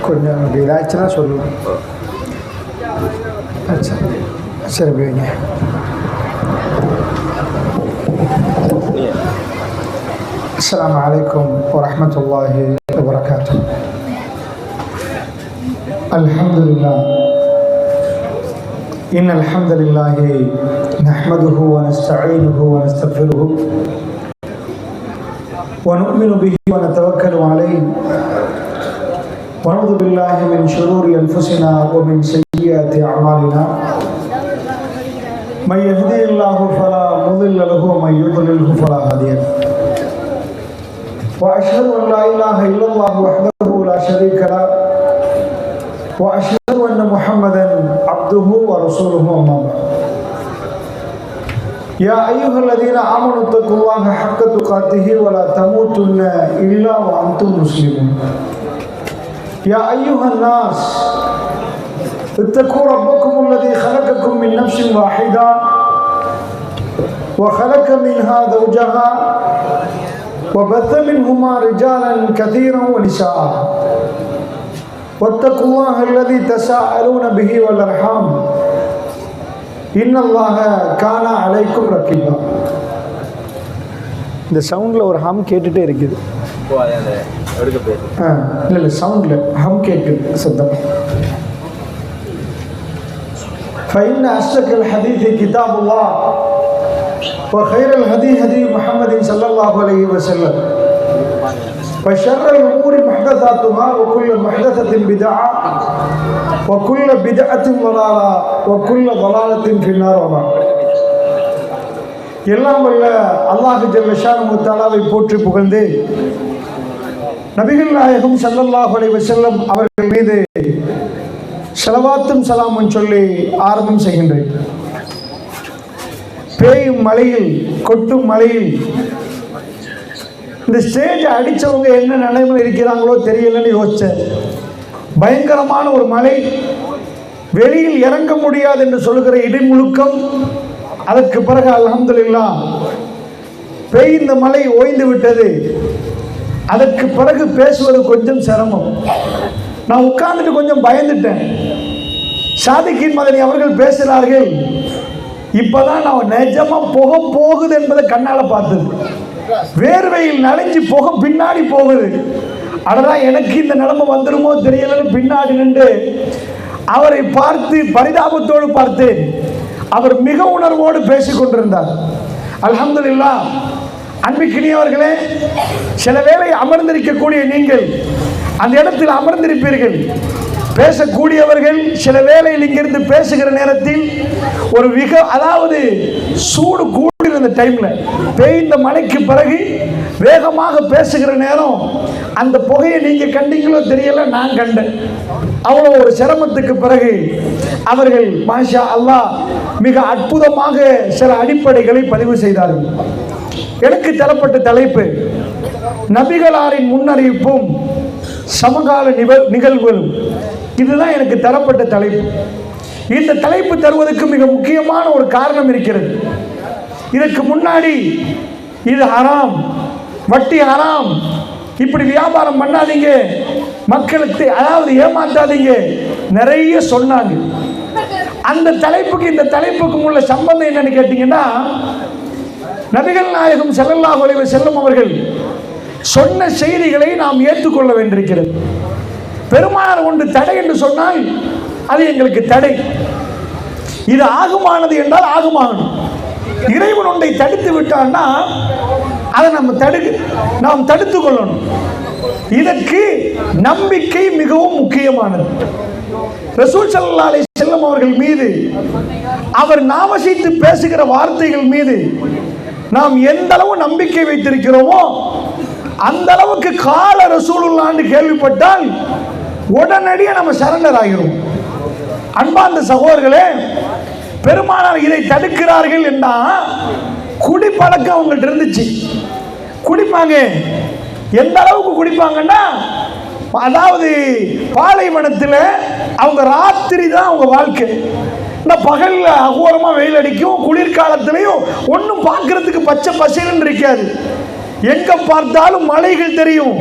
கொஞ்சம் அப்படி ஏதாச்சுன்னா சொல்லுவேன். சரி வைங்க. அஸ்ஸலாமு அலைக்கும் வரஹ்மத்துல்லாஹி வபரகாத்துஹு. அல்ஹம்துலில்லாஹ் இன்னல் ஹம்தலில்லாஹி நஹ்மதுஹு வ நஸ்தஈனுஹு வ நஸ்தக்ஃபிருஹு வ நு'மினு பிஹி வ நதவக்கலு அலைஹி வ நஊது பில்லாஹி மின் ஷுரூரி அன்ஃபுஸினா வ மின் ஸய்யிஆத்தி அஅமாலினா மன் யஹ்திஹில்லாஹு ஃபலா முضில்ல லஹு வ மன் யுضللஹு ஃபலா ஹாதிய லஹு. وأشهد أن لا إله إلا الله وحده لا شريك له وأشهد أن محمدا عبده ورسوله أما بعد. يا أيها الذين آمنوا اتقوا الله حق تقاته ولا تموتن إلا وأنتم مسلمون. يا أيها الناس اتقوا ربكم الذي خلقكم من نفس واحدة وخلق منها زوجها وبث منهما رجالا كثيرا ونساء واتقوا الله الذي تساءلون به والأرحام إن الله كان عليكم رقيبا. இந்த சவுண்டில் ஒரு ஹம் கேட்டுகிட்டே இருக்குது. இல்லை சவுண்டில் ஹம் கேட்குது சத்தம். فإن أصدق الحديث كتاب الله وخير الهدي هدي محمد صلى الله عليه وسلم وشر الأمور محدثاتها وكل محدثة بدعة وكل بدعة ضلالة وكل ضلالة في النار. எல்லாம் வல்ல அல்லாஹ் ஜல்ல ஷானஹு தஆலாவை போற்றி புகழ்ந்து நபிகள் நாயகம் ஸல்லல்லாஹு அலைஹி வஸல்லம் அவர்கள் மீது ஸலவாத்தும் சலாமும் சொல்லி ஆரம்பம் செய்கின்றேன். பேயும் மலையில் கொட்டும் மலையில் இந்த ஸ்டேஜ் அடித்தவங்க என்ன நிலைமையில் இருக்கிறாங்களோ தெரியலன்னு யோசித்தேன். பயங்கரமான ஒரு மலை, வெளியில் இறங்க முடியாது என்று சொல்கிற இடிமுழுக்கம். அதற்கு பிறகு அல்ஹம்துலில்லாஹ் பெய்ந்த மலை ஓய்ந்து விட்டது. அதற்கு பிறகு பேசுவது கொஞ்சம் சிரமம். நான் உட்கார்ந்துட்டு கொஞ்சம் பயந்துட்டேன். சாதிக்கின் மதனி அவர்கள் பேசுகிறார்கள். இப்பதான் நான் நிஜமா புகை போகுது என்பதை கண்ணால பார்த்தது. வேர்வையில் நனைஞ்சு புகை பின்னாடி போகுது. அதான் எனக்கு இந்த நிலைமை வந்துடுமோ தெரியலன்னு பின்னாடி நின்று அவரை பார்த்து பரிதாபத்தோடு பார்த்தேன். அவர் மிக உணர்வோடு பேசிக் கொண்டிருந்தார். அல்ஹம்துலில்லாஹ். அன்பிற்கினியவர்களே, சில வேளை அமர்ந்திருக்கக்கூடிய நீங்கள் அந்த இடத்தில் அமர்ந்திருப்பீர்கள். பேசக்கூடியவர்கள் சில வேளையில் இங்கிருந்து பேசுகிற நேரத்தில் ஒரு அதாவது சூடு கூடியிருந்த டைமில் பெய்ந்த மழைக்கு பிறகு வேகமாக பேசுகிற நேரம் அந்த புகையை நீங்கள் கண்டீங்களோ தெரியல, நான் கண்டேன். அவ்வளோ ஒரு சிரமத்துக்கு பிறகு அவர்கள் மாஷா அல்லாஹ் மிக அற்புதமாக சில அடிப்படைகளை பதிவு செய்தார்கள். எனக்கு தரப்பட்ட தலைப்பு நபிகளாரின் முன்னறிவிப்பும் சமகால நிகழ்வுகளும். இதுதான் எனக்கு தரப்பட்ட தலைப்பு. இந்த தலைப்பு தருவதற்கு மிக முக்கியமான ஒரு காரணம் இருக்கிறது. இதற்கு முன்னாடி இது ஹராம், வட்டி ஹராம், இப்படி வியாபாரம் பண்ணாதீங்க, மக்களுக்கு அதாவது ஏமாத்தாதீங்க, நிறைய சொன்னாங்க. அந்த தலைப்புக்கு இந்த தலைப்புக்கும் உள்ள சம்பந்தம் என்னன்னு கேட்டீங்கன்னா, நபிகள் நாயகம் ஸல்லல்லாஹு அலைஹி வஸல்லம் அவர்கள் சொன்ன செய்திகளை நாம் ஏற்றுக்கொள்ள வேண்டியிருக்கிறது. பெருமானார் ஒன்று தடை என்று சொன்னால் அது எங்களுக்கு தடை. இது ஆகுமானது என்றால் ஆகுமானது. இறைவன் ஒன்றை தடுத்து விட்டான்னா அதை நாம் தடுத்து கொள்ளணும். இதற்கு நம்பிக்கை மிகவும் முக்கியமானது. ரசூல் ஸல்லல்லாஹு அலைஹி வஸல்லம் அவர்கள் மீது, அவர் நாமசித்து பேசுகிற வார்த்தைகள் மீது நாம் எந்த அளவு நம்பிக்கை வைத்திருக்கிறோமோ அந்த அளவுக்கு கால ரசூலுல்லாஹ்னு கேள்விப்பட்டால் உடனடியாக நம்ம சரண்டர் ஆகிறோம். அன்பார்ந்த சகோதரர்களே, பெருமானார் இதை தடுக்கிறார்கள் என்றா குடிப்பழக்கம் அவங்கள்ட்ட இருந்துச்சு. குடிப்பாங்க. எந்த அளவுக்கு குடிப்பாங்கன்னா, அதாவது பாலைவனத்தில் அவங்க ராத்திரி தான் அவங்க வாழ்க்கை. இந்த பகலில் அகோரமாக வெயில் அடிக்கும், குளிர்காலத்திலையும் ஒன்றும் பார்க்கறதுக்கு பச்சை பசேல்னு இருக்காது. எங்கே பார்த்தாலும் மலைகள் தெரியும்.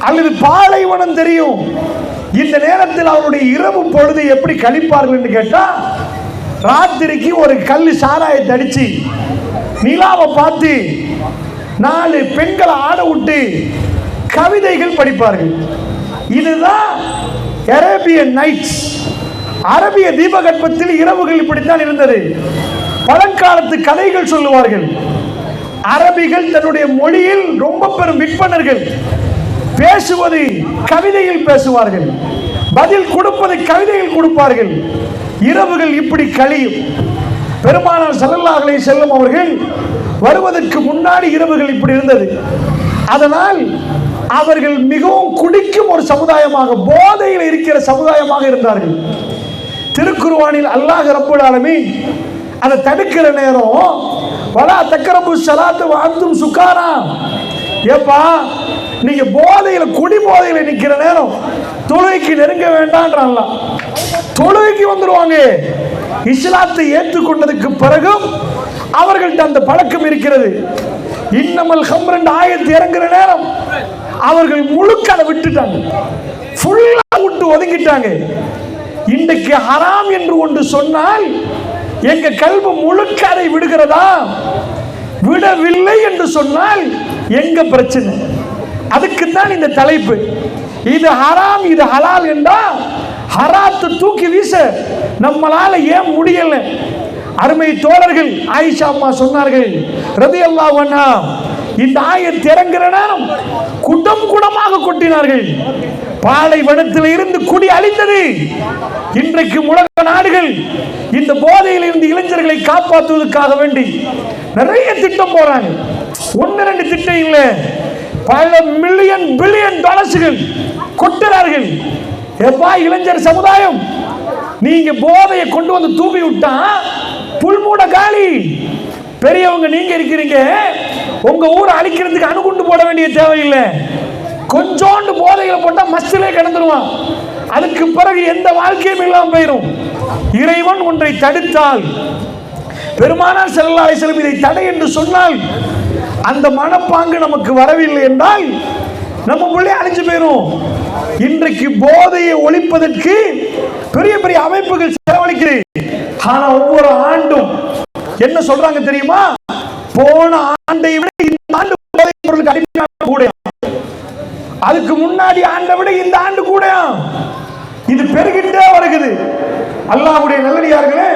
அல்லது பாலைவனம் தெரியும். இந்த நேரத்தில் அவருடைய இரவு பொழுது எப்படி கழிப்பார்கள் என்று கேட்டா, ராத்திரிக்கு ஒரு கல் சாராயத்தை அடிச்சு நிலாவை பார்த்து 4 பெண்களை ஆட விட்டு கவிதைகள் படிப்பார்கள். இதுதான் அரேபியன் நைட்ஸ். அரபிய தீபகற்பத்தில் இரவுகள் இப்படித்தான் இருந்தது. பழங்காலத்து கதைகள் சொல்லுவார்கள். அரபிகள் தன்னுடைய மொழியில் ரொம்ப பெரும் விற்பனர்கள். பேசுவது கவிதையில் பேசுவார்கள், பதில் கொடுப்பது கவிதையில் கொடுப்பார்கள். இரவுகள் இப்படி கழியும். பெருமானார் ஸல்லல்லாஹு அலைஹி வஸல்லம் அவர்கள் வருவதற்கு முன்னாடி இரவுகள் இப்படி இருந்தது. அதனால் அவர்கள் மிகவும் குடிக்கும் ஒரு சமுதாயமாக, போதையில் இருக்கிற சமுதாயமாக இருந்தார்கள். திருக்குர்ஆனில் அல்லாஹ் ரப்பல் ஆலமீன் அதை தடுக்கிற நேரம், வலா தக்ரபு ஸலாத்த வ அன்தும் சுகாரா, ஏப்பா நீங்க போதையில, குடி போதையில நிக்கிற நேரம் தொழுகைக்கு நெருங்க வேண்டாம்ன்றான்ல. தொழுகைக்கு வந்துருவாங்க. இஸ்லாத்தை ஏற்றுக்கொண்டதுக்கு பிறகும் அவர்கள்ட்ட அந்த பழக்கம் இருக்கிறது. இன்னமல் ஹம்ரன் ஆயத்து இறங்குற நேரம் அவர்கள் முழுக்க அதை விட்டுட்டாங்க, ஃபுல்லா விட்டு ஒதுங்கிட்டாங்க. இன்றைக்கு ஹராம் என்று ஒன்று சொன்னால் எங்க கல்வி முழுக்க அதை விடுகிறதா? விடவில்லை என்று சொன்னால் எங்க பிரச்சனை? அதுக்குத்தான் இந்த தலைப்பு. இது ஹராம், இது ஹலால் என்றா ஹராத்தை தூக்கி வீச நம்மளால ஏன் முடியல? அருமை தோழர்கள் ஆயிஷா அம்மா சொன்னார்கள் ரலியல்லாஹு அன்ஹா, இந்த ஆயத் இறங்குற நேரம் குடம் குடமாக கொட்டினார்கள். பாலைவனத்தில் இருந்து குடி அழிந்தது. இன்றைக்கு உலக நாடுகள் இந்த போதையில் இருந்து இளைஞர்களை காப்பாற்றுவதற்காக வேண்டி நிறைய திட்டம் போறாங்க. 1-2 திட்டம் இல்லை, பல மில்லியன் பில்லியன் டாலர்ஸ்கள் கொட்டுறார்கள். எப்பா இளைஞர் சமுதாயம், நீங்க போதையை கொண்டு வந்து தூக்கி விட்டா புல்மூட காலி. பெரியவங்க நீங்க இருக்கிறீங்க, உங்க ஊரை அழிக்கிறதுக்கு அணுகுண்டு போட வேண்டிய தேவையில்லை. கொஞ்சோண்டு போதைகளை போட்டா மஸ்திலே கிடந்துருவான். அதுக்கு பிறகு எந்த வாழ்க்கையும் இல்லாமல் போயிடும். இறைவன் ஒன்றை தடுத்தால், பெருமானார் ஸல்லல்லாஹு அலைஹி வஸல்லம் இதை தடை என்று சொன்னால், அந்த மனப்பாங்கு நமக்கு வரவில்லை என்றால் நம்ம பிள்ளை அழிஞ்சு போயிடும். இன்றைக்கு போதையை ஒழிப்பதற்கு பெரிய பெரிய அமைப்புகள் செலவழிக்கிறது. ஆனா ஒவ்வொரு ஆண்டும் என்ன சொல்றாங்க தெரியுமா? போன ஆண்டை விட இந்த ஆண்டு போதை பொருளுக்கு அடிமையான கூட, அதுக்கு முன்னாடி ஆண்டை விட இந்த ஆண்டு கூட. இது பெருகிட்டே வருகிறது. அல்லாஹ்வுடைய நல்லடியார்களே,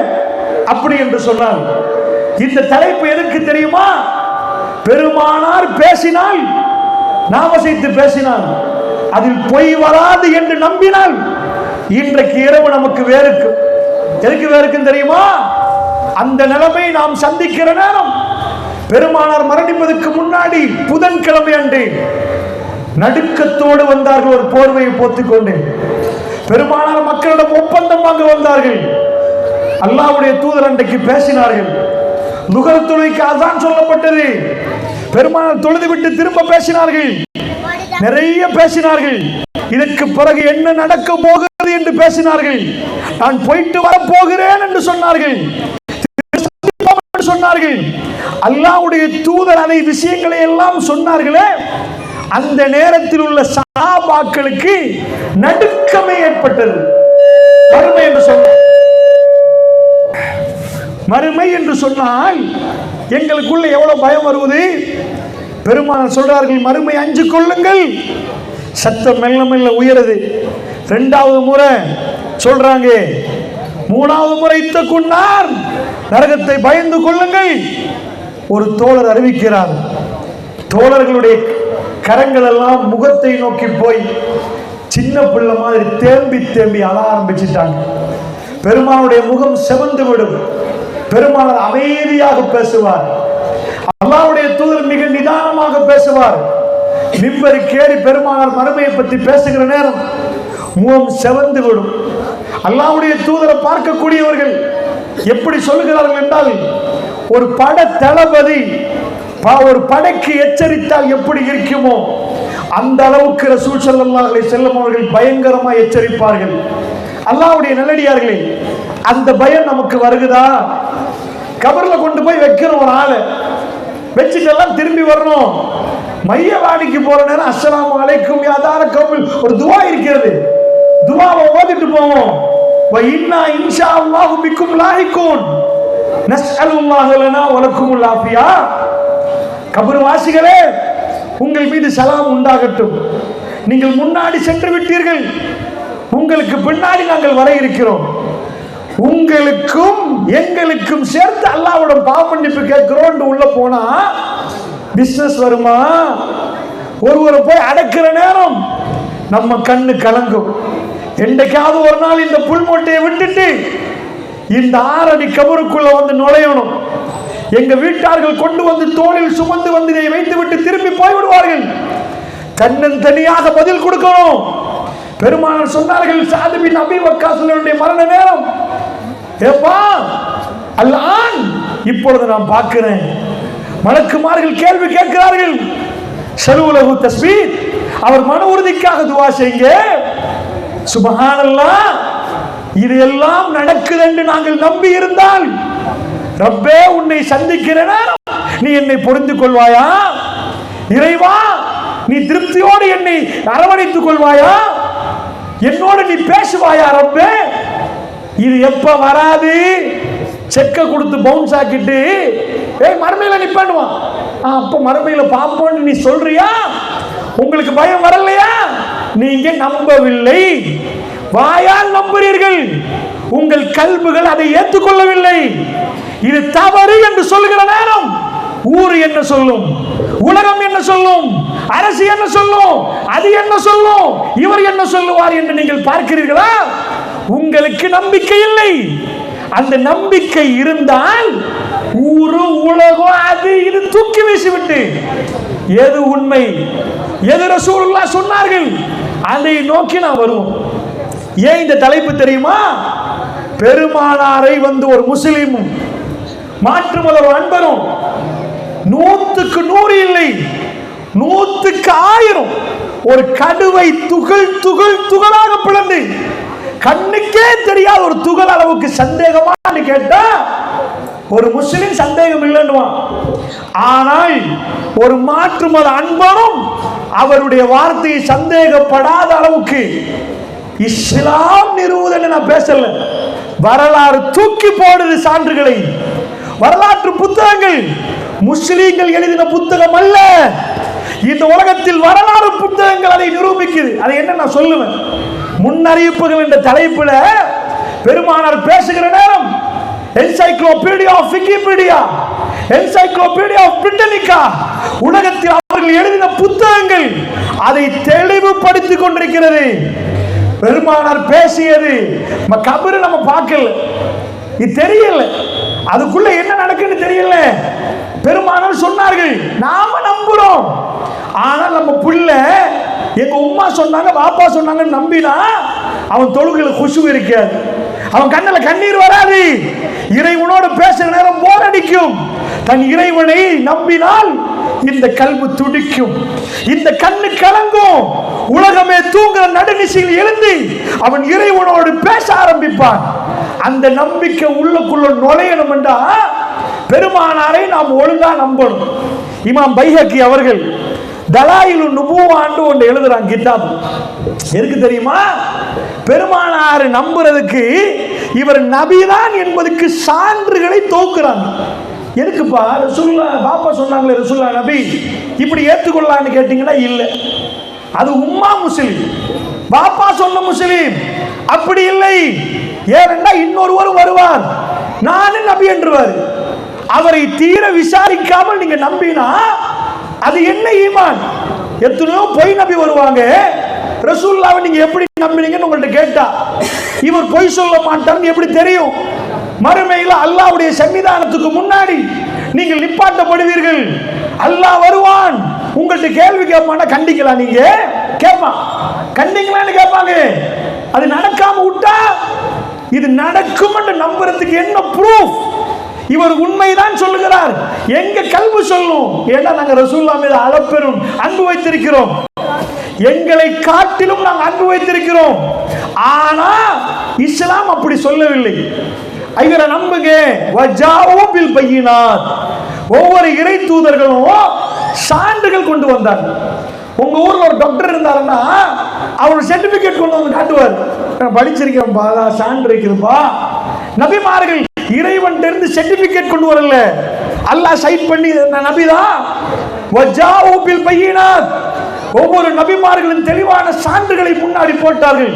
அப்படி என்று சொன்னால் இந்த தலைப்பு எதற்கு தெரியுமா? பெருமானார் பேசினால், நாமசைத்து பேசினால், அதில் பொய் வராது என்று நம்பினால் இன்றைக்கு இரவு நமக்கு வேருக்கு. எதுக்கு வேருக்குன்னு தெரியுமா? அந்த நிலைமை நாம் சந்திக்கிற நேரம், பெருமானார் மரணிப்பதற்கு முன்னாடி புதன்கிழமை அன்று நடுக்கத்தோடு வந்தார்கள். ஒரு போர்வையை போத்துக்கொண்டு பெருமானார் மக்களிடம் ஒப்பந்தம் வாங்க வந்தார்கள். அல்லாஹ்வுடைய தூதர் அன்றைக்கு பேசினார்கள். லுகர் தொழுகைக்கு அஸான் சொல்லப்பட்டது. பெருமானார் தொழுது விட்டு திரும்ப பேசினார்கள், நிறைய பேசினார்கள். இதற்கு பிறகு என்ன நடக்க போகிறது என்று பேசினார்கள். நான் போயிட்டு வர போகிறேன் என்று சொன்னார்கள். அல்லாஹ்வுடைய தூதர் அதை விஷயங்களை எல்லாம் சொன்னார்களே, அந்த நேரத்தில் உள்ள சஹாபாக்களுக்கு நடுக்கமே ஏற்பட்டது. மறுமை என்று சொன்னால் எங்களுக்குள்ள எவ்வளவு பயம் வருவது. பெருமானார் சொல்றார்கள், மறுமை அஞ்சு கொள்ளுங்கள். சத்தம் மெல்ல மெல்ல உயருது. 2வது முறை சொல்றாங்க, 3வது முறை இத்தகுன்னார், நரகத்தை பயந்து கொள்ளுங்கள். ஒரு தோழர் அறிவிக்கிறார், தோழர்களுடைய கரங்கள் எல்லாம் முகத்தை நோக்கி போய் சின்ன பிள்ளை மாதிரி தேம்பி தேம்பி அழ ஆரம்பிச்சிட்டாங்க. பெருமானுடைய முகம் செவந்து விடும். பெருமானார் அமைதியாக பேசுவார். அல்லாஹ்வுடைய தூதர் மிக நிதானமாக பேசுவார். மிம்பருக்கு ஏறி பெருமானார் மறுமையை பற்றி பேசுகிற நேரம் முகம் செவந்து விடும். அல்லாஹ்வுடைய தூதரை பார்க்கக்கூடியவர்கள் எப்படி சொல்லுகிறார்கள் என்றால், ஒரு பட தளபதி ஒரு படைக்கு எச்சரித்தால் எப்படி இருக்குமோ அந்த அளவுக்கு ரசூல் ஸல்லல்லாஹு அலைஹி வஸல்லம் அவர்கள் பயங்கரமாக எச்சரிப்பார்கள். அல்லாஹ்வுடைய நல்லடியார்களே, அந்த பயம் நமக்கு வருகுதா? கபர்ல கொண்டு போய் வைக்கிறோம், ஒரு ஆளை வச்சுட்டெல்லாம் திரும்பி வரணும். மையவாடிக்கு போற நேரம் அஸ்ஸலாமு அலைக்கும் யா தார கௌமில் ஒரு துஆ இருக்கிறது. துஆவை ஓதிட்டு போவோம். வ இன்னா இன்ஷா அல்லாஹு பிக்கும் லாஹிகூன் நஸ்அலுல்லாஹ லனா வ லக்குமுல் ஆஃபியா. கபர் வாசிகளே, உங்கள் மீது சலாம் உண்டாகட்டும். நீங்கள் முன்னாடி சென்று விட்டீர்கள், உங்களுக்கு பின்னாடி நாங்கள் வர இருக்கிறோம். உங்களுக்கும் எங்களுக்கும் சேர்த்து அல்லாஹ்விடம் பாவ மன்னிப்பு கேட்கிறோம். உள்ள போனா பிசினஸ் வருமா? ஒருவரை போய் அடக்கிற நேரம் நம்ம கண்ணு கலங்கும். என்றைக்காவது ஒரு நாள் இந்த புல் மூட்டையை விட்டுட்டு இந்த 6 அடி கபருக்குள்ள வந்து நுழையணும். எங்க வீட்டார்கள் கொண்டு வந்து தோளில் சுமந்து வந்து இதை வைத்து விட்டு திரும்பி போய்விடுவார்கள். கண்ணன் தனியாக பதில் கொடுக்கணும். பெருமானார் சொன்னார்கள், சாத் பின் அபீ வக்காஸுடைய மரண நேரம், ஏப்பா அல்லாஹ் இப்பொழுது நான் பார்க்கிறேன், மலக்குமார்கள் கேள்வி கேட்கிறார்கள், ஷலூலஹு தஸ்பீத், அவர் மன உறுதிக்காக துஆ செய்யுங்க. சுப்ஹானல்லாஹ், இது எல்லாம் நடக்குது என்று நாங்கள் நம்பி இருந்தால், ரப்பே உன்னை சந்திக்கிற நேரம் நீ என்னை பொருந்து கொள்வாயா? இறைவா நீ திருப்தியோடு என்னை அரவணைத்துக் கொள்வாயா? என்னோடு நீ பேசுவாயா ரப்பே? இது எப்ப வராது? செக்க கொடுத்து பவுன்ஸ் ஆக்கிட்டு மறுமையில நிப்பாடுவான். அப்ப மறுமையில பாப்போன்னு நீ சொல்றியா? உங்களுக்கு பயம் வரலையா? நீங்க நம்பவில்லை, வாயால் நம்புறீர்கள், உங்கள் கல்புகள் அதை ஏற்றுக்கொள்ளவில்லை. இது தவறு என்று சொல்லுகிற நேரம் ஊர் என்ன சொல்லும், உலகம் என்ன சொல்லும், அரசு என்ன சொல்லும், அது என்ன சொல்லும், இவர் என்ன சொல்லுவார் என்று நீங்கள் பார்க்கிறீர்களா? உங்களுக்கு நம்பிக்கை இல்லை. அந்த நம்பிக்கை இருந்தால் ஊரு உலகம் அது இது தூக்கி வீசிவிட்டு எது உண்மை, எது ரசூலுல்லாஹ் சொன்னார்கள் அதை நோக்கி நான் வருவோம். ஏன் இந்த தலைப்பு தெரியுமா? பெருமானாரை வந்து ஒரு முஸ்லிமும் மாற்று மத அன்பரும் 100க்கு 100 இல்லை, 100க்கு 1000 ஒரு கடுவை துகள் துகள் துகளாக பிளந்து கண்ணுக்கே தெரியாத ஒரு துகள் அளவுக்கு சந்தேகமான்னு கேட்டா ஒரு முஸ்லிம் சந்தேகம் இல்லைன்னுவான். ஆனால் ஒரு மாற்று மத அன்பரும் அவருடைய வார்த்தையை சந்தேகப்படாத அளவுக்கு இஸ்லாம் நிறுவுதல். நான் பேசல, வரலாறு தூக்கி போடுது சான்றுகளை. வரலாற்று புத்தகங்கள் முஸ்லிம்கள் எழுதின புத்தகம் அல்ல, இந்த உலகத்தில் வரலாறு புத்தகங்கள் அதை நிரூபிக்குது. அதை என்ன நான் சொல்லுவேன், முன்னறிவிப்புகள் என்ற தலைப்புல பெருமானார் பேசுகிற நேரம் encyclopedia of Wikipedia, encyclopedia of Britannica, உலகத்தில் அவர்கள் எழுதின புத்தகங்கள் அதை தெளிவுபடுத்திக் கொண்டிருக்கிறது. பெருமானார் பேசியது கபரு நம்ம பார்க்கல, இது தெரியல, அதுக்குள்ள என்ன நடக்குன்னு தெரியல. பெருமானார் சொன்னார்கள், நாம நம்புறோம். ஆனால் நம்ம புள்ள எங்க உம்மா சொன்னாங்க பாப்பா சொன்னாங்க நம்பினா அவன் தொழுகையில குஷு இருக்காது, அவன் கண்ணுல கண்ணீர் வராது, இறைவனோடு பேசுற நேரம் போர் அடிக்கும். தன் இறைவனை நம்பினால் இந்த கல்வி துடிக்கும், இந்த கண்ணு கலங்கும், உலகமே தூங்குற நடுநிசையில் எழுந்து அவன் இறைவனோடு பேச ஆரம்பிப்பான். அந்த நம்பிக்கை உள்ளுக்குள்ள நுழையணும் என்றா பெருமானாரை நாம் ஒழுங்கா நம்பணும். இமாம் பைஹக்கி அவர்கள் தலாயிலு நுபுவான்னு ஒன்று எழுதுறாங்க கிதாப். எதுக்கு தெரியுமா? பெருமானாரை நம்புறதுக்கு இவர் நபிதான் என்பதற்கு சான்றுகளை தோக்குறாங்க. எதுக்குப்பா? ரசூலுல்லாஹ் பாப்பா சொன்னாங்களே ரசூலுல்லாஹ் நபி, இப்படி ஏற்றுக்கொள்ளலான்னு கேட்டீங்கன்னா இல்லை, அது உம்மா முஸ்லிம், பாப்பா சொன்ன முஸ்லிம். அப்படி இல்லை. ஏனென்றா இன்னொருவரும் வருவார், நானும் நபி என்றுவார். அவரை தீர விசாரிக்காமல் நீங்க நம்பினா அது என்ன ஈமான்? எத்தனையோ பொய் நபி வருவாங்க, ரசூலுல்லாஹ்வை நீங்க எப்படி நம்பினீங்கன்னு உங்கள்ட்ட கேட்டா இவர் பொய் சொல்ல மாட்டார்னு எப்படி தெரியும்? மறுமையில் அல்லாஹ்வுடைய சன்னிதானத்துக்கு முன்னாடி நீங்கள் நிப்பாட்டப்படுவீர்கள். அல்லாஹ் வருவான், உங்கள்ட்ட கேள்வி கேட்பானா கண்டிக்கலாம், நீங்க கேட்பான் கண்டிங்களான்னு கேட்பாங்க. அது நடக்காம விட்டா இது நடக்கும் என்று நம்புறதுக்கு என்ன ப்ரூஃப்? இவர் உண்மைதான் சொல்லுகிறார், எங்க கல்வி சொல்லும். ஏன்னா நாங்க ரசூலுல்லாஹ் மீது அளப்பெரும் அன்பு வைத்திருக்கிறோம், எங்களை காட்டிலும் நாங்கள் அன்பு வைத்திருக்கிறோம். ஆனா இஸ்லாம் அப்படி சொல்லவில்லை. இவரை நம்புங்க. ஒவ்வொரு இறை தூதர்களும் சான்றுகள் கொண்டு வந்தார். உங்க ஊர்ல ஒரு டாக்டர் இருந்தாருன்னா அவர் சர்டிபிகேட் கொண்டு வந்து காட்டுவார், படிச்சிருக்கேன்பா, சான்று இருக்குதுப்பா. நபிமார்கள் இறைவன் இருந்து சர்டிபிகேட் கொண்டு வரல, அல்லாஹ் சைட் பண்ணி நபிதான். ஒவ்வொரு நபிமார்களின் தெளிவான சான்றுகளை முன்னாடி போட்டார்கள்.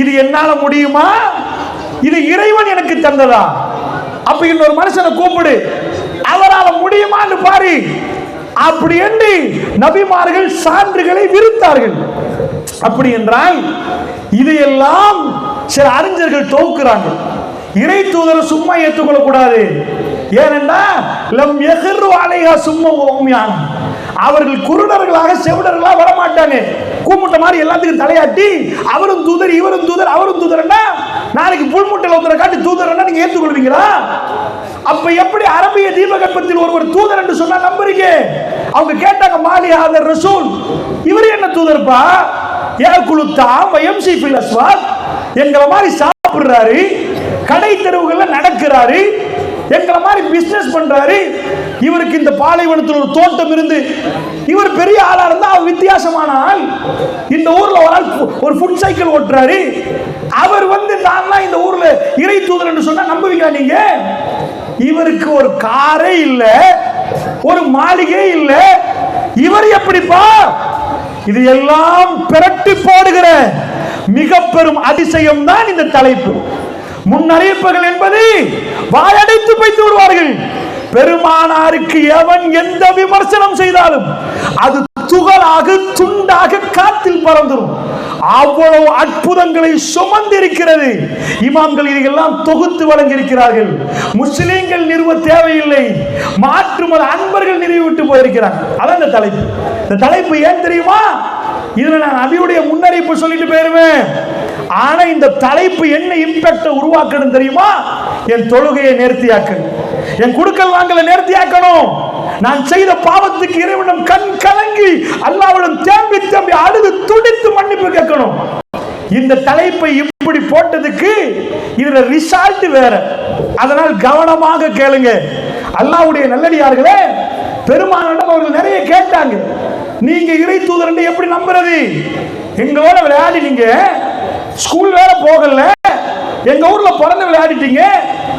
இது என்னால முடியுமா? இது இறைவன் எனக்கு தந்ததா? அப்ப இன்னொரு மனுஷனை கூப்பிடு, அவரால் முடியுமான்னு பாரு. அப்படி என்று நபிமார்கள் சான்றுகளை விருத்தார்கள். அப்படி என்றால் இதையெல்லாம் சில அறிஞர்கள் தொகுக்கிறாங்க. இறை தூதரை சும்மா ஏற்றுக்கொள்ள கூடாது. ஏனென்றா அவர்கள் குருடர்களாக செவிடர்களாக வரமாட்டாங்க. கூமுட்ட மாதிரி எல்லாத்துக்கும் தலையாட்டி அவரும் தூதர் இவரும் தூதர் அவரும் தூதர்னா நாளைக்கு புல்முட்டையில் ஒருத்தரை காட்டி தூதர்னா நீங்க ஏற்றுக்கொள்வீங்களா? அப்ப எப்படி அரபிய தீபகற்பத்தில் ஒருவர் தூதர் என்று சொன்னா நம்புறீங்க? அவங்க கேட்டாங்க, மாலி ஹாதர் ரசூல், இவர் என்ன தூதர்ப்பா? எங்களை மாதிரி சாப்பிடுறாரு, கடை தெருவுகள்ல நடக்கிறாரு, எங்களை மாதிரி பிசினஸ் பண்றாரு, இவருக்கு இந்த பாலைவனத்தில் ஒரு தோட்டம் இருந்து இவர் பெரிய ஆளா இருந்தா அவர் வித்தியாசமான ஆள். இந்த ஊர்ல ஒரு ஆள் ஒரு ஃபுட் சைக்கிள் ஓட்டுறாரு, அவர் நான் இந்த ஊர்ல இறை தூதர் என்று சொன்னா நம்புவீங்களா நீங்க? இவருக்கு ஒரு காரே இல்ல, ஒரு மாளிகை இல்ல, இவர் எப்படிப்பா? இது எல்லாம் பிரட்டி போடுகிற மிக பெரும் அதிசயம் தான் இந்த தலைப்பு. முன்னறிவிப்புகள் என்பது வாயடைத்து வைத்து விடுவார்கள். பெருமானாருக்கு எவன் எந்த விமர்சனம் செய்தாலும் அது துகளாக துண்டாக காத்தில் பறந்துடும். அவ்வளவு அற்புதங்களை சுமந்திருக்கிறது. இமாம்கள் இதையெல்லாம் தொகுத்து வழங்கியிருக்கிறார்கள். முஸ்லிம்கள் நிறுவ தேவையில்லை, மாற்றுமத அன்பர்கள் நிறுவிவிட்டு போயிருக்கிறார். அதான் இந்த தலைப்பு. இந்த தலைப்பு ஏன் தெரியுமா? இதுல நான் நபியுடைய முன்னறிவிப்பு சொல்லிட்டு போயிருவேன். ஆனா இந்த தலைப்பு என்ன இம்பாக்ட் உருவாக்கணும் தெரியுமா? என் தொழுகையை நேர்த்தியாக்கணும், என் குடுக்கல் வாங்கல நேர்த்தியாக்கணும், நான் செய்த பாவத்துக்கு இறைவனும் கண் கலங்கி அல்லாஹ்விடம் தேம்பி தேம்பி அழுது துடித்து மன்னிப்பு கேட்கணும். இந்த தலைப்பை இப்படி போட்டதுக்கு இதுல ரிசல்ட் வேற. அதனால் கவனமாக கேளுங்க. அல்லாஹ்வுடைய நல்லடியார்களே, பெருமானிடம் அவர்கள் நிறைய கேட்டாங்க, நீங்க இறை தூதர் எப்படி நம்புறது? எங்களோட விளையாடி நீங்க ஸ்கூல் வேற போகல, எங்க ஊர்ல பிறந்து விளையாடிட்டீங்க,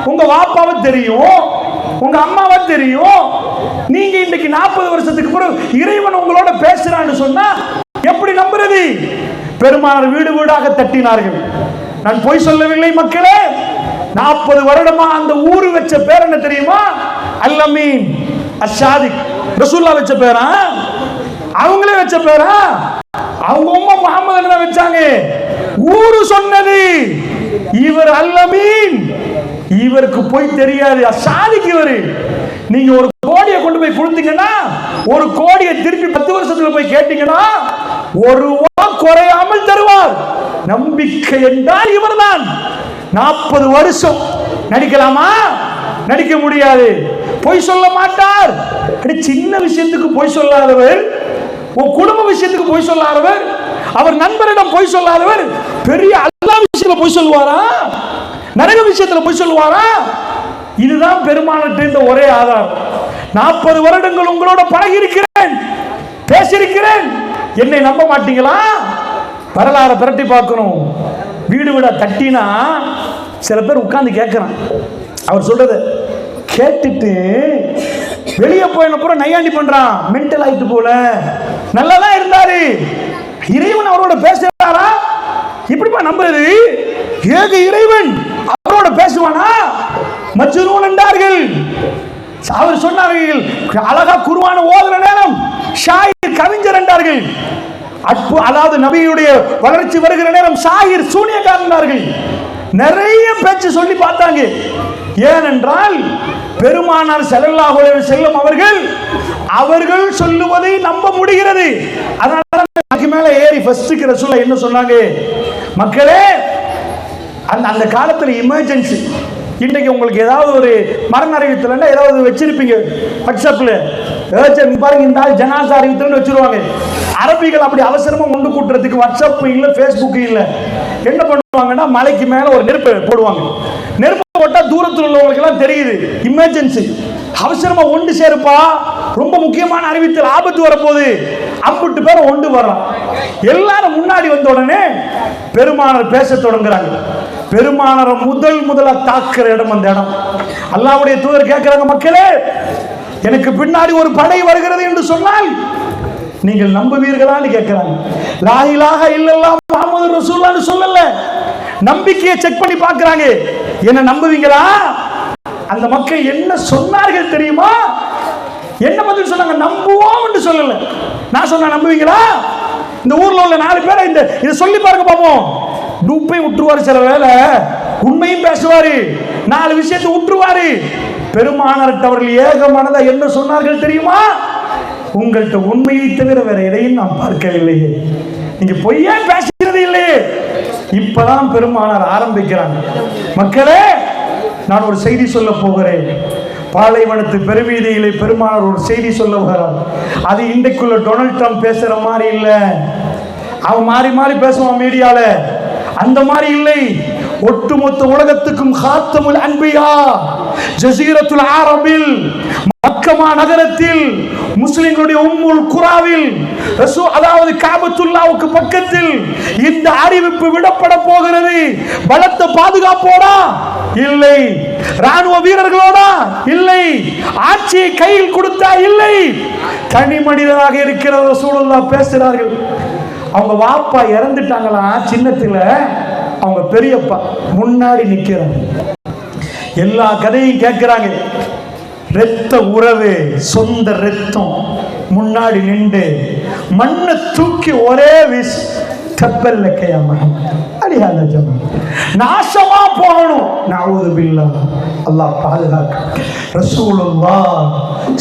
உங்க வாப்பாவை தெரியும், உங்க அம்மாவை தெரியும், நீங்க இன்னைக்கு 40 வருஷத்துக்கு பிறகு இறைவன் உங்களோட பேசுறான்னு சொன்னா எப்படி நம்புறது? பெருமானார் வீடு வீடாக தட்டினார்கள். நான் பொய் சொல்லவில்லை மக்களே. 40 வருடமா அந்த ஊரு வச்ச பேர் என்ன தெரியுமா? அல்-அமீன், அஷாதிக். ரசூலுல்லாஹ் வச்ச பேரா? அவங்களே வச்ச பேரா? அவங்க உம்மா முஹம்மது வச்சாங்க. ஊரு சொன்னது இவர் அல்-அமீன். இவருக்கு போய் தெரியாது, அஷாதிக் இவரு. நீங்க ஒரு கோடியை கொண்டு போய் கொடுத்தீங்கன்னா, ஒரு கோடியை திருப்பி 10 வருஷத்துல போய் கேட்டீங்கன்னா ஒரு ரூபா குறையாமல் தருவார். நம்பிக்கை என்றால் இவர்தான். 40 வருஷம் நடிக்கலாமா? நடிக்க முடியாது. பொய் சொல்ல மாட்டார். சின்ன விஷயத்துக்கு பொய் சொல்லாதவர், குடும்ப விஷயத்துக்கு பொய் சொல்லாதவர், அவர் நண்பரிடம் பொய் சொல்லாதவர், பெரிய அல்லாஹ் விஷயத்துல பொய் சொல்லுவாரா? நரக விஷயத்துல பொய் சொல்லுவாரா? இதுதான் பெருமானார் இந்த ஒரே ஆதாரம். 40 வருடங்கள் உங்களோட பழகி இருக்கிறேன், பேசியிருக்கிறேன், என்னை நம்ப மாட்டீங்களா? வரலாறு பிரட்டி பார்க்கணும். வீடு வீடா தட்டினா சில பேர் உட்கார்ந்து கேட்கிறான். அவர் சொல்றது கேட்டுட்டு வெளியே போயின அப்புறம் நையாண்டி பண்றான், மென்டல் ஆயிட்டு போல. நல்லாதான் இருந்தாரு, இறைவன் அவரோட பேசுறாரா? இப்படிப்பா நம்புறது? ஏக இறைவன் அவரோட பேசுவானா? மஜ்னூன் என்றார்கள். அவர் சொன்னார்கள், அழகா குர்ஆன ஓதுற நேரம் ஷாயிர் கவிஞர் என்றார்கள். அதாவது நபியுடைய வளர்ச்சி வருகிற நேரம் ஷாயிர் சூனியக்காரர் என்றார்கள். நிறைய பேச்சு சொல்லி பார்த்தாங்க. ஏனென்றால் பெருமானார் ஸல்லல்லாஹு அலைஹி வஸல்லம் அவர்கள் சொல்லுவதை நம்ப முடிகிறது. அதனால அதுக்கு மேல ஏறி ஃபர்ஸ்ட்க்கு ரசூலுல்லாஹ் என்ன சொன்னாங்க? மக்களே, அந்த காலத்துல எமர்ஜென்சி, இன்னைக்கு உங்களுக்கு ஏதாவது ஒரு மரண அறிவித்தலன்னா ஏதாவது வச்சிருப்பீங்க வாட்ஸ்அப்ல, பாருங்க இந்த ஆள் ஜனாசா அறிவித்தல்னு வச்சிருவாங்க. அரபிகள் அப்படி அவசரமா ஒன்று கூட்டுறதுக்கு வாட்ஸ்அப் இல்ல, ஃபேஸ்புக் இல்ல, என்ன பண்ணுவாங்கன்னா மலைக்கு மேல ஒரு நெருப்பு போடுவாங்க. நெருப்பு போட்டா தூரத்தில் உள்ளவங்களுக்கு எல்லாம் தெரியுது, எமர்ஜென்சி, அவசரமா ஒன்று சேருப்பா, ரொம்ப முக்கியமான அறிவித்தல், ஆபத்து வரப்போகுது. 50 பேர் ஒன்று வர்றான். எல்லாரும் முன்னாடி வந்த உடனே பெருமானார் பேச தொடங்குறாங்க. பெருமானாரை முதலா தாக்குற இடம் அந்த இடம். அல்லாஹ்வுடைய தூதர் கேட்கிறாங்க, மக்களே, எனக்கு பின்னாடி ஒரு படை வருகிறது என்று சொன்னால் நீங்கள் நம்புவீர்களான்னு கேட்கிறாங்க. லா இலாஹ இல்லல்லாஹ் முஹம்மது ரசூலுல்லாஹ்னு சொல்லல, நம்பிக்கையை செக் பண்ணி பார்க்கறாங்க. என்ன நம்புவீங்களா? அந்த மக்கள் என்ன சொன்னார்கள் தெரியுமா? என்ன பதில் சொன்னாங்க? நம்புவோம் என்று சொல்லல. நான் சொன்னா நம்புவீங்களா? இந்த ஊர்ல உள்ள 4 பேரை இதை சொல்லி பாருங்க பாப்போம். டூப்பை விட்டுருவாரு, சில வேலை உண்மையும் பேசுவாரு, 4 விஷயத்தை விட்டுருவாரு. பெருமானார் அவர்கள் ஏக மனதா என்ன சொன்னார்கள் தெரியுமா? உங்கள்கிட்ட உண்மையை தவிர வேற எதையும் நான் பார்க்கவில்லையே, நீங்க பொய்யா பேசுறது இல்லையே. இப்பதான் பெருமானார் ஆரம்பிக்கிறாங்க. மக்களே, நான் ஒரு செய்தி சொல்ல போகிறேன். பாலைவனத்து பெருவீதியிலே பெருமானார் ஒரு செய்தி சொல்ல போகிறார். அது இன்றைக்குள்ள டொனால்ட் ட்ரம்ப் பேசுற மாதிரி இல்லை. அவன் மாறி மாறி பேசுவான் மீடியால, அந்த மாதிரி இல்லை. ஒட்டுமொத்த உலகத்துக்கும் காத்தமுல் அன்பியா ஜஸீரத்துல் அரபில் மக்கமா நகரத்தில் முஸ்லிம்களுடைய உம்முல் குராவில் அதாவது காபத்துல்லாவுக்கு பக்கத்தில் இந்த அறிவிப்பு விடப்பட போகிறது. பலத்த பாதுகாப்போடா இல்லை, ராணுவ வீரர்களோடா இல்லை, ஆட்சியை கையில் கொடுத்தா இல்லை, தனி மனிதராக இருக்கிற ரசூலுல்லாஹ் பேசுகிறார்கள். அவங்க வாப்பா இறந்துட்டாங்களா சின்னத்துல, அவங்க பெரியப்பா முன்னாடி நிக்கிறாங்க. எல்லா கதையும் கேட்கிறாங்க. இரத்த உறவு, சொந்த ரத்தம் முன்னாடி நின்று மண்ணை தூக்கி ஒரே வீஸ் கப்பல்ல கையாம அடியாத ஜமா நாசமா போகணும். நஊது பில்லாஹ், அல்லாஹ் பாதுகாக்க. ரசூலுல்லாஹ்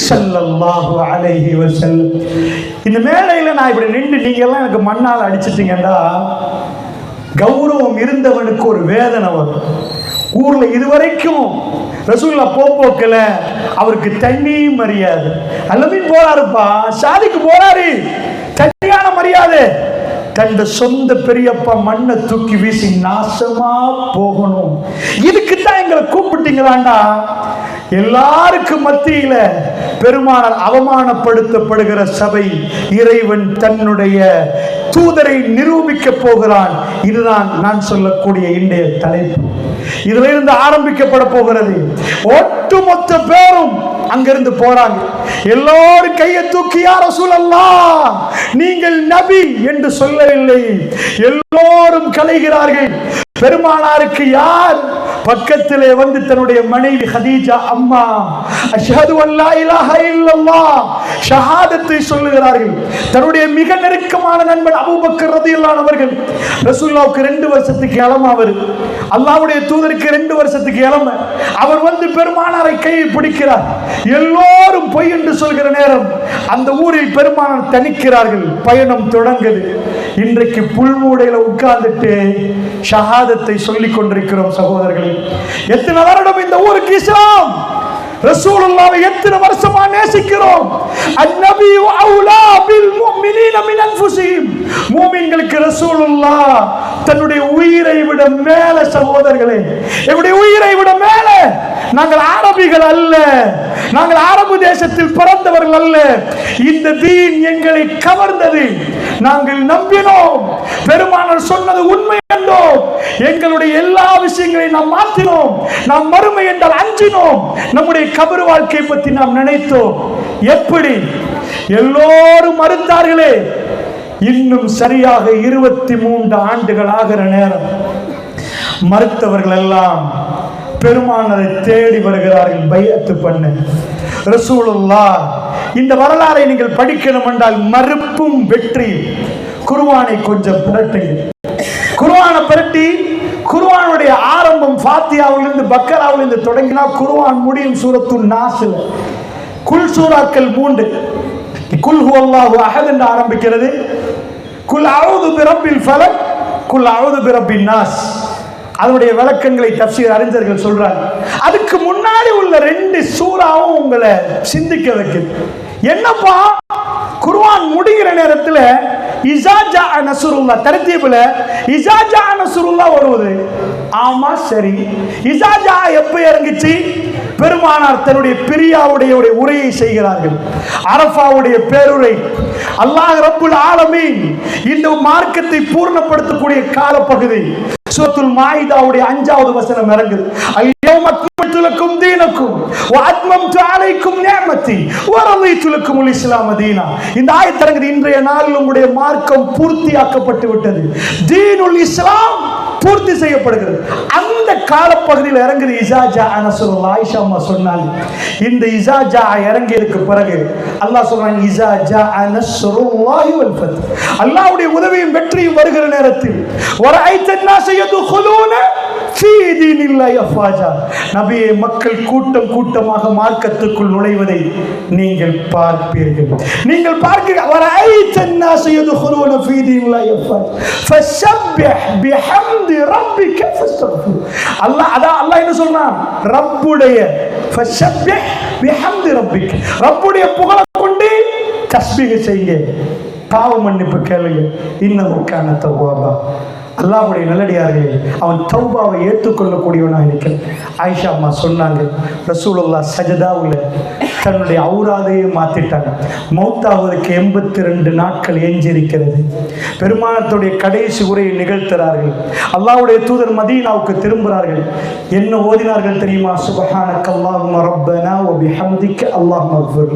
ஸல்லல்லாஹு அலைஹி வஸல்லம் இந்த மேடையில் நான் இப்படி நின்று நீங்க எல்லாம் எனக்கு மண்ணால் அடிச்சிட்டீங்கன்னா கௌரவம் இருந்தவனுக்கு ஒரு வேதனை வரும். ஊர்ல இதுவரைக்கும் ரசூலுல்லா போக்கல, அவருக்கு தண்ணி மரியாதை. அல்லமின் போறாருப்பா, சாதிக்கு போறாரு, தனியான மரியாதை. தன் சொந்த பெரியப்பா மண்ணை தூக்கி வீசி நாசமா போகணும். இதுக்குத்தான் எங்களை கூப்பிட்டீங்களாண்டா? எல்லாருக்கும் மத்தியில பெருமானார் அவமானப்படுத்தப்படுகிற சபை, இறைவன் தன்னுடைய தூதரை நிரூபிக்க போகிறான். இதுதான் நான் சொல்லக்கூடிய இன்றைய தலைப்பு. இதிலிருந்து ஆரம்பிக்கப்பட போகிறது. ஒட்டுமொத்த பேரும் அங்கிருந்து போறாங்க. எல்லோரும் கையை தூக்கி யா ரசூலல்லாஹ் நீங்கள் நபி என்று சொல்லவில்லை. எல்லோரும் கலைகிறார்கள். பெருமானாருக்கு யார் பக்கத்திலே வந்து தன்னுடைய மனைவி ஹதீஜா அம்மா அஷ்ஹது அல்லா இலாஹ இல்லல்லாஹ் ஷஹாதத்தை சொல்லுகிறார்கள். தன்னுடைய மிக நெருக்கமான நண்பன் அபூபக்கர் ரலியல்லாஹு அன்ஹு அவர்கள், ரசூலுல்லாஹ்வுக்கு 2 வருஷத்துக்கு இளமை, அவர் அல்லாஹ்வுடைய தூதருக்கு 2 வருஷத்துக்கு இளமை. அவர் வந்து பெருமானாரை கையை பிடிக்கிறார். எல்லோரும் பொய் என்று சொல்கிற நேரம் அந்த ஊரில் பெருமானார் தனிக்கிறார்கள். பயணம் தொடங்குது. இன்றைக்கு புல்மூடையில உட்கார்ந்துட்டு ஷஹாதத்தை சொல்லிக் கொண்டிருக்கிறோம் சகோதரர்களே. எத்தனை வருடம் இந்த ஊருக்கு இஸ்லாம், ரசூலுல்லாஹ்வை எத்தனை வருஷமா நேசிக்கிறோம். அந்நபி அவுலா பில் முஃமினீன மின் அன்ஃபுஸிஹிம். மூமின்களுக்கு ரசூலுல்லாஹ் தன்னுடைய உயிரை விட மேல சகோதரர்களே, என்னுடைய உயிரை விட மேல. நாங்கள் அரபிகள் அல்ல, நாங்கள் அரபு தேசத்தில் பிறந்தவர்கள் அல்ல. இந்த தீன் எங்களை கவர்ந்தது, நாங்கள் நம்பினோம். பெருமானார் சொன்னது உண்மை என்றோம். எங்களுடைய எல்லா விஷயங்களையும் நாம் மாற்றினோம். நாம் மறுமை என்றால் அஞ்சினோம். நம்முடைய கபர் வாழ்க்கை பற்றி நாம் நினைத்தோம். எப்படி எல்லோரும் மறுத்தார்களே. இன்னும் சரியாக 23 ஆண்டுகள் ஆகிற நேரம் மறுத்தவர்கள் எல்லாம் பெருமானாரை தேடி வருகிறார்கள் பைஅத் பண்ண. ரசூலுல்லாஹ் இந்த வரலாறை நீங்கள் படிக்கணும் என்றால் மறுப்பும் வெற்றி. குர்ஆனை கொஞ்சம் புரட்டுங்க. குர்ஆனை புரட்டி குர்ஆனுடைய ஆரம்பம் ஃபாத்தியாவிலிருந்து பக்கராவிலிருந்து தொடங்கினா குர்ஆன் முடியும் சூரத்துன் நாஸ்ல. குல் சூராக்கள் 3. குல் ஹுவல்லாஹு அஹத் என்று ஆரம்பிக்கிறது. குல் அஊது பிரப்பில் ஃபலக், குல் அஊது பிரப்பின் நாஸ். அதனுடைய விளக்கங்களை தஃசீர் அறிஞர்கள் சொல்றாங்க. அதுக்கு முன்னாடி உள்ள 2 சூறாவும் உங்களை சிந்திக்க வைக்குது. என்னப்பா, குர்ஆன் முடிகிற நேரத்தில் இஸா ஜா நஸ்ருல்லாஹ் தர்தீபில் இஸா ஜா நஸ்ருல்லாஹ் வருவது. ஆமா சரி. இசாஜா எப்ப இறங்குச்சு? பெருமானார் தன்னுடைய பிரியாவுடைய உரையை செய்கிறார்கள். அரஃபாவுடைய பேருரை. அல்லாஹ் ரப்புல் ஆலமீன் இந்த மார்க்கத்தை பூர்ணப்படுத்தக்கூடிய காலப்பகுதி. சூரத்துல் மாயிதாவுடைய 5வது வசனம் இறங்குது. அல்-யௌம அக்மல்து லக்கும் தீனக்கும் வ அத்மம்து அலைக்கும் நிஅமதி வ ரதீது லக்குமுல் இஸ்லாம தீனா. இந்த ஆயத்து இறங்குது. இன்றைய நாளில் உங்களுடைய மார்க்கம் பூர்த்தியாக்கப்பட்டு விட்டது. தீனுல் இஸ்லாம் பூர்த்தி செய்யப்படுகிறது. அந்த காலப்பகுதியில் இறங்குது இசாஜா நஸ்ருல்லாஹ். ஆயிஷா அம்மா சொன்னாங்க, இந்த இசாஜா இறங்கியதுக்கு பிறகு அல்லாஹ் சொல்றான், இசாஜா நஸ்ருல்லாஹி வல் ஃபத், அல்லாஹ்வுடைய உதவியும் வெற்றியும் வருகிற நேரத்தில் வரைத்தன் நாஸ யதுகுலூன ஃபீ தீனில்லாஹி அஃவாஜா, நபியே மக்கள் கூட்டம் கூட்டமாக மார்க்கத்துக்குள் நுழைவதை நீங்கள் பார்ப்பீர்கள். நீங்கள் பார்க்கிறீர்கள். வரைத்தன் நாஸ யதுகுலூன ஃபீ தீனில்லாஹி அஃவாஜா ஃபஸப்பிஹ் பிஹம்தி ரப்பிக ஃபஸ்தக்ஃபிர். அல்லாஹ் அல்லாஹ் என்ன சொல்றான்? ரப்புடைய ஃபஸப்பிஹ் பிஹம்தி ரப்பிக, ரப்புடைய புகழை கொண்டு தஸ்பீஹ் செய்யுங்க, பாவ மன்னிப்பு கேளுங்க. இன்னஹு கான தவ்வாபா. அல்லாஹ்வுடைய நல்லடியார்களே, அவன் தௌபாவை ஏற்றுக்கொள்ளக்கூடியவனாக இருக்கிறான். ஆயிஷா அம்மா சொன்னாங்க, ரசூலுல்லாஹ் சஜதாவுல தன்னுடைய ஔராதையை மாத்திட்டாங்க. மௌத்தாவதற்கு 82 நாட்கள் எஞ்சிருக்கிறது. பெருமானத்துடைய கடைசி உரையை நிகழ்த்துறார்கள். அல்லாஹ்வுடைய தூதர் மதீனாவுக்கு திரும்புகிறார்கள். என்ன ஓதினார்கள் தெரியுமா? சுப்ஹானக அல்லாஹும்ம ரப்பனா வ பிஹம்திக அல்லாஹும்ம ஃபிர்.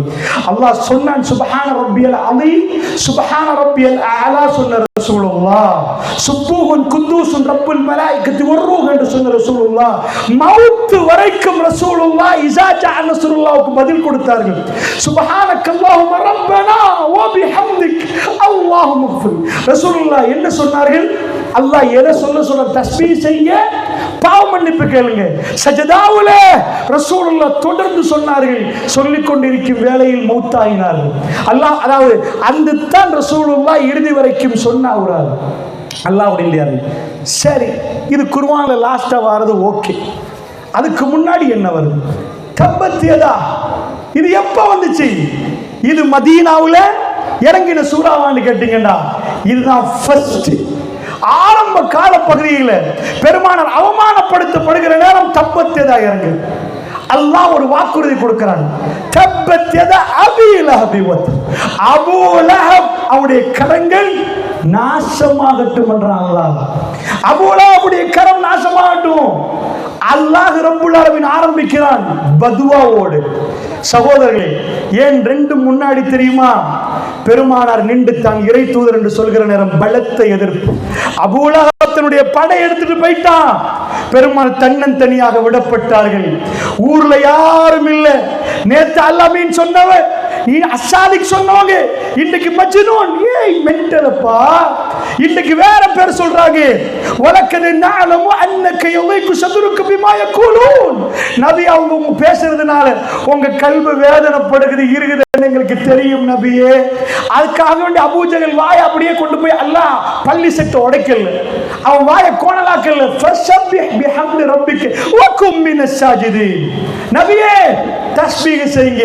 அல்லாஹ் சொன்னான் சுப்ஹான ரப்பியல் அலீம், சுப்ஹான ரப்பியல் அலா சொன்ன ரசூலுல்லாஹ். சுப்ஹூன் குத்தூஸுன் ரப்புல் மலாயிகத்தி வர்ரூஹ் என்று சொன்ன ரசூலுல்லாஹ். மவுத் வரைக்கும் ரசூலுல்லாஹ் இசாஜா நஸ்ருல்லாஹ்வுக்கு பதில் கொடுத்தார்கள். சுப்ஹானக அல்லாஹும்ம ரப்பனா வ பிஹம்திக அல்லாஹும்ம ஃபிர். ரசூலுல்லாஹ் என்ன சொன்னார்கள்? அல்லாஹ் எதை சொல்ல தஸ்பீஹ் செய்யுங்க, பாவ மன்னிப்பு கேளுங்க. சஜதாவுல ரசூலுல்லாஹ் தொடர்ந்து சொன்னார்கள். சொல்லிக் கொண்டிருக்கும் வேளையில் மௌத்தாயினார்கள். அல்லாஹ் அதாவது அந்த தான் ரசூலுல்லாஹ் இறுதி வரைக்கும் சொன்னார். அல்லாஹ்வுடைய சரி, இது குர்ஆன்ல லாஸ்டா வரது ஓகே. அதுக்கு முன்னாடி என்ன வருது? தப்பத் யதா. இது எப்ப வந்துச்சு? இது மதீனாவுல இறங்கின சூறாவான்னு கேட்டீங்கன்னா இதுதான் ஃபர்ஸ்ட் ஆரம்ப கால பகுதியில் பெருமானார் அவமானப்படுத்தப்படுகிற நேரம் தப்பத் யதா இறங்கு. அல்லாஹ் ஒரு வாக்குறுதி கொடுக்கிறான். தப்பத் யதா அபீ லஹப் வத். அபூ லஹப் அவருடைய கரங்கள் நாசமாகட்டும் என்றான் அல்லாஹ். அபூ லஹபுடைய கரம் நாசமாகட்டும். அல்லாஹ் ரப்புல் ஆலமீன் ஆரம்பிக்கிறான் பதுவாவோடு. சகோதரர்களே, ஏன் 2 முன்னாடி தெரியுமா? பெருமானார் நின்று தான் இறை தூதர் என்று சொல்கிற நேரம் பலத்த எதிர்ப்பு. அபூ லஹப் தன்னுடைய படை எடுத்துட்டு போயிட்டான். பெருமாள் தன்னந்தனியாக விடப்பட்டார்கள். ஊர்ல யாரும் இல்ல. நேத்து அல்லாஹ் சொன்னவன் நீ அசாதிக் சொன்னவங்க இன்னைக்கு மஜ்னூன். ஏய் மென்டலப்பா, இன்னைக்கு வேற பேர் சொல்றாங்க. வலக்கது நஅலமு அன்னக யலைகு சதுருக்கு பிமா யகூலூன். நபி அவங்க பேசுறதுனால உங்க கல்வி வேதனைப்படுகிறது இருக்குது எங்களுக்கு தெரியும் நபியே. அதுக்காக வேண்டி அபூஜகல் வாயை அப்படியே கொண்டு போய் அல்லாஹ் பள்ளி செட்டு உடைக்கல, அவன் வாயை கோணலாக்கல. ஃபஸப்பிஹ் பிஹம்தி ரப்பிக வ கும் மினஸ் சாஜிதீன். நபியே தஸ்பீஹ் செய்யுங்க,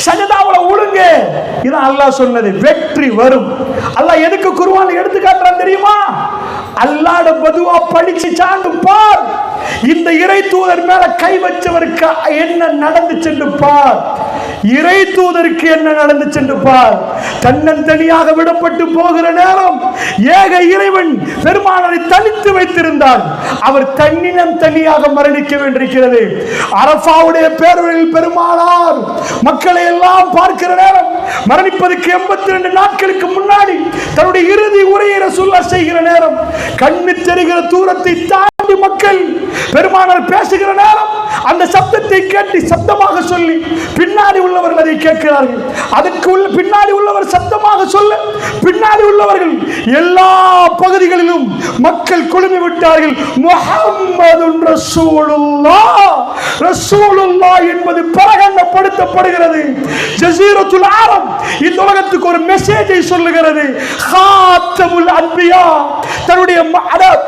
சஜதாவுல உழுங்க. இதான் அல்லாஹ் சொன்னது. வெற்றி வரும். அல்லாஹ் எதுக்கு குர்ஆன்ல எடுத்து காட்டுறான் தெரியுமா? அல்லாஹ்ட பதுவா படிச்சு சாண்டு பார். இந்த இறை தூதர் மேல கை வச்சவருக்கு என்ன நடந்துச்சு பார். இறை தூதருக்கு என்ன நடந்துச்சு பார். தன்னந்தனியாக விடப்பட்டு போகிற நேரம் ஏக இறைவன் பெருமானாரை தனித்து வைத்திருந்தார். அவர் தன்னினம் தனியாக மரணிக்க வேண்டியிருக்கிறது. அரஃபாவுடைய பேருரையில் பெருமானார் மக்களை எல்லாம் பார்க்கிற நேரம் மரணிப்பதற்கு 82 நாட்களுக்கு முன்னாடி தன்னுடைய இறுதி உரையை ரசூலுல்லாஹ் செய்கிற நேரம் கண்ணு தெரிகிற தூரத்தை தாண்டி மக்கள் பெருமானார் பேசுகிற நேரம் அந்த சப்தத்தை கேட்டு சத்தமாக சொல்லி பின்னாடி உள்ளவர்கள் அதை கேட்கிறார்கள். அதற்கு பின்னாடி உள்ளவர் சத்தமாக சொல்ல பின்னாடி உள்ளவர்கள் எல்லா பகுதிகளிலும் மக்கள் குழுமி விட்டார்கள். முஹம்மதுன் ரசூலுல்லாஹ், ரசூலுல்லாஹ் என்பது பிரகடனப்படுத்தப்படுகிறது. ஜஸீரத்துல் அரப் இந்த உலகத்துக்கு ஒரு மெசேஜை சொல்லுகிறது. ஹாத்தமுல் அன்பியா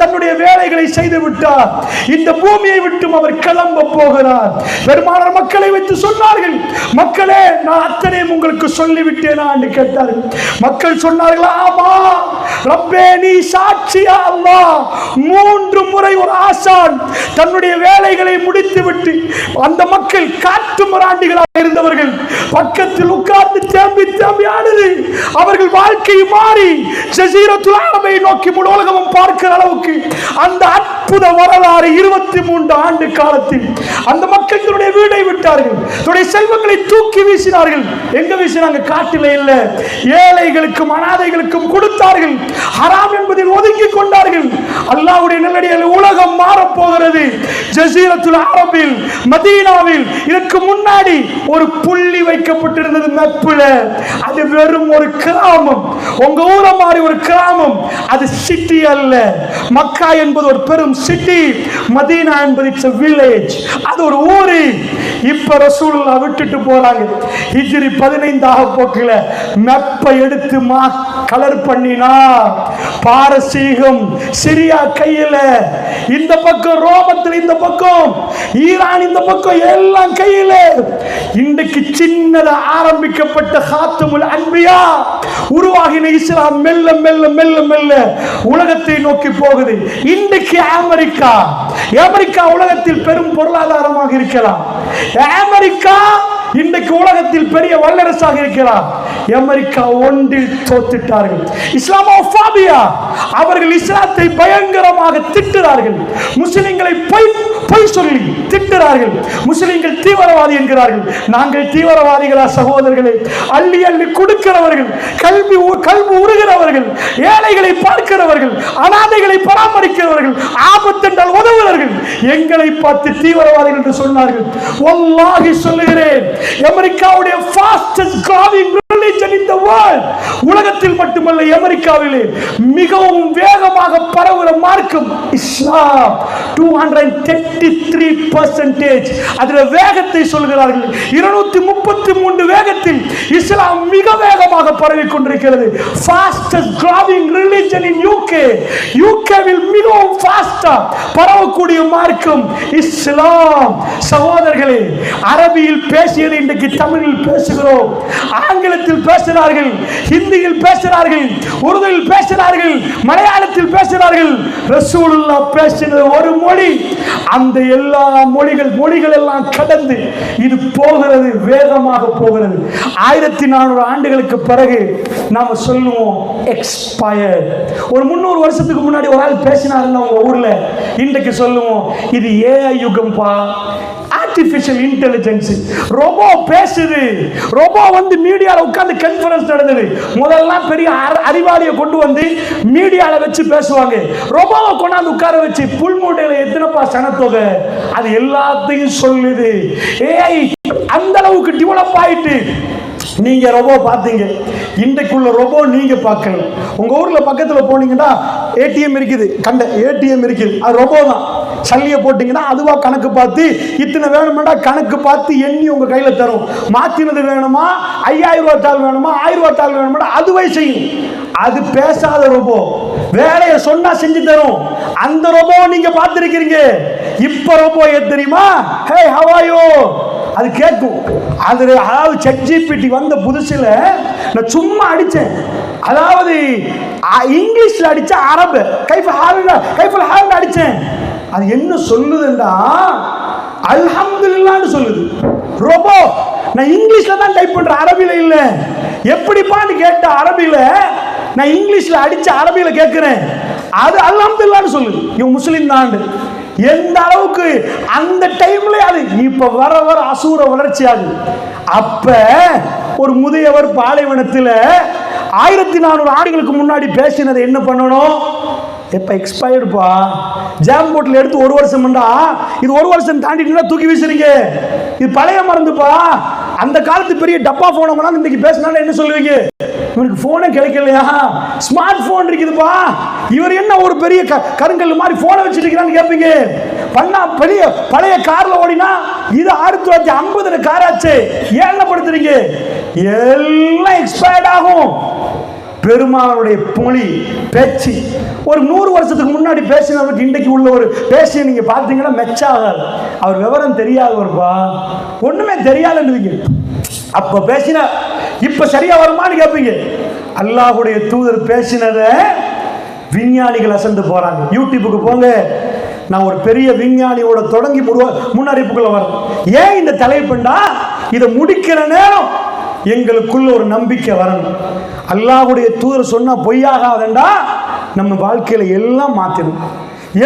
தன்னுடைய வேலைகளை செய்து விட்டார். இந்த பூமியை விட்டும் அவர் கிளம்ப போகிறார். பெருமானார் மக்களை வைத்து சொன்னார்கள், மக்களே நான் அத்தனையும் உங்களுக்கு சொல்லிவிட்டேனா என்று கேட்டார்கள். மக்கள் சொன்னார்கள், ஆமா ரப்பே நீ சாட்சியா சுப்ஹானல்லாஹ், 3 முறை ஒரு ஆசான் தன்னுடைய வேலைகளை முடித்துவிட்டு, அந்த மக்கள் காட்டு மிராண்டிகளாக இருந்தவர்கள் பக்கத்தில் உட்கார்ந்து தேம்பி தேம்பி ஆடுது. அவர்கள் வாழ்க்கை மாறி ஜஸீரத்துல் அரபை நோக்கி முழு உலகமும் பார்க்கிற அளவுக்கு அந்த அற்புத வரலாறு 23 ஆண்டு காலத்தில் அந்த மக்கள் தன்னுடைய வீடை விட்டார்கள், தன்னுடைய செல்வங்களை தூக்கி வீசினார்கள். எங்க வீசினாங்க? காட்டில இல்ல, ஏழைகளுக்கும் அனாதைகளுக்கும் கொடுத்தார்கள். ஹராம் என்பதில் ஒதுங்கி கொண்டார்கள். அல்லாஹ்வுடைய நல்லடியார்களே, உலகம் மாறப் போகிறது. ஜஸீரத்துல் அரபில், மதீனாவில் இதற்கு முன்னாடி ஒரு புள்ளி வைக்கப்பட்டிருந்தது மேப்ல. அது வெறும் ஒரு கிராமம். உங்க ஊரை மாதிரி ஒரு கிராமம். அது சிட்டி அல்ல. மக்கா என்பது ஒரு பெரும் சிட்டி, மதீனா என்பது இட்ஸ் a village. அது ஒரு ஊரு. இப்ப ரசூலுல்லாஹ் விட்டுட்டு போறாங்க. ஹிஜ்ரி 15 ஆக போக்கல மேப்பை எடுத்து கலர் பண்ணினா பாரசீகம் சிரியா கையில, இந்த பக்கம் ரோமத்தில், இந்த பக்கம் ஈரான், இந்த பக்கம் எல்லாம் கையில. இன்றைக்கு சின்னதா ஆரம்பிக்கப்பட்ட காத்துமுல் அன்பியா உருவாகின இஸ்லாம் மெல்ல மெல்ல மெல்ல மெல்ல உலகத்தை நோக்கி போகுது. இன்றைக்கு அமெரிக்கா உலகத்தில் பெரும் பொருளாதாரமாக இருக்கலாம். அமெரிக்கா இன்றைக்கு உலகத்தில் பெரிய வல்லரசாக இருக்கிறார். அமெரிக்கா ஒன்றில் தோத்துட்டார்கள். இஸ்லாமோபாபியா, அவர்கள் இஸ்லாத்தை பயங்கரமாக திட்டுகிறார்கள். முஸ்லிம்களை பொய் சொல்லி திட்டுகிறார்கள். முஸ்லிம்கள் தீவிரவாதி என்கிறார்கள். நாங்கள் தீவிரவாதிகளா சகோதரர்களே? அள்ளி அள்ளி கொடுக்கிறவர்கள், கல்வி உருகிறவர்கள், ஏழைகளை பார்க்கிறவர்கள், அனாதைகளை பராமரிக்கிறவர்கள், ஆபத்து என்றால் உதவுகிறார்கள். எங்களை பார்த்து தீவிரவாதிகள் என்று சொன்னார்கள். வல்லாஹி சொல்லுகிறேன், அமெரிக்காவுடைய fastest growing religion in the world, உலகத்தில் மட்டுமல்ல அமெரிக்காவிலே மிகவும் வேகமாக பரவுகிற மார்க்கம் இஸ்லாம். 233% அதில் வேகத்தை சொல்கிறார்கள். 233 வேகத்தில் இஸ்லாம் மிக வேகமாக பரவி கொண்டிருக்கிறது. fastest growing religion in UK will மிகவும் ஃபாஸ்டா பரவக்கூடிய மார்க்கம் இஸ்லாம். சகோதரர்களே, அரபியில் பேசியது இன்றைக்கு தமிழில் பேசுகிறோம். ஆங்கிலத்தில் பேசுகிறார்கள், ஹிந்தியில் பேசுகிறார்கள், உருதுவில் பேசுகிறார்கள், மலையாளத்தில் பேசுகிறார்கள். ரசூலுல்லாஹ் பேசினது ஒரு மொழி. அந்த எல்லா மொழிகள் எல்லாம் கடந்து இது போகிறது, வேகமாக போகிறது. 1400 ஆண்டுகளுக்கு பிறகு நாம சொல்லுவோம் எக்ஸ்பயர்ட். ஒரு 300 வருஷத்துக்கு முன்னாடி ஒரு ஆள் பேசினாருன்னா உங்க ஊர்ல, இன்றைக்கு சொல்லுவோம் இது ஏஐ யுகம்பா, ஆர்டிபிஷியல் இன்டெலிஜென்ஸ். ரோபோ பேசுது. ரோபோ வந்து மீடியால உட்கார்ந்து கான்ஃபரன்ஸ் நடந்தது. முதல்ல பெரிய அறிவாளியை கொண்டு வந்து மீடியால வச்சு பேசுவாங்க. ரோபோவை கொண்டாந்து உட்கார வச்சு புல்மூட்டையில எத்தனைப்பா சனத்தொகை, அது எல்லாத்தையும் சொல்லுது. ஏஐ அந்த அளவுக்கு டெவலப் ஆயிட்டு நீங்க ரோபோ பார்த்தீங்க. இன்றைக்குள்ள ரோபோ நீங்க பார்க்கல. உங்க ஊர்ல பக்கத்துல போனீங்கன்னா ஏடிஎம் இருக்குது, ஏடிஎம் இருக்குது, அது ரோபோ தான். சல்லியை போட்டீங்கன்னா அதுவா கணக்கு பார்த்து இத்தனை வேணுமெண்டா கணக்கு பார்த்து எண்ணி உங்க கையில தரும். மாத்தினது வேணுமா, 5000 ரூபாய் தாள் வேணுமா, 1000 ரூபாய் தாள் வேணுமா, அதுவே செய்யும். அது பேசாத ரோபோ, வேலையை சொன்னா செஞ்சு தரும். அந்த ரோபோ நீங்க பார்த்திருக்கிறீங்க. இப்ப ரோபோ எது தெரியுமா? ஹே ஹவ் ஆர் யூ, அது கேட்கும். அதாவது ChatGPT வந்த புதுசுல நான் சும்மா அடிச்சேன். அதாவது இங்கிலீஷ்ல அடிச்ச அரபு கைஃபல் ஹால் அடிச்சேன். அது என்ன சொல்லுதுண்டா, அல்ஹம்துலில்லாஹ்னு சொல்லுது. ரோபோ நான் இங்கிலீஷ்ல தான் டைப் பண்றேன், அரபில இல்ல. எப்படிப்பான்னு கேட்ட அரபில, நான் இங்கிலீஷ்ல அடிச்ச அரபில கேட்கிறேன், அது அல்ஹம்துலில்லாஹ்னு சொல்லுது. இவன் முஸ்லிம் தான். எந்த அளவுக்கு அந்த டைம்ல அது இப்ப வர வர அசூர வளர்ச்சி ஆகுது. அப்ப ஒரு முதியவர் பாலைவனத்தில் 1400 ஆண்டுகளுக்கு முன்னாடி பேசினதை என்ன பண்ணணும்? எப்ப எக்ஸ்பயர்டுப்பா, ஜாம் போட்டில் எடுத்து 1 வருஷம் இது 1 வருஷம் தாண்டிட்டு தூக்கி வீசுறீங்க. இது பழைய மருந்துப்பா. அந்த காலத்து பெரிய டப்பா போனை கொண்டாந்து இன்னைக்கு பேசினாலும் என்ன சொல்லுவீங்க? இவருக்கு போனே கிடைக்கலையா, ஸ்மார்ட் போன் இருக்குதுப்பா, இவர் என்ன ஒரு பெரிய கருங்கல் மாதிரி போனை வச்சுட்டு இருக்கிறான்னு கேட்பீங்க. பண்ணா பெரிய பழைய கார்ல ஓடினா இது 1950 காராச்சு, ஏன்னப்படுத்துறீங்க? எல்லாம் எக்ஸ்பயர்ட் ஆகும். பெருமாளுடைய மொழி பேச்சு ஒரு 100 வருஷத்துக்கு முன்னாடி பேசினவருக்கு இன்றைக்கு உள்ள ஒரு பேசிய நீங்க பார்த்தீங்கன்னா மெச்சாகாது. அவர் விவரம் தெரியாதவர்ப்பா, ஒண்ணுமே தெரியாதுன்னு. அப்ப பேசின இப்ப சரியா வருமானு கேட்பீங்க. அல்லாஹ்வுடைய தூதர் பேசினத விஞ்ஞானிகள் அசந்து போறாங்க. யூடியூபுக்கு போங்க, நான் ஒரு பெரிய விஞ்ஞானியோட தொடங்கி முன்னறிவிப்புக்குள்ள வரேன். ஏன் இந்த தலைப்புண்டா, இதை முடிக்கிற நேரம் எங்களுக்குள்ள ஒரு நம்பிக்கை வரணும். அல்லாஹ்வுடைய தூதர் சொன்னா பொய்யாகாதண்டா, நம்ம வாழ்க்கையில எல்லாம் மாற்றணும்,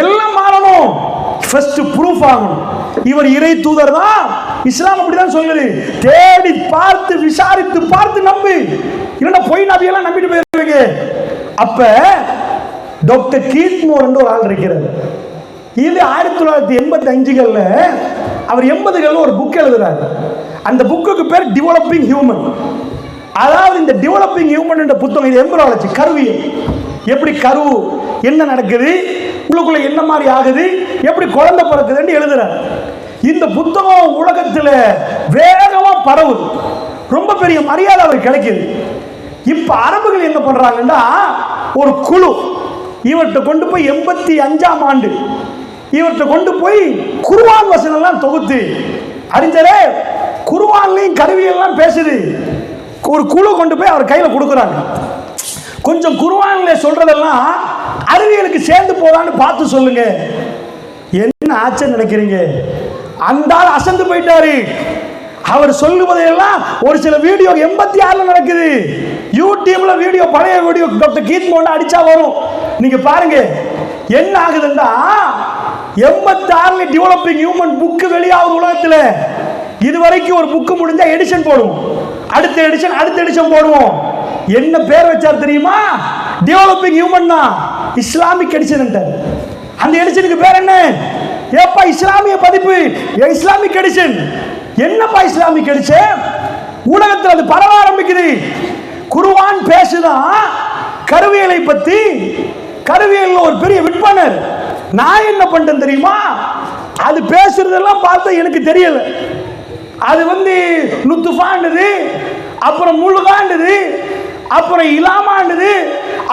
எல்லாம் மாறணும். ஃபர்ஸ்ட் ப்ரூஃப் ஆகணும். இவர் இறை தூதர் தான், இஸ்லாம் அப்படிதான் சொல்லுது. தேடி பார்த்து விசாரித்து பார்த்து நம்பு, இல்லைன்னா பொய் நபியெல்லாம் நம்பிட்டு போயிருவீங்க. அப்ப டாக்டர் கீத்மோர் என்று ஒரு ஆள் இருக்கிறார். இது 1985 அவர் 80 ஒரு புக் எழுதுறாரு. அந்த புக்குக்கு பேர் டெவலப்பிங் ஹியூமன். அதாவது இந்த டெவலப்பிங் ஹியூமன் என்ற புத்தகம், இது எம்பிரியாலஜி, கருவியல். எப்படி கரு என்ன நடக்குது, உள்ளுக்குள்ள என்ன மாதிரி ஆகுது, எப்படி குழந்தை பிறக்குதுன்னு எழுதுறாரு. இந்த புத்தகம் உலகத்தில் வேகமா பரவுது, ரொம்ப பெரிய மரியாதை அவர் கிடைக்குது. இப்ப அரபுகள் என்ன பண்றாங்கன்னா, ஒரு குழு இவர்கிட்ட கொண்டு போய் 85ஆம் ஆண்டு இவர்கிட்ட கொண்டு போய் குர்ஆன் வசனம் எல்லாம் தொகுத்து, அறிஞரே குர்ஆன்லயும் கருவியெல்லாம் பேசுது, ஒரு குழு கொண்டு போய் அவர் கையில கொடுக்குறாங்க. கொஞ்சம் குர்ஆன்ல சொல்றதெல்லாம் அறிவியலுக்கு சேர்ந்து போதான்னு பார்த்து சொல்லுங்க. என்ன ஆச்சு நினைக்கிறீங்க? அந்த ஆள் அசந்து போயிட்டாரு. அவர் சொல்லுவதையெல்லாம் ஒரு சில வீடியோ 86 நடக்குது. யூடியூப்ல வீடியோ, பழைய வீடியோ டாக்டர் கீத்மோர் அடிச்சா வரும், நீங்க பாருங்க. என்ன ஆகுதுன்னா, 86 டெவலப்பிங் ஹியூமன் புக் வெளியாகும் உலகத்தில். இதுவரைக்கும் ஒரு புக்கு முடிஞ்சா எடிஷன் போடுவோம், அடுத்த எடிஷன் போடுவோம். என்ன பேர் வச்சார் தெரியுமா? டெவலப்பிங் ஹியூமன் தான், இஸ்லாமிக் எடிஷன். அந்த எடிஷனுக்கு பேர் என்ன? ஏப்பா இஸ்லாமிய பதிப்பு, இஸ்லாமிக் எடிஷன். என்னப்பா இஸ்லாமிக் எடிஷன்? உலகத்தில் அது பரவ ஆரம்பிக்குது. குர்ஆன் பேசுதான் கருவியலை பத்தி. கருவியல் ஒரு பெரிய விற்பனர். நான் என்ன பண்றேன் தெரியுமா? அது பேசுறதெல்லாம் பார்த்து எனக்கு தெரியல. அது நுத்துஃபாண்டது, அப்புறம் முழுகாண்டது, அப்புறம் இலாமாண்டது,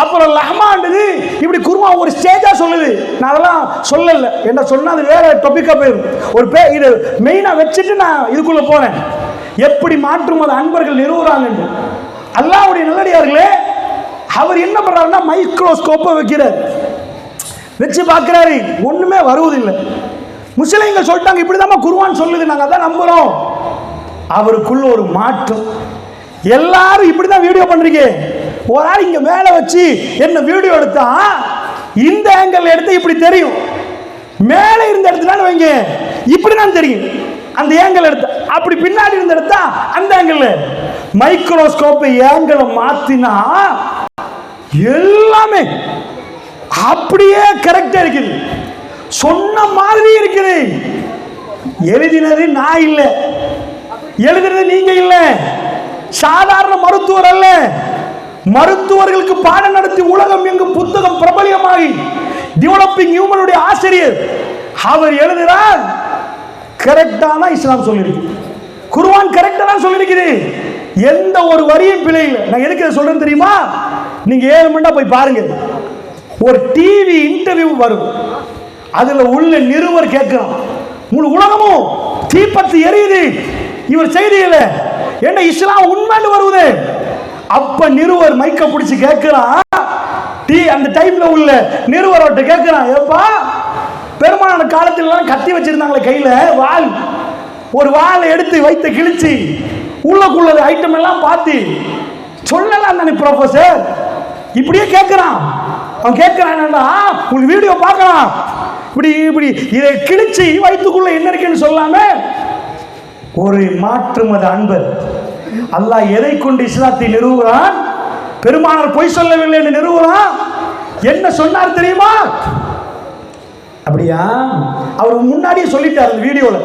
அப்புறம் லஹ்மாண்டது. இப்படி குர்ஆன் ஒரு ஸ்டேஜா சொல்லுது. நான் அதெல்லாம் சொல்லல, என்ன சொன்னா அது வேற டாபிக்கா போயிடும். ஒரு இது மெயினா வச்சுட்டு நான் இதுக்குள்ள போறேன். எப்படி மாற்றும் அது அன்பர்கள் நிறுவுறாங்க. அல்லாஹ்வுடைய நல்லடியார்களே, அவர் என்ன பண்றாருன்னா, மைக்ரோஸ்கோப்பை வைக்கிறார், வச்சு பார்க்கிறாரு, ஒண்ணுமே வருவதில்லை. முஸ்லிம்கள் சொல்லிட்டாங்க இப்படிதான் குர்ஆன் சொல்லுது, நாங்க அதான் நம்புறோம். அவருக்குள்ள ஒரு மாற்றம். எல்லாரும் இப்படிதான் வீடியோ பண்றீங்க. ஒரு ஆள் இங்க மேல வச்சு என்ன வீடியோ எடுத்தா, இந்த ஆங்கிள் எடுத்து இப்படி தெரியும், மேல இருந்த இடத்துல வைங்க இப்படிதான் தெரியும். அந்த ஆங்கிள் எடுத்து அப்படி பின்னாடி இருந்த எடுத்தா அந்த ஆங்கிள். மைக்ரோஸ்கோப்பை ஆங்கிளை மாத்தினா எல்லாமே அப்படியே கரெக்டா இருக்குது, சொன்ன மாதிரி இருக்குது. எழுதினது நான் இல்ல, எழுதுறது நீங்க இல்ல, சாதாரண மருத்துவர் அல்ல. மருத்துவர்களுக்கு பாடம் நடத்தி உலகம் எங்கும் புத்தகம் பிரபலியமாகி டெவலப்பிங் ஹியூமனுடைய ஆசிரியர் அவர் எழுதுறார். கரெக்டான இஸ்லாம் சொல்லிருக்கு, குர்ஆன் கரெக்டா தான் சொல்லிருக்குது, எந்த ஒரு வரியும் பிழை இல்லை. நான் எதுக்கு சொல்றேன் தெரியுமா? நீங்க 7 மணி நேரம் போய் பாருங்க, ஒரு டிவி இன்டர்வியூ வரும், அதுல உள்ள நிருபர் கேட்கிறான், முழு உலகமும் தீப்பத்தி எரியுது, இவர் செய்தியில என்ன இஸ்லாம் உண்மைன்னு வருவது. அப்ப நிருபர் மைக்க பிடிச்சு கேட்கிறான், அந்த டைம்ல உள்ள நிருபரோட்ட கேட்கிறான், ஏப்பா பெருமான காலத்துல கத்தி வச்சிருந்தாங்களே கையில வாள், ஒரு வாளை எடுத்து வைத்து கிழிச்சு உள்ளக்குள்ள ஐட்டம் எல்லாம் பார்த்து சொல்லலாம் தானே ப்ரொஃபசர்? இப்படியே கேட்கிறான். அவன் கேட்கிறான், உங்களுக்கு வீடியோ பார்க்கலாம், இப்படி இப்படி இதை கிழிச்சு வயிற்றுக்குள்ள என்ன இருக்குன்னு சொல்லாம. ஒரு மாற்று மத அன்பர் அல்லாஹ் எதை கொண்டு இஸ்லாத்தை நிறுவுகிறான்? பெருமானார் பொய் சொல்லவில்லை என்று நிறுவுகிறான். என்ன சொன்னார் தெரியுமா? அப்படியா? அவர் முன்னாடியே சொல்லிட்டார் அந்த வீடியோல,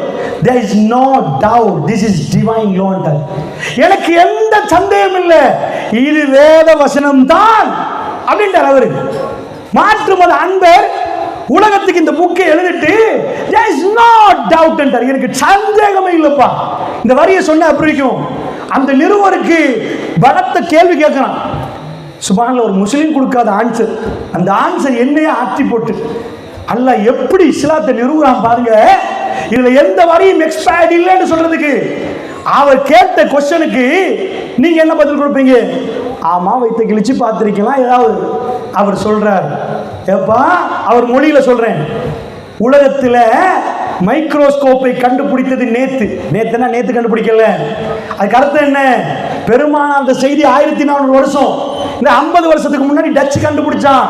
there is no doubt this is divine law. எனக்கு எந்த சந்தேகம் இல்லை, இது வேத வசனம் தான் அப்படின்றார் அவரு. மாற்று மத அன்பர் உலகத்துக்கு இந்த புக்கை எழுதிட்டு there is no doubt என்றார். எனக்கு சந்தேகமே இல்லப்பா. இந்த வரியை சொன்ன அப்படி இருக்கும். அந்த நிருபருக்கு பலத்த கேள்வி கேட்கிறான். சுப்ஹானல்லாஹ், ஒரு முஸ்லீம் கொடுக்காத ஆன்சர், அந்த ஆன்சர் என்னையே ஆற்றி போட்டு அல்லாஹ் எப்படி இஸ்லாத்தை நிறுவுறான் பாருங்க. இதுல எந்த வரியும் எக்ஸ்பயர்ட் இல்லைன்னு சொல்றதுக்கு. அவர் கேட்ட கொஸ்டனுக்கு நீங்க என்ன பதில் கொடுப்பீங்க? ஆமா, வைத்த கிழிச்சு பார்த்திருக்கலாம் ஏதாவது. அவர் சொல்றார், ஏப்பா அவர் மொழியில சொல்றேன், உலகத்துல மைக்ரோஸ்கோப்பை கண்டுபிடித்தது நேத்து கண்டுபிடிக்கல. அதுக்கு அர்த்தம் என்ன? பெருமானார் அந்த செய்தி 1400 வருஷம், இந்த 50 வருஷத்துக்கு முன்னாடி டச்சு கண்டுபிடிச்சான்.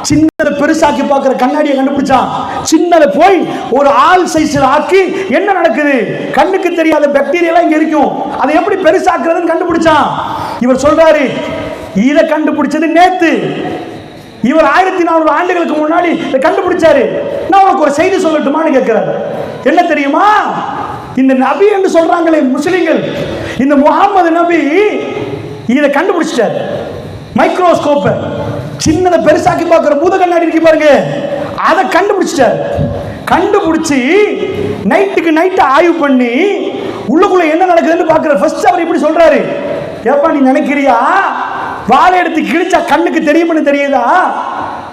சின்னதை பெருசாக்கி பார்க்கிற கண்ணாடியை கண்டுபிடிச்சான். சின்னதை போய் ஒரு ஆள் சைஸ்ல ஆக்கி என்ன நடக்குது, கண்ணுக்கு தெரியாத பாக்டீரியா இங்க இருக்கும், அதை எப்படி பெருசாக்குறதுன்னு கண்டுபிடிச்சான். இவர் சொல்றாரு இதை கண்டுபிடிச்சது நேத்து. இவர் 1400 ஆண்டுகளுக்கு முன்னாடி கண்டுபிடிச்சாரு. நான் உனக்கு ஒரு செய்தி சொல்லட்டுமான்னு கேட்கிறாரு. என்ன தெரியுமா? இந்த நபி என்று சொல்றாங்களே முஸ்லிம்கள், இந்த முகமது நபி இதை கண்டுபிடிச்சிட்டார். மைக்ரோஸ்கோப், சின்னதை பெருசாக்கி பார்க்கிற பூத கண்ணாடி இருக்கு பாருங்க, அதை கண்டுபிடிச்சிட்டார். கண்டுபிடிச்சி நைட்டுக்கு நைட்டு ஆய்வு பண்ணி உள்ளுக்குள்ள என்ன நடக்குதுன்னு பார்க்கிறார். ஃபர்ஸ்ட் அவர் இப்படி சொல்றாரு, ஏப்பா நீ நினைக்கிறியா வாழை எடுத்து கிழிச்சா கண்ணுக்கு தெரியும்னு தெரியுதா?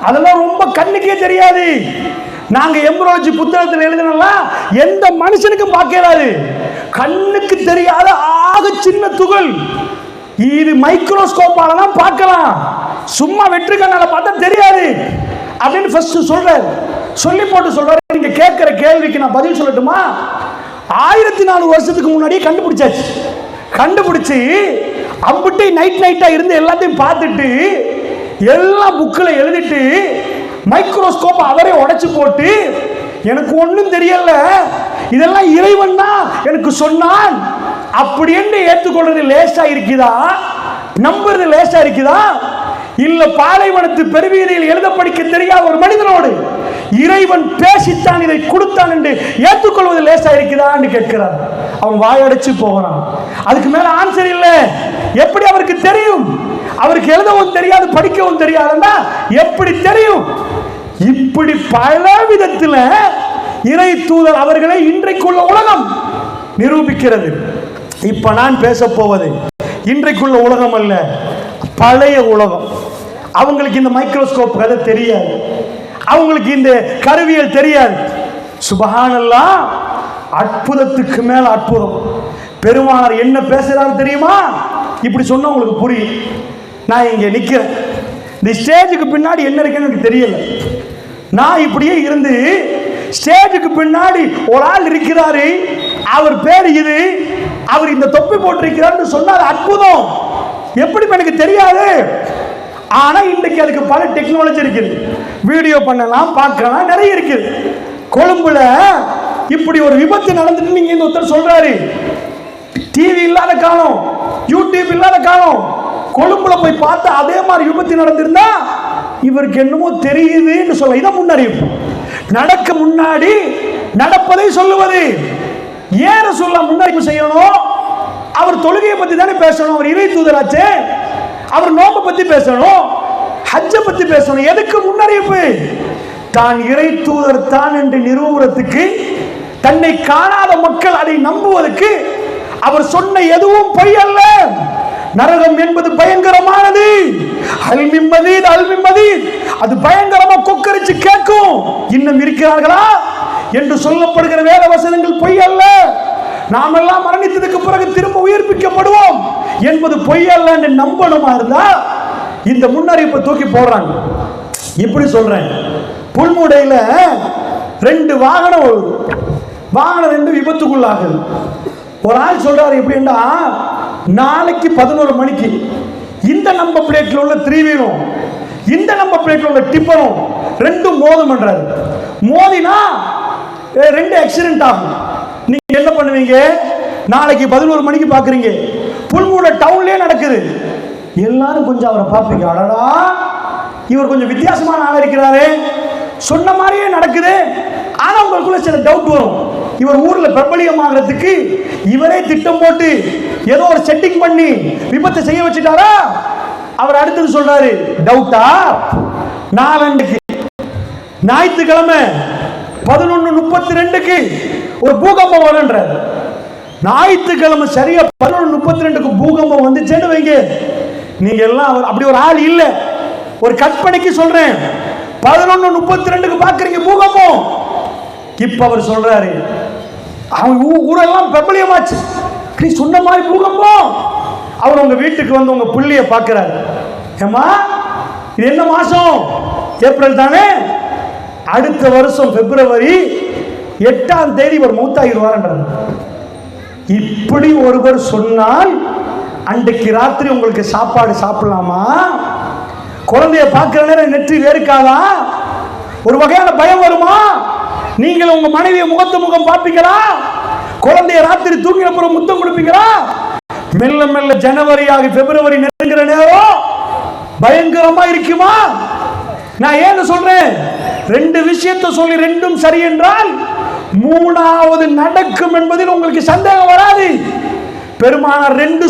அதெல்லாம் ரொம்ப கண்ணுக்கே தெரியாது. நாங்க எம்ப்ரோலஜி புத்தகத்தில் எழுதினோம்லாம் எந்த மனுஷனுக்கும் பார்க்கலாது. கண்ணுக்கு தெரியாத ஆக சின்ன துகள் இது மைக்ரோஸ்கோப்பால தான் பார்க்கலாம், சும்மா வெற்று கண்ணால பார்த்தா தெரியாது அப்படின்னு ஃபர்ஸ்ட் சொல்றாரு. சொல்லி போட்டு சொல்றாரு, நீங்க கேட்கிற கேள்விக்கு நான் பதில் சொல்லட்டுமா? 1400 வருஷத்துக்கு முன்னாடியே கண்டுபிடிச்சாச்சு. கண்டுபிடிச்சு அம்பிட்டு நைட்டா இருந்து எல்லாத்தையும் பார்த்துட்டு எல்லாம் புக்கில் எழுதிட்டு மைக்ரோஸ்கோப் அவரே உடைச்சு போட்டு எனக்கு ஒன்றும் தெரியல, இதெல்லாம் இறைவன் தான் எனக்கு சொன்னான் அப்படின்னு ஏற்றுக்கொள்றது லேசா இருக்குதா? நம்புறது லேசா இருக்குதா? இல்ல பாலைவனத்து பெருவீதியில் எழுத படிக்க தெரியாத ஒரு மனிதனோடு இறைவன் பேசித்தான் இதை கொடுத்தான் என்று ஏற்றுக்கொள்வது லேசா இருக்குதான்னு கேட்கிறார். அவன் வாயடைச்சு போகிறான். அதுக்கு மேல ஆன்சர் இல்லை. எப்படி அவருக்கு தெரியும்? அவருக்கு எழுதவும் தெரியாது, படிக்கவும் தெரியாதுன்னா எப்படி தெரியும்? இப்படி பல விதத்தில் இறை தூதர் அவர்களை இன்றைக்குள்ள உலகம் நிரூபிக்கிறது. இப்ப நான் பேச போவது இன்றைக்குள்ள உலகம் அல்ல, பழைய உலகம். அவங்களுக்கு இந்த மைக்ரோஸ்கோப் கதை தெரியாது, அவங்களுக்கு இந்த கருவியல் தெரியாது. சுபஹானல்லாஹ், அற்புதத்துக்கு மேல அற்புதம். பெருமானார் என்ன பேசுறாரு தெரியுமா? இப்படி சொன்னா உங்களுக்கு புரியும். நான் இங்க நிக்கிறேன், இந்த ஸ்டேஜுக்கு பின்னாடி என்ன இருக்குன்னு எனக்கு தெரியல. நான் இப்படியே இருந்து ஸ்டேஜுக்கு பின்னாடி ஒரு ஆள் இருக்கிறாரு, அவர் பேர் இது, அவர் இந்த தொப்பி போட்டிருக்கிறார் சொன்னார். அற்புதம். எப்படி எனக்கு தெரியாது? ஆனா இன்றைக்கு அதுக்கு பல டெக்னாலஜி இருக்குது, வீடியோ பண்ணலாம், பார்க்கலாம், நிறைய இருக்குது. கொழும்புல இப்படி ஒரு விபத்து நடந்துட்டு நீங்க இந்த ஒருத்தர் சொல்றாரு, டிவி இல்லாத காலம், யூடியூப் இல்லாத காலம், கொழும்புல போய் பார்த்தா அதே மாதிரி விபத்து நடந்திருந்தா இவருக்கு என்னமோ தெரியுதுன்னு சொல்ல. இதை முன்னறிவிப்பு. நடக்க முன்னாடி நடப்பதை சொல்லுவது. ஏற சொல்ல முன்னறிவிப்பு செய்யணும். அவர் தொழுகையை பத்தி தானே பேசணும், அவர் இறை தூதராச்சே. அவர் நோம்பை பத்தி பேசணும், ஹஜ்ஜை பத்தி பேசணும். எதுக்கு முன்னறிவிப்பு? தான் இறை தூதர் தான் என்று நிறுவுறதுக்கு, தன்னை காணாத மக்கள் அதை நம்புவதற்கு. அவர் சொன்ன எதுவும் பொய் அல்ல. நரகம் என்பது பயங்கரமானது. அது பயங்கரமா கொக்கரிச்சு கேட்கும். இன்னும் இருக்கிறார்களா என்று சொல்லப்படுகிற வேத வசனங்கள் பொய் அல்ல. நாமெல்லாம் மரணித்ததுக்கு பிறகு திரும்ப உயிர்ப்பிக்கப்படுவோம் என்பது பொய் அல்ல என்று நம்பணுமா இருந்தா இந்த முன்னறிவிப்பை தூக்கி போடுறாங்க. இப்படி சொல்றேன், புல்முடையில 2 வாகனம், வாகனம் 2 விபத்துக்குள்ளாகுது. ஒரு ஆள் சொல்றாரு எப்படின்னா, நாளைக்கு 11 மணிக்கு இந்த நம்பர் பிளேட்ல உள்ள 3 வீலும் இந்த நம்பர் பிளேட்ல உள்ள டிப்பரும் 2 மோதும் பண்றாரு. மோதினா 2 ஆக்சிடென்ட் ஆகும். நீங்க என்ன பண்ணுவீங்க? நாளைக்கு 11 மணிக்கு பாக்குறீங்க, புல்மூட டவுன்லயே நடக்குது. எல்லாரும் கொஞ்சம் அவரை பார்ப்பீங்க, அடடா இவர் கொஞ்சம் வித்தியாசமான ஆளா இருக்கிறாரு, சொன்ன மாதிரியே நடக்குது. ஆனா உங்களுக்குள்ள சில டவுட் வரும். இவர் ஊர்ல பிரபலியமாகிறதுக்கு இவரே திட்டம் போட்டு ஏதோ ஒரு செட்டிங் பண்ணி விபத்தை செய்ய வச்சுட்டாரா? அவர் அடுத்தது சொல்றாரு, டவுட்டா? நாளன்னைக்கு ஞாயிற்றுக்கிழமை 11:32 ஒரு பூகம்பம் வரும்ன்றார். ஞாயிற்றுக்கிழமை சரியா 11:32 பூகம்பம் வந்துச்சேன்னு வைங்க, நீங்க எல்லாம் அப்படி ஒரு ஆள் இல்ல, ஒரு கற்பனைக்கு சொல்றேன். 11:32 பாக்குறீங்க பூகம்பம். இப்ப அவர் சொல்றாரு, அவங்க ஊரெல்லாம் பிரபலியமாச்சு, நீ சொன்ன மாதிரி பூகம்பம். அவர் உங்க வீட்டுக்கு வந்து உங்க புள்ளிய பாக்குறாரு. ஏமா இது என்ன மாசம்? ஏப்ரல் தானே, அடுத்த வருஷம் பிப்ரவரி 8ஆம் தேதி ஒரு மௌத்தாகிடுவார். இப்படி ஒருவர் சொன்னால் அன்றைக்கு ராத்திரி உங்களுக்கு சாப்பாடு சாப்பிடலாமா? குழந்தைய பார்க்கிற நேரம் நெற்றி வேர்க்காதா? ஒரு வகையான பயம் வருமா? நீங்கள் உங்க மனைவியை முகத்து முகம் பார்ப்பீங்களா? குழந்தைய ராத்திரி தூங்கின பிறகு முத்தம் கொடுப்பீங்களா? மெல்ல மெல்ல ஜனவரி ஆகி பிப்ரவரி நெருங்குற நேரம் பயங்கரமா இருக்குமா? நான் ஏன்னு சொல்றேன், ரெண்டு விஷயத்தை சொல்லி ரெண்டும் சரி என்றால் மூணாவது நடக்கும் என்பதில் உங்களுக்கு சந்தேகம் வராது. பெருமானார் ரெண்டு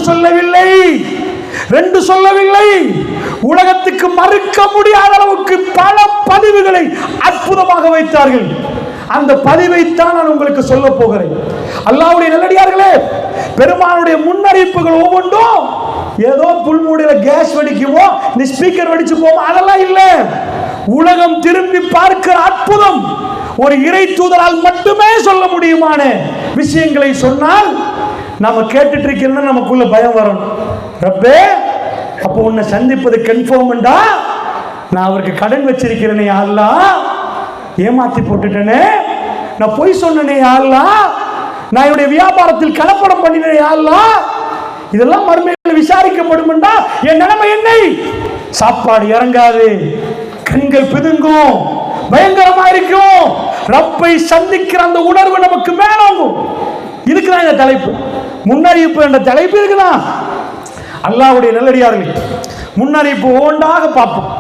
சொல்லவில்லை, உலகத்துக்கு மறுக்க முடியாத அளவுக்கு பல பதிவுகளை அற்புதமாக வைத்தார்கள். அந்த பதிவைத்தான் நான் உங்களுக்கு சொல்ல போகிறேன். அல்லாஹ்வுடைய நல்லடியார்களே, பெருமானுடைய முன்னறிவிப்புகள் ஒவ்வொன்றும் ஏதோ புல்மூடியில கேஸ் வெடிக்குமோ, இந்த ஸ்பீக்கர் வெடிச்சு போமோ, அதெல்லாம் இல்ல. உலகம் திரும்பி பார்க்கிற அற்புதம் ஒரு இறை தூதரால் மட்டுமே சொல்ல முடியுமான விஷயங்களை சொன்னால் நம்ம கேட்டுட்டு இருக்கிறோம், நமக்குள்ள பயம் வரும். ரப்பே, அப்போ உன்னை சந்திப்பது கன்ஃபார்ம்டா, நான் அவருக்கு கடன் வச்சிருக்கிறேனே அல்லாஹ், ஏமாத்தி போட்டுட்டேனே, நான் பொய் சொன்னனே அல்லாஹ், நான் என்னுடைய வியாபாரத்தில் கலப்படம் பண்ணினேன் அல்லாஹ், இதெல்லாம் மறுமையில் விசாரிக்கப்படும்டா என் நிலைமை என்ன? சாப்பாடு இறங்காது, கண்கள் பிதுங்கும், பயங்கரமா இருக்கும். ரப்பை சந்திக்கிற அந்த உணர்வு நமக்கு மேலோங்கும். இதுக்குதான் இந்த தலைப்பு, முன்னறிவிப்பு என்ற தலைப்பு இருக்குதான். அல்லாஹ்வுடைய நல்லடியார்கள், முன்னறிவிப்பு ஒன்றாக பார்ப்போம்.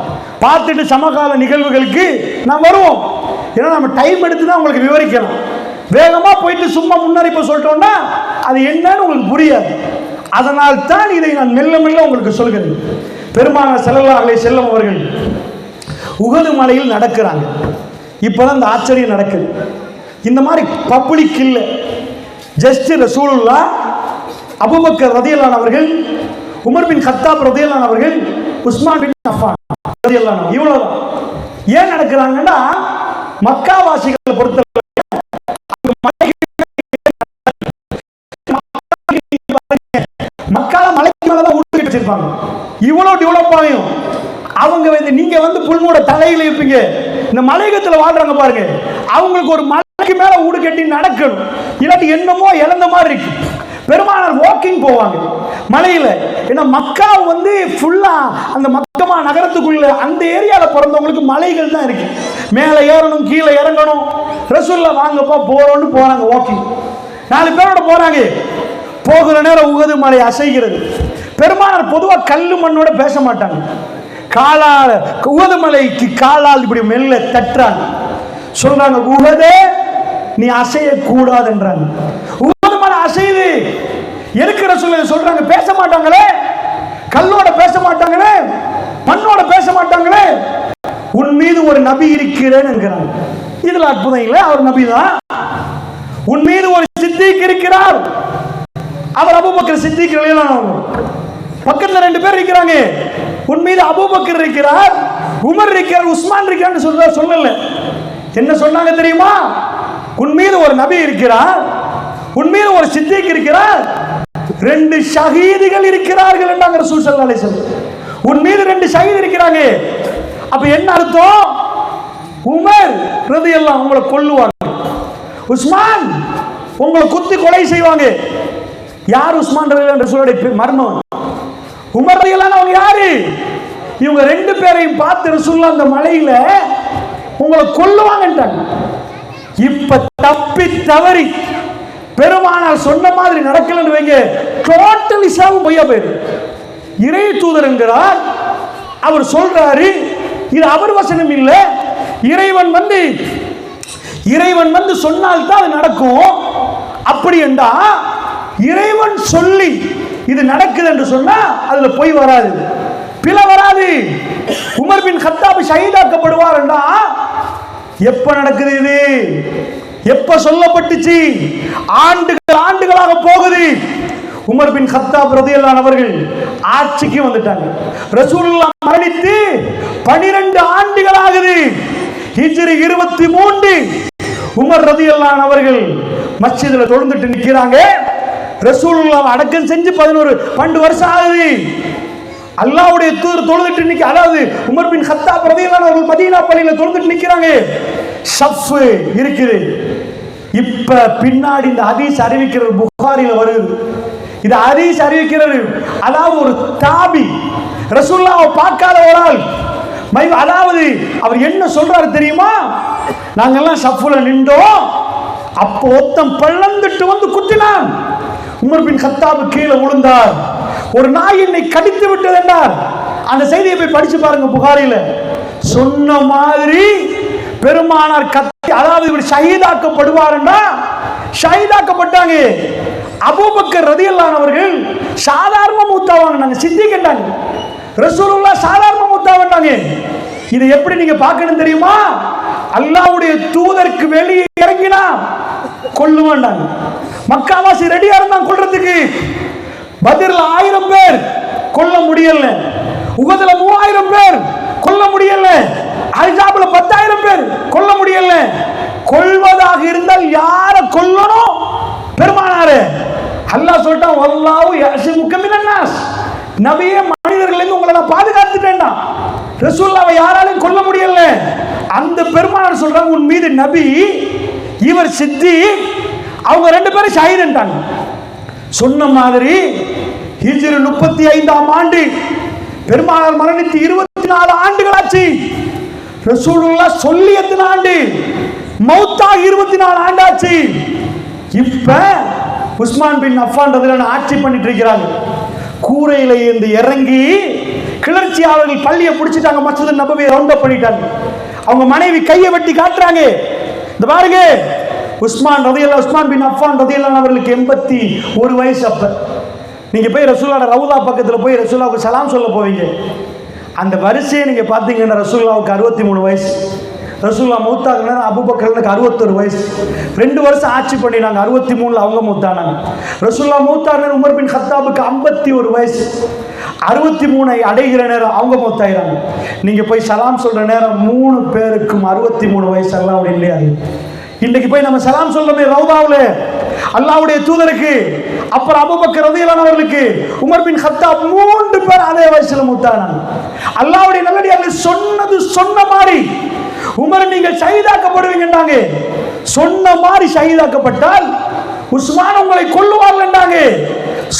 பார்த்துட்டு சமகால நிகழ்வுகளுக்கு நாம் வருவோம். ஏன்னா நம்ம டைம் எடுத்து தான் உங்களுக்கு விவரிக்கணும். வேகமா போயிட்டு சும்மா முன்னறிவிப்பு சொல்லிட்டோம்னா அது என்னன்னு உங்களுக்கு புரியாது. அதனால் தான் இதை நான் மெல்ல மெல்ல உங்களுக்கு சொல்கிறேன். பெருமானார் ஸல்லல்லாஹு அலைஹி வஸல்லம் அவர்கள் உஹது மலையில் நடக்கிறாங்க. இப்பதான் இந்த ஆச்சரியம் நடக்குது. இந்த மாதிரி பப்ளிக் இல்லை, ஜஸ்ட் ரசூலுல்லாஹ், அபூபக்கர் ரலியல்லாஹு அவர்கள், உமர் பின் கத்தாப் ரலியல்லாஹு அவர்கள், உஸ்மான் பின் அஃபான் ரலியல்லாஹு அன்ஹு, இவ்வளவுதான். ஏன் நடக்கிறாங்கன்னா, மக்காவாசிகளை பொறுத்த மக்கால மலைக்கு மேலதான் ஊட்டி வச்சிருப்பாங்க. இவ்வளவு டெவலப் ஆகும். அவங்க நீங்க புல்மூட தலையில இருப்பீங்க, இந்த மலையகத்துல வாழ்றாங்க பாருங்க, அவங்களுக்கு ஒரு மலைக்கு மேல ஊடு கட்டி நடக்கணும், இல்லாட்டி என்னமோ இழந்த மாதிரி இருக்கு. பெருமானார் வாக்கிங் போவாங்க மலையில. ஏன்னா மக்கா ஃபுல்லா அந்த மக்கமா நகரத்துக்குள்ள அந்த ஏரியால பிறந்தவங்களுக்கு மலைகள் தான் இருக்கு, மேல ஏறணும் கீழே இறங்கணும். ரசூலுல்லாஹ் வாங்கப்பா போறோம்னு போறாங்க வாக்கிங். 4 பேரோட போறாங்க. போகிற நேரம் உஹது மலை அசைகிறது. பெருமானார் பொதுவா கல்லு மண்ணோட பேச மாட்டாங்க, காலால் உஹது மலைக்கு காலால் இப்படி மெல்ல தட்டுறாங்க. சொல்றாங்க, உஹதே நீ அசைய கூடாதுன்றாங்க. உஹது மலை அசையுது. இருக்கிற சொல்றாங்க, பேச மாட்டாங்களே, கல்லோட பேச மாட்டாங்களே, மண்ணோட பேச மாட்டாங்களே, உன் மீது ஒரு நபி இருக்கிறேன் என்கிறாங்க. இதுல அற்புதம் இல்லை, அவர் நபி தான். உன் மீது ஒரு சித்திக் இருக்கிறார், அவர் அபூபக்கர் சித்திக் ரலியல்லாஹு அன்ஹு. பக்கத்துல 2 பேர் இருக்கிறாங்க. உன் மீது அபூபக்கர் இருக்கிறார், உமர் இருக்கிறார், உஸ்மான் இருக்கிறார் சொல்லல. என்ன சொன்னாங்க தெரியுமா? உன் மீது ஒரு நபி இருக்கிறார், உன் மீது ஒரு சித்திக் இருக்கிறார், 2 ஷஹீதுகள் இருக்கிறார்கள் என்றாங்க ரசூல் ஸல்லல்லாஹு அலைஹி வஸல்லம். உன் மீது 2 ஷஹீத் இருக்கிறாங்க. அப்ப என்ன அர்த்தம்? உமர் ரலியல்லாஹு உங்களை கொல்லுவாங்க, உஸ்மான் உங்களை குத்தி கொலை செய்வாங்க. யார் உஸ்மான் ரலியல்லாஹு ரசூலுடைய மர்மம்? உமர் ரலியல்லாஹு அவங்க யாரு? இவங்க 2 பேரையும் பார்த்து ரசூலுல்லாஹ் அந்த மலையில உங்களை கொல்லுவாங்கன்றாங்க. இப்ப தப்பி தவறி பெருமானார் சொன்ன மாதிரி நடக்கலன்னு வைங்க, டோட்டல் இஸ்லாம் பொய்யா போயிரு. இறை தூதர் என்கிறார், அவர் சொல்றாரு, இது அவர் வசனம் இல்ல, இறைவன் சொன்னால் தான் அது நடக்கும். அப்படி என்றா இறைவன் சொல்லி இது நடக்குது என்று சொன்னா அதுல பொய் வராது, பிழை வராது. உமர் பின் கத்தாப் ஷஹீதாக்கப்படுவார் என்றா எப்ப நடக்குது? இது எப்ப சொல்லப்பட்டுச்சு? ஆண்டுகளாக போகுது. உமர் பின் கத்தாப் ரலியல்லாஹு அன்ஹு அவர்கள் ஆட்சிக்கு வந்துட்டாங்க. ரசூலுல்லாஹ் மரணித்து 12 ஆண்டுகள் ஆகுது. ஹிஜ்ரி 23 உமர் ரலியல்லாஹு அன்ஹு அவர்கள் மஸ்ஜிதுல தொழுந்துட்டு நிக்கிறாங்க. ரசூலுல்லாஹ் அடக்கம் செஞ்சு 12 வருஷம் ஆகுது. அல்லாஹ்வுடைய தூதர் தொழுதுட்டு நிக்க, அதாவது உமர் பின் கத்தாப் ரலியல்லாஹு அன்ஹு அவர்கள் மதீனா பள்ளியில தொழுதுட்டு நிக்கிறாங்க. ஷஃப் இருக்குது. இப்ப பின்னாடி இந்த ஹதீஸ் அறிவிக்கிறது புகாரில வருது. இது ஹதீஸ் அறிவிக்கிறது, அதாவது ஒரு தாபி ரசூலுல்லாஹ்வை பார்க்காத ஒரு ஆள், அதாவது அவர் என்ன சொல்றாரு தெரியுமா? நாங்கெல்லாம் ஷஃப்ல நின்றோம், அப்போ ஒருத்தன் பள்ளந்துட்டு வந்து குத்தினான். உமர் பின் கத்தாப் கீழே விழுந்தார். ஒரு நாய் என்னை கடித்து விட்டது என்றார். அந்த செய்தியை போய் படிச்சு பாருங்க புகாரில. சொன்ன மாதிரி பெருமானார் கத்தி, அதாவது இவர் ஷஹீதாக்கப்படுவார்னா ஷஹீதாக்கப்பட்டாங்க. அபூபக்கர் ரலியல்லாஹு அன்ஹு அவர்கள் சாதாரண மூத்தாவாங்க, நாங்க சித்திக்கிட்டாங்க. ரசூலுல்லாஹ் சாதாரண மூத்தாவட்டாங்க. இதை எப்படி நீங்க பார்க்கணும் தெரியுமா? அல்லாஹ்வுடைய தூதருக்கு வெளியே இறங்கினா கொல்லுவாண்டாங்க. மக்காவாசி ரெடியா இருந்தாங்க கொல்றதுக்கு. பத்ர்ல 1000 பேர் கொல்ல முடியல, உஹதுல 3000 பேர் கொல்ல முடியல, அஹ்ஸாப்ல 10000 பேர் கொல்ல முடியல. கொல்வதாக இருந்தால் யார கொல்லணும்? பெருமானாரே. அல்லாஹ் சொல்லிட்டான், வல்லாஹு யஸிமுக மினன் நாஸ், நபியே மனிதர்களிலிருந்து உங்களை நான் பாதுகாத்துட்டேன்டா. ரசூலுல்லாஹ்வை யாராலையும் கொல்ல முடியல. அந்த பெருமானார் சொல்றாங்க, உன் மீது நபி, இவர் சித்திக், அவங்க 2 பேரும் ஷஹீதுன்றாங்க. சொன்ன மாதிரி ஹிஜ்ரி 35ஆம் ஆண்டு பெருமானார் மரணித்து 24 ஆண்டுகள் ஆச்சு. ரசூலுல்லாஹ் சொல்லி எத்தனை ஆண்டு? மௌத்தா 24 ஆண்டு ஆச்சு. இப்ப உஸ்மான் பின் அஃபான் ரலியல்லாஹு ஆட்சி பண்ணிட்டு இருக்கிறாங்க. கூரையில இருந்து இறங்கி கிளர்ச்சியாளர்கள் பள்ளியை பிடிச்சிட்டாங்க, மஸ்ஜித் நபவியை ரவுண்ட் அப் பண்ணிட்டாங்க. அவங்க மனைவி கையை வெட்டி காட்டுறாங்க. இந்த பாருங்க, உஸ்மான் பின் அஃபான் ரலியல்லாஹு அவர்களுக்கு 81 வயசு. அப்ப நீங்க போய் ரசூலுல்லாஹ் ரவுதா பக்கத்துல போய் ரசூலுல்லாஹ்வுக்கு சலாம் சொல்ல போவீங்க. அந்த வரிசையை நீங்க பாத்தீங்கன்னா ரசூலுல்லாஹ்வுக்கு 63 வயசு. ரசூலுல்லாஹ் மௌத்தாகுனா அபூபக்கருக்கு 61 வயசு. 2 வருஷம் ஆட்சி பண்ணினாங்க. 63ல அவங்க மௌத்தானாங்க. ரசூலுல்லாஹ் மௌத்தான உமர் பின் கத்தாபுக்கு 51 வயசு. 63ஐ அடைகிற நேரம் அவங்க மௌத்தாயிராங்க. நீங்க போய் சலாம் சொல்ற நேரம் 3 பேருக்கும் 63 வயசு. அல்லாஹ்வுடைய இல்லையா? இன்னைக்கு போய் நம்ம சலாம் சொல்றோமே ரவுதாவுல அல்லாஹ்வுடைய தூதருக்கு, அப்புறம் அபூபக்கர் ரலியல்லாஹு அவர்களுக்கு, உமர் பின் கத்தாப் 3 பேர் அதே வயசுல மௌத்தானாங்க. அல்லாஹ்வுடைய நல்லடியார்கள் சொன்னது சொன்ன மாதிரி உமர் நீங்கள் ஷஹீதாக்கப்படுவீங்கன்றாங்க. சொன்ன மாதிரி ஷஹீதாக்கப்பட்டால் உஸ்மான் உங்களை கொல்லுவார்கள் என்றாங்க.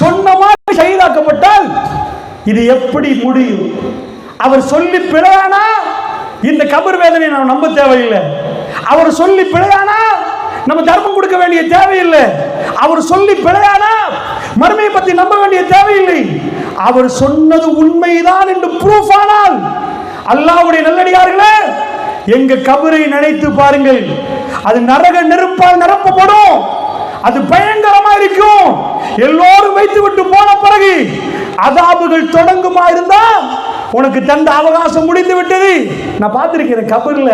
சொன்ன மாதிரி ஷஹீதாக்கப்பட்டால் இது எப்படி முடியும்? அவர் சொல்லி பிழையானா இந்த கபர் வேதனை நாம் நம்ப தேவையில்லை. அவர் சொல்லி பிழையானா நம்ம தர்மம் கொடுக்க வேண்டிய தேவையில்லை. அவர் சொல்லி பிழையானா மறுமையை பத்தி நம்ப வேண்டிய தேவையில்லை. அவர் சொன்னது உண்மைதான் என்று ப்ரூஃப் ஆனால், அல்லாஹ்வுடைய நல்லடியார்களே, எங்க கபரை நினைத்து பாருங்கள். அது நரக நெருப்பால் நிரப்பப்படும். அது பயங்கரமா இருக்கும். எல்லோரும் வைத்து விட்டு போன பிறகு அதாபுகள் தொடங்குமா இருந்தா உனக்கு தந்த அவகாசம் முடிந்து விட்டது. நான் பார்த்திருக்கிறேன், கபர்ல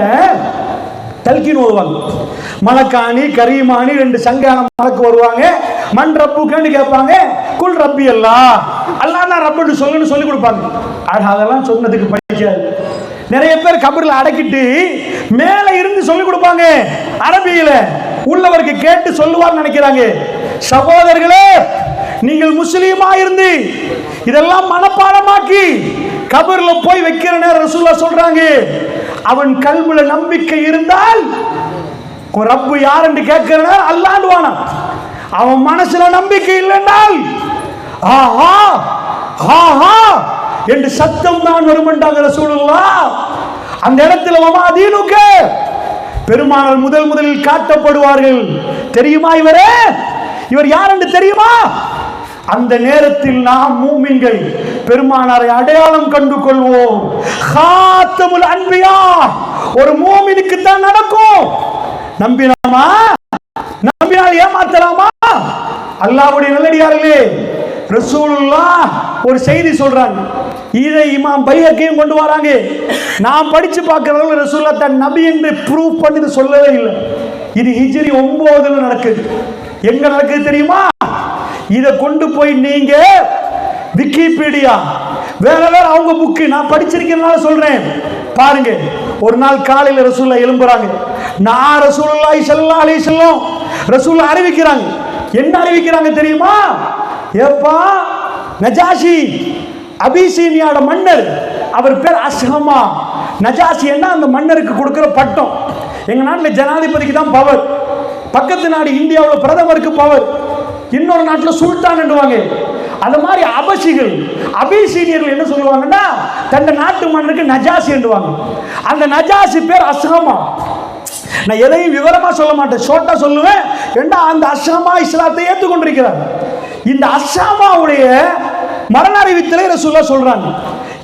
தல்கீன் ஓதுவாங்க. மலக்காணி கரீமானி 2 சங்கான மலக்கு வருவாங்க. மண் ரப்புன்னு கேட்பாங்க. குல் ரப்பி அல்லாஹ், அல்லாஹ் நான் ரப்புன்னு சொல்லி கொடுப்பாங்க. அதெல்லாம் சொன்னதுக்கு படிக்காது. நிறைய பேர் கபர்ல அடக்கிட்டு மேல இருந்து சொல்லி கொடுப்பாங்க. அரபியில உள்ளவருக்கு கேட்டு சொல்லுவார் நினைக்கிறாங்க. சகோதரர்களே, நீங்கள் முஸ்லீமா இருந்து இதெல்லாம் மனப்பாடமாக்கி கபர்ல போய் வைக்கிற நேரம் ரசூலுல்லாஹ் சொல்றாங்க, அவன் கல்புல நம்பிக்கை இருந்தால் ரப்பு யார் என்று கேட்கிற அல்லாஹ்வானா. அவன் மனசுல நம்பிக்கை இல்லைன்றால் ஆஹா ஆஹா என்று சத்தம் தான் வருமென்றாங்க ரசூலுல்லாஹ். அந்த இடத்துல வமா தீனுக, பெருமானார் முதலில் காட்டப்படுவார்கள். தெரியுமா இவர் யார் என்று தெரியுமா? அந்த நேரத்தில் நாம் மூமின்கள் பெருமானாரை அடையாளம் கண்டு கொள்வோம். காத்தமுல் அன்பியா ஒரு மூமினுக்கு தான் நடக்கும். நம்பினாமா? நம்பினால் ஏமாத்தலாமா? அல்லாஹ்வுடைய நல்லடியார்களே, ரசூலுல்லாஹ் ஒரு செய்தி சொல்றாங்க. இதை இமாம் பைஹக்கியும் கொண்டு வராங்க. நான் படிச்சு பார்க்கறவங்க ரசூலுல்லாஹ் தன் நபி என்று ப்ரூவ் பண்ணி சொல்லவே இல்லை. இது ஹிஜ்ரி 9ல நடக்குது. எங்க நடக்குது தெரியுமா? இதை கொண்டு போய் நீங்க விக்கிபீடியா வேற அவங்க புக்கு நான் படிச்சிருக்கேன்னால சொல்றேன் பாருங்க. ஒரு நாள் காலையில ரசூலுல்லாஹ் எழும்புறாங்க. நான் ரசூலுல்லாஹி ஸல்லல்லாஹு அலைஹி வஸல்லம் ரசூலுல்லாஹ் அறிவிக்கிறாங்க. என்ன அறிவிக்கிறாங்க தெரியுமா? ஏப்பா நஜாஷி, அபிசீனியாட மன்னர், அவர் பேர் அஸ்ஹமா. நஜாசி என்ன அந்த மன்னருக்கு கொடுக்கிற பட்டம். எங்க நாட்டில் ஜனாதிபதிக்கு தான் பவர், பக்கத்து நாடு இந்தியாவில் பிரதமருக்கு பவர், இன்னொரு நாட்டில் சுல்தான் என்றுவாங்க. அது மாதிரி அபசிகள் அபிசீனியர்கள் என்ன சொல்லுவாங்கன்னா தன் நாட்டு மன்னருக்கு நஜாசி என்றுவாங்க. அந்த நஜாசி பேர் அஸ்ஹமா. நான் எதையும் விவரமா சொல்ல மாட்டேன், ஷோர்ட்டா சொல்லுவேன். ஏண்டா அந்த அஸ்ஹமா இஸ்லாத்தை ஏற்றுக்கொண்டிருக்கிறார். இந்த அஸ்ஹமாவுடைய மரண அறிவித்தலை ரசூலுல்லாஹ் சொல்றாங்க.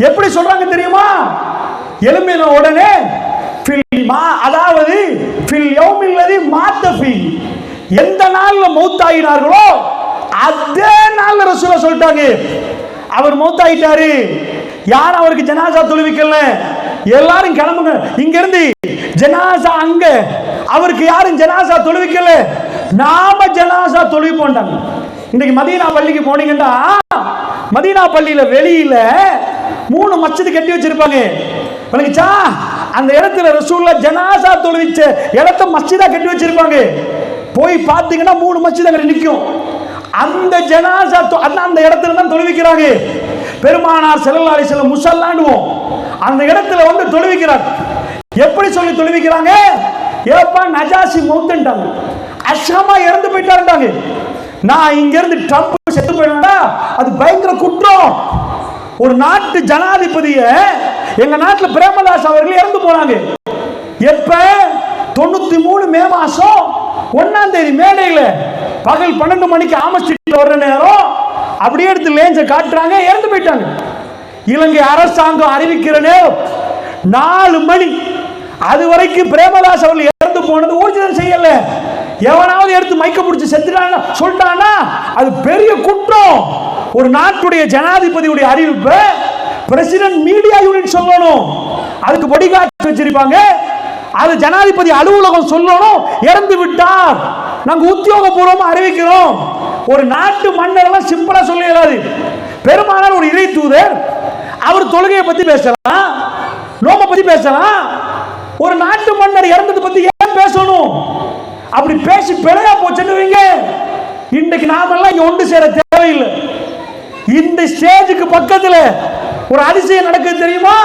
எப்படி சொல்றாங்க தெரியுமா? எழும்பின உடனே அதாவது எந்த நாள்ல மௌத்தாயினார்களோ அதே நாள்ல ரசூலுல்லாஹ் சொல்லிட்டாங்க அவர் மௌத்தாயிட்டாரு. யார் அவருக்கு ஜனாசா தொழுவிக்கல, எல்லாரும் கிளம்புங்க இங்க இருந்து, ஜனாசா அங்க, அவருக்கு யாரும் ஜனாசா தொழுவிக்கல, நாம ஜனாசா தொழுவிப்போண்டாங்க. இன்னைக்கு மதீனா பள்ளிக்கு போனீங்கன்னா மதீனா பள்ளியில வெளியில 3 மஸ்ஜித் கட்டி வச்சிருப்பாங்க. அந்த இடத்துல ரசூலுல்லாஹ் ஜனாசா தொழுவிச்ச இடத்த மஸ்ஜிதா கட்டி வச்சிருப்பாங்க. போய் பார்த்தீங்கன்னா 3 மஸ்ஜித் அங்க நிற்கும். அந்த ஜனாசா அந்த இடத்துல தான் தொழுவிக்கிறாங்க. பெருமானார் ஸல்லல்லாஹு அலைஹி வஸல்லம் முஸல்லாண்டுவோம் அந்த இடத்துல வந்து தொழுவிக்கிறார். எப்படி சொல்லி தொழுவிக்கிறாங்க? ஏப்பா நஜாசி மௌத்துட்டாங்க, அஸ்ஹமா இறந்து போயிட்டாருட்டாங்க. நான் இங்க இருந்து ட்ரம்ப் செத்து போயிட்டா அது பயங்கர குற்றம். ஒரு நாட்டு ஜனாதிபதிய எங்க நாட்டில் பிரேமதாஸ் அவர்கள் இறந்து போனாங்க. எப்ப? 93 மே மாசம் 1ஆம் தேதி மேடையில் பகல் 12 மணிக்கு ஆமஸ்டில் வர்ற நேரம் அப்படியே எடுத்து லேஞ்ச காட்டுறாங்க, இறந்து போயிட்டாங்க. இலங்கை அரசாங்கம் அறிவிக்கிற நேரம் 4 மணி. அது வரைக்கும் பிரேமதாஸ் அவர்கள் இறந்து போனது ஊர்ஜிதம் செய்யல. எவனாவது எடுத்து மைக்க பிடிச்சி செத்துட்டாங்க சொல்லிட்டானா அது பெரிய குற்றம். ஒரு நாட்டுடைய ஜனாதிபதியுடைய அறிவிப்பை பிரசிடென்ட் மீடியா யூனிட் சொல்லணும், அதுக்கு பொடிகார்டு வச்சிருப்பாங்க, அது ஜனாதிபதி அலுவலகம் சொல்லணும் இறந்து விட்டார், நாங்க உத்தியோகபூர்வமா அறிவிக்கிறோம். ஒரு நாட்டு மன்னர் எல்லாம் சிம்பிளா சொல்லிடாது. பெருமானார் ஒரு இறை தூதர், அவர் தொழுகையை பத்தி பேசலாம், நோம்ப பத்தி பேசலாம். ஒரு நாட்டு மன்னர் இறந்தது பத்தி ஏன் பேசணும்? அப்படி பேசி பிழையா போச்சுன்னு இன்றைக்கு நாமெல்லாம் இங்க ஒன்று சேர தேவையில்லை. இந்த ஸ்டேஜுக்கு பக்கத்துல ஒரு அதிசயம் நடக்குது தெரியுமா?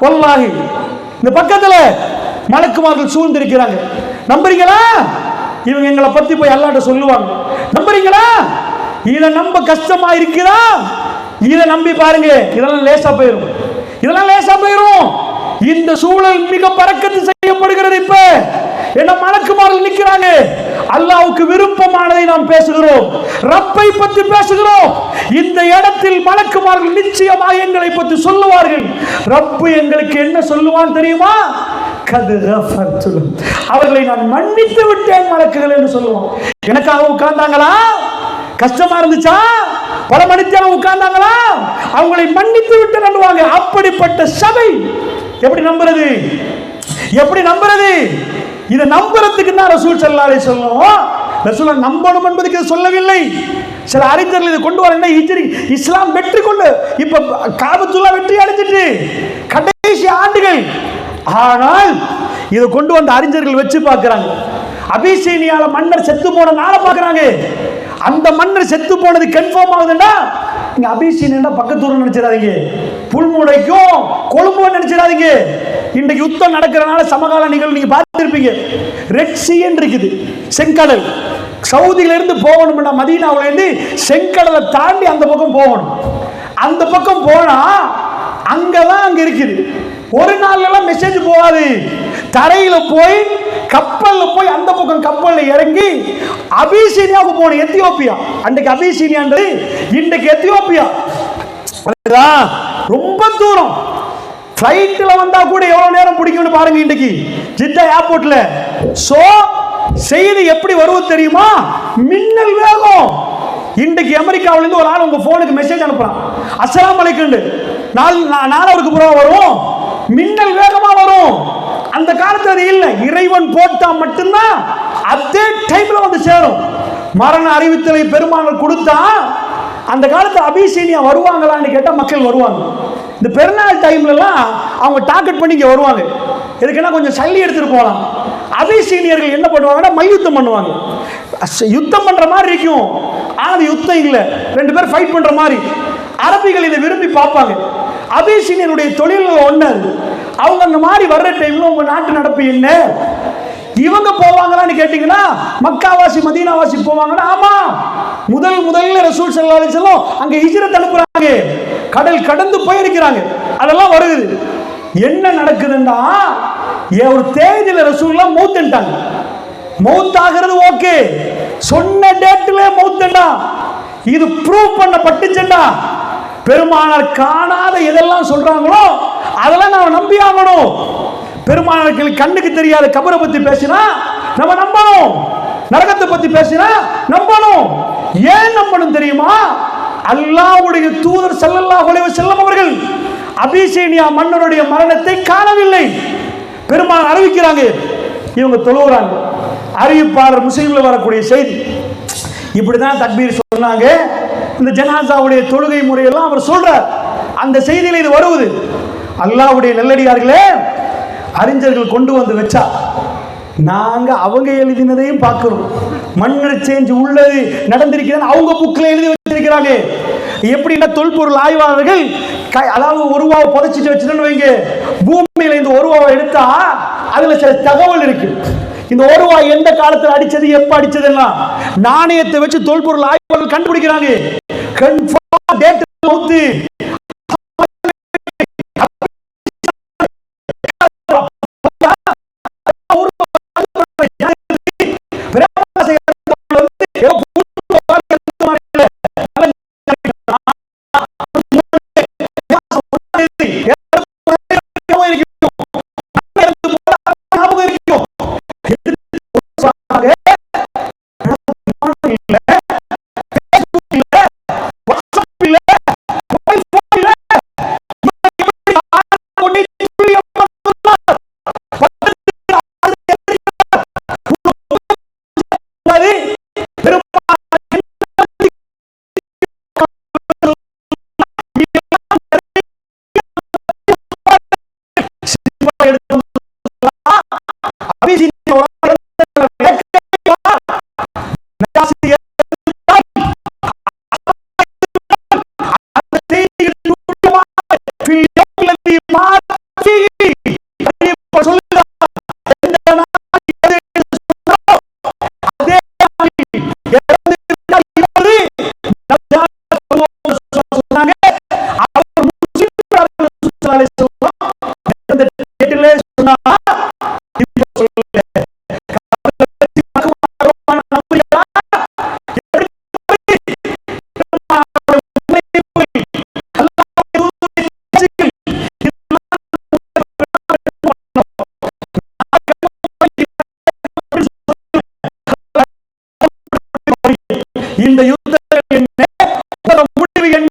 வல்லாஹி இந்த பக்கத்துல மலக்குமார்கள் சூழ்ந்திருக்கிறாங்க. நம்புறீங்களா? இவங்க எங்களை பத்தி போய் அல்லாஹ்ட்ட சொல்லுவாங்க. நம்புறீங்களா? இதை நம்ப கஷ்டமா இருக்குதா? இதை நம்பி பாருங்க, இதெல்லாம் லேசா போயிடும், இதெல்லாம் லேசா போயிடும். இந்த சூழல் மிக பறக்கத்து செய்யப்படுகிறது. இப்ப என்ன மலக்குமார்கள் நிற்கிறாங்க. அல்லாஹ்வுக்கு விருப்பமானதை நாம் பேசுகிறோம், ரப்பை பற்றி பேசுகிறோம். இந்த இடத்தில் மலக்குமார்கள் நிச்சயமாக எங்களை பற்றி சொல்லுவார்கள். ரப்பு எங்களுக்கு என்ன சொல்லுவான் தெரியுமா? அவர்களை நான் மன்னித்து விட்டேன் மலக்குகள் என்று சொல்லுவோம். எனக்காக உட்கார்ந்தாங்களா? கஷ்டமா இருந்துச்சா? பல மணித்தியாலும் உட்கார்ந்தாங்களா? அவங்களை மன்னித்து விட்டு நம்புவாங்க. அப்படிப்பட்ட சபை எப்படி நம்புறது? எப்படி நம்புறது? இதை நம்புறதுக்கு தான் ரசூல் ஸல்லல்லாஹு அலைஹி வஸல்லம் ரசூலை நம்பணும் என்பதுக்கு சொல்லவில்லை. சில அறிஞர்கள் இதை கொண்டு வர இஸ்லாம் வெற்றி கொண்டு இப்ப காபத்துல்லா வெற்றி அடைஞ்சிட்டு கடைசி ஆண்டுகள். ஆனால் இதை கொண்டு வந்த அறிஞர்கள் வச்சு பார்க்கிறாங்க. அபிசீனியால மன்னர் செத்து போன நாளை பார்க்கிறாங்க. அந்த மன்னர் செத்து போனது கன்ஃபார்ம் ஆகுதுன்னா நீங்க அபிசீனியா பக்கத்தூர் நினைச்சிடாதீங்க, புல்முனைக்கும் கொழும்பு நினைச்சிடாதீங்க. இன்றைக்கு யுத்தம் நடக்கிறனால சமகால நிகழ்வு நீங்க பார்த்திருப்பீங்க. ரெட் சீ இருக்குது, செங்கடல். சவுதியில இருந்து போகணும்னா மதீனாவுல இருந்து செங்கடலை தாண்டி அந்த பக்கம் போகணும். அந்த பக்கம் போனா அங்கதான் அங்க இருக்குது. ஒரு நாள்ல எல்லாம் மெசேஜ் போகாது. தரையில போய் கப்பல்ல போய் அந்த பக்கம் கப்பல்ல இறங்கி அபிசீனியாவுக்கு போன எத்தியோப்பியா. அன்றைக்கு அபிசீனியான்றது இன்றைக்கு எத்தியோப்பியா. ரொம்ப தூரம். ஃப்ளைட்ல வந்தா கூட எவ்வளவு நேரம் பிடிக்கும்னு பாருங்க. இன்றைக்கு ஜித்தா ஏர்போர்ட்ல சோ செய்தி எப்படி வருவது தெரியுமா? மின்னல் வேகம். இன்றைக்கு அமெரிக்காவில இருந்து ஒரு ஆள் உங்க போனுக்கு மெசேஜ் அனுப்புறான், அஸ்ஸலாமு அலைக்கும், நாளவருக்கு புறம் வரும், மின்னல் வேகமா வரும். அந்த காலத்துல அது இல்லை. இறைவன் போட்டா மட்டும்தான் அதே டைம்ல வந்து சேரும். மரண அறிவித்தலை பெருமாள் கொடுத்தா அந்த காலத்துல அபிசீனியா வருவாங்களான்னு கேட்டா மக்கள் வருவாங்க. இந்த பெருநாள் டைம்ல எல்லாம் அவங்க டார்கெட் பண்ணி இங்க வருவாங்க. எதுக்குன்னா கொஞ்சம் சல்லி எடுத்துட்டு போகலாம். அபிசீனியர்கள் என்ன பண்ணுவாங்கன்னா மல்யுத்தம் பண்ணுவாங்க. யுத்தம் பண்ற மாதிரி இருக்கும், ஆனா யுத்தம் இல்லை, 2 பேர் ஃபைட் பண்ற மாதிரி. அரபிகள் இதை விரும்பி பார்ப்பாங்க. அபிசீனியனுடைய தொழில்கள் ஒண்ணு. அவங்க அந்த மாதிரி வர்ற டைம்ல உங்க நாட்டு நடப்பு என்ன? இவங்க போவாங்களான்னு கேட்டீங்கன்னா மக்காவாசி மதீனாவாசி போவாங்கன்னா ஆமா, முதல்ல ரசூல் ஸல்லல்லாஹு அலைஹி வஸல்லம் அங்க ஹிஜ்ரத் அனுப்புறாங்க, கடல் கடந்து போயிருக்கிறாங்க, அதெல்லாம் வருது. என்ன நடக்குதுன்னா ஒரு தேதியில ரசூலுல்லாஹ் மௌத்ன்ட்டாங்க. மௌத் ஆகிறது ஓகே, சொன்ன டேட்ல மௌத்ண்டா, இது ப்ரூவ் பண்ணப்பட்டுச்சுண்டா பெருமானார் காணாத எதெல்லாம் சொல்றாங்களோ அதெல்லாம் நாம நம்பி ஆகணும். பெருமானாருக்கு கண்ணுக்கு தெரியாத கபரை பத்தி பேசினா நம்ம நம்பணும், நரகத்தை பத்தி பேசினா நம்பணும். ஏன் நம்பணும் தெரியுமா? அல்லாஹ்வுடைய தூதர் ஸல்லல்லாஹு அலைஹி வஸல்லம் அவர்கள் அபிசீனியா மன்னருடைய மரணத்தை காணவில்லை. பெருமானார் அறிவிக்கிறாங்க, இவங்க தொழுகிறாங்க. அறிவிப்பாளர் முஸ்லிம்ல வரக்கூடிய செய்தி இப்படிதான் தக்பீர் சொன்னாங்க. இந்த ஜனாசாவுடைய தொழுகை முறையெல்லாம் அவர் சொல்றார். அந்த செய்தியில் இது வருவது. அல்லாஹ்வுடைய நல்லடியார்களே, அறிஞர்கள் கொண்டு வந்து வச்சா நாங்க அவங்க எழுதினதையும் பார்க்கிறோம். மன்னர் சேஞ்ச் உள்ளது நடந்திருக்கிறது அவங்க புக்ல எழுதி வச்சிருக்கிறாங்க. எப்படின்னா தொல்பொருள் ஆய்வாளர்கள் அதாவது ஒரு ரூபாவை புதைச்சிட்டு வச்சுன்னு வைங்க, பூமியில இந்த ஒரு ரூபாவை எடுத்தா அதுல சில தகவல் இருக்கு. இந்த ஒரு ரூபாய் எந்த காலத்தில் அடிச்சது, எப்ப அடிச்சதெல்லாம் நாணயத்தை வச்சு தொல்பொருள் ஆய்வாளர்கள் கண்டுபிடிக்கிறாங்க. கன்ஃபார்ம் டேட் மௌத். இந்த யுத்தத்தில் என்ன முடிவு என்ன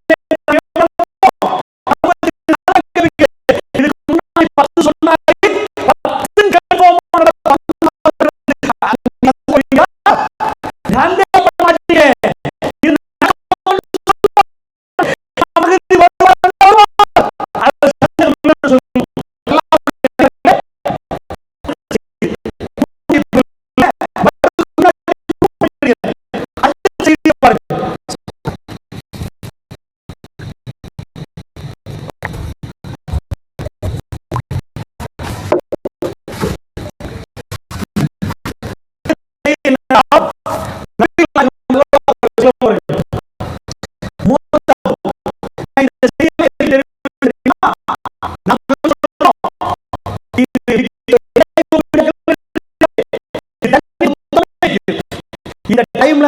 இந்த டைம்ல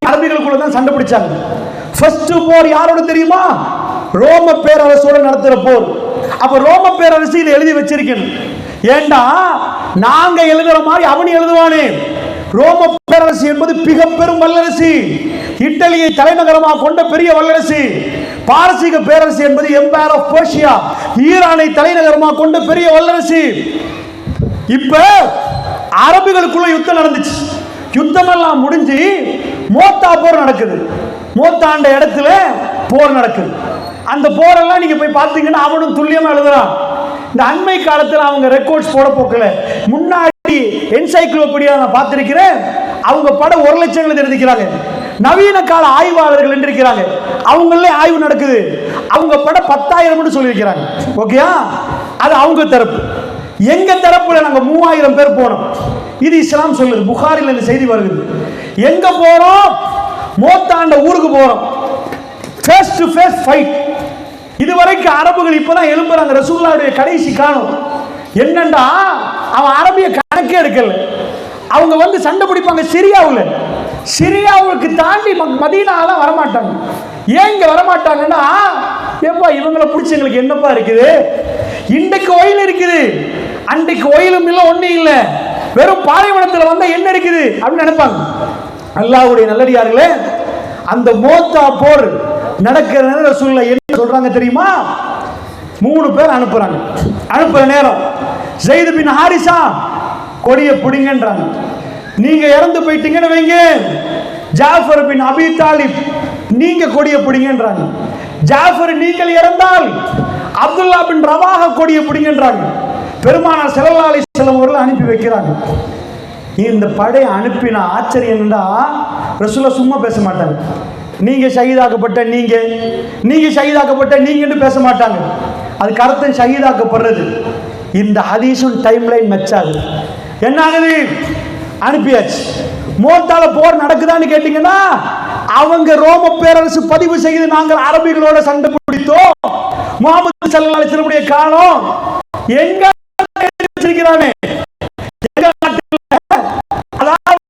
அரபிகளுக்குள்ள தான் சண்டை பிடிச்சாங்க. ஃபர்ஸ்ட் போர் யாரோட தெரியுமா? ரோம பேரரசோட நடத்துற போர். அப்ப ரோம பேரரசு இதை எழுதி வச்சிருக்கணும். ஏண்டா நாங்க எழுதுற மாதிரி அவன் எழுதுவானே. ரோம பேரரசு என்பது மிக பெரும் வல்லரசு, இத்தாலியை தலைநகரமாக கொண்ட பெரிய வல்லரசு. பாரசீக பேரரசு என்பது எம்பையர் ஆஃப் பெர்ஷியா, ஈரானை தலைநகரமாக கொண்ட பெரிய வல்லரசு. இப்ப அரபிகளுக்குள்ள யுத்தம் நடந்துச்சு. யுத்தம் எல்லாம் முடிஞ்சு மோத்தா போர் நடக்குது. மோத்தாண்ட இடத்துல போர் நடக்குது. அந்த போரெல்லாம் நீங்க போய் பார்த்தீங்கன்னா அவனும் துல்லியமா எழுதுறான். இந்த அண்மை காலத்தில் அவங்க ரெக்கார்ட்ஸ் போட போக்கல. முன்னாடி என்சைக்ளோபீடியா நான் பார்த்திருக்கிறேன். அவங்க படம் 1 லட்சம் எழுதிக்கிறாங்க. நவீன கால ஆய்வாளர்கள் இருக்கிறாங்க, அவங்களே ஆய்வு நடக்குது. அவங்க படம் 10,000 சொல்லியிருக்கிறாங்க. ஓகேயா? அது அவங்க தரப்பு. எங்க தரப்புல நாங்க 3000 பேர் போனோம். இது இஸ்லாம் சொல்லுது. புகாரில் இந்த செய்தி வருது. எங்க போறோம்? மோத்தாண்ட ஊருக்கு போறோம். Face to face fight. இதுவரைக்கும் அரபுகள் இப்பதான் எழும்புறாங்க. ரசூலுல்லாஹ்வுடைய கடைசி காலம் என்னண்டா, அவன் அரபிய கணக்கே எடுக்கல. அவங்க வந்து சண்டை பிடிப்பாங்க சிரியாவுக்கு தாண்டி மதீனாலாம் வரமாட்டாங்க. ஏன் இங்க வரமாட்டாங்கன்னா, ஏப்பா இவங்களை பிடிச்சி எங்களுக்கு என்னப்பா இருக்குது? இன்றைக்கு ஒயில் இருக்குது, அன்றைக்கு ஒயிலும் இல்லை, ஒன்றும் இல்லை, வெறும் பாலைவனத்தில் வந்தால் என்ன இருக்குது அப்படின்னு நினைப்பாங்க. அல்லாஹ்வுடைய நல்லடியார்களே, அந்த மோத்தா போர் நடக்கிற நேரம் ரசூலுல்லாஹ் என்ன சொல்றாங்க தெரியுமா? 3 பேர் அனுப்புறாங்க. அனுப்புற நேரம் ஸைத் பின் ஹாரிஸா கொடியை பிடிங்கன்றாங்க. நீங்க இறந்து போயிட்டீங்கன்னு வைங்க, ஜாஃபர் பின் அபி தாலிப் நீங்க கொடியை பிடிங்கன்றாங்க. ஜாஃபர் நீங்கள் இறந்தால் அப்துல்லா பின் ரவாஹா கொடியை பிடிங்கன்றாங்க. பெருமானார் ஸல்லல்லாஹு அலைஹி வஸல்லம் அவர்கள் அனுப்பி வைக்கிறாங்க. இந்த படையை அனுப்பின ஆச்சரியம் என்னன்னா, ரசூலுல்லாஹ் சும்மா பேச மாட்டாங்க. நீங்க ஷஹீதாக்கப்பட்ட நீங்க ஷஹீதாக்கப்பட்ட நீங்கன்னு பேச மாட்டாங்க. அதுக்கு அர்த்தம் ஷஹீதாக்கப்படுறது. இந்த ஹதீஸும் டைம்லைன் மெச்சாது. என்ன ஆகுது? அனுப்பியாச்சு. மோத்தால போர் நடக்குதான்னு கேட்டீங்கன்னா, அவங்க ரோம பேரரசு பதிவு செய்து நாங்கள் அரபிகளோட சண்டை பிடித்தோம். முஹம்மது ஸல்லல்லாஹு அலைஹி வஸல்லம் காலம் எங்க வச்சிருக்கிறானே, எங்க நாட்டுல அதாவது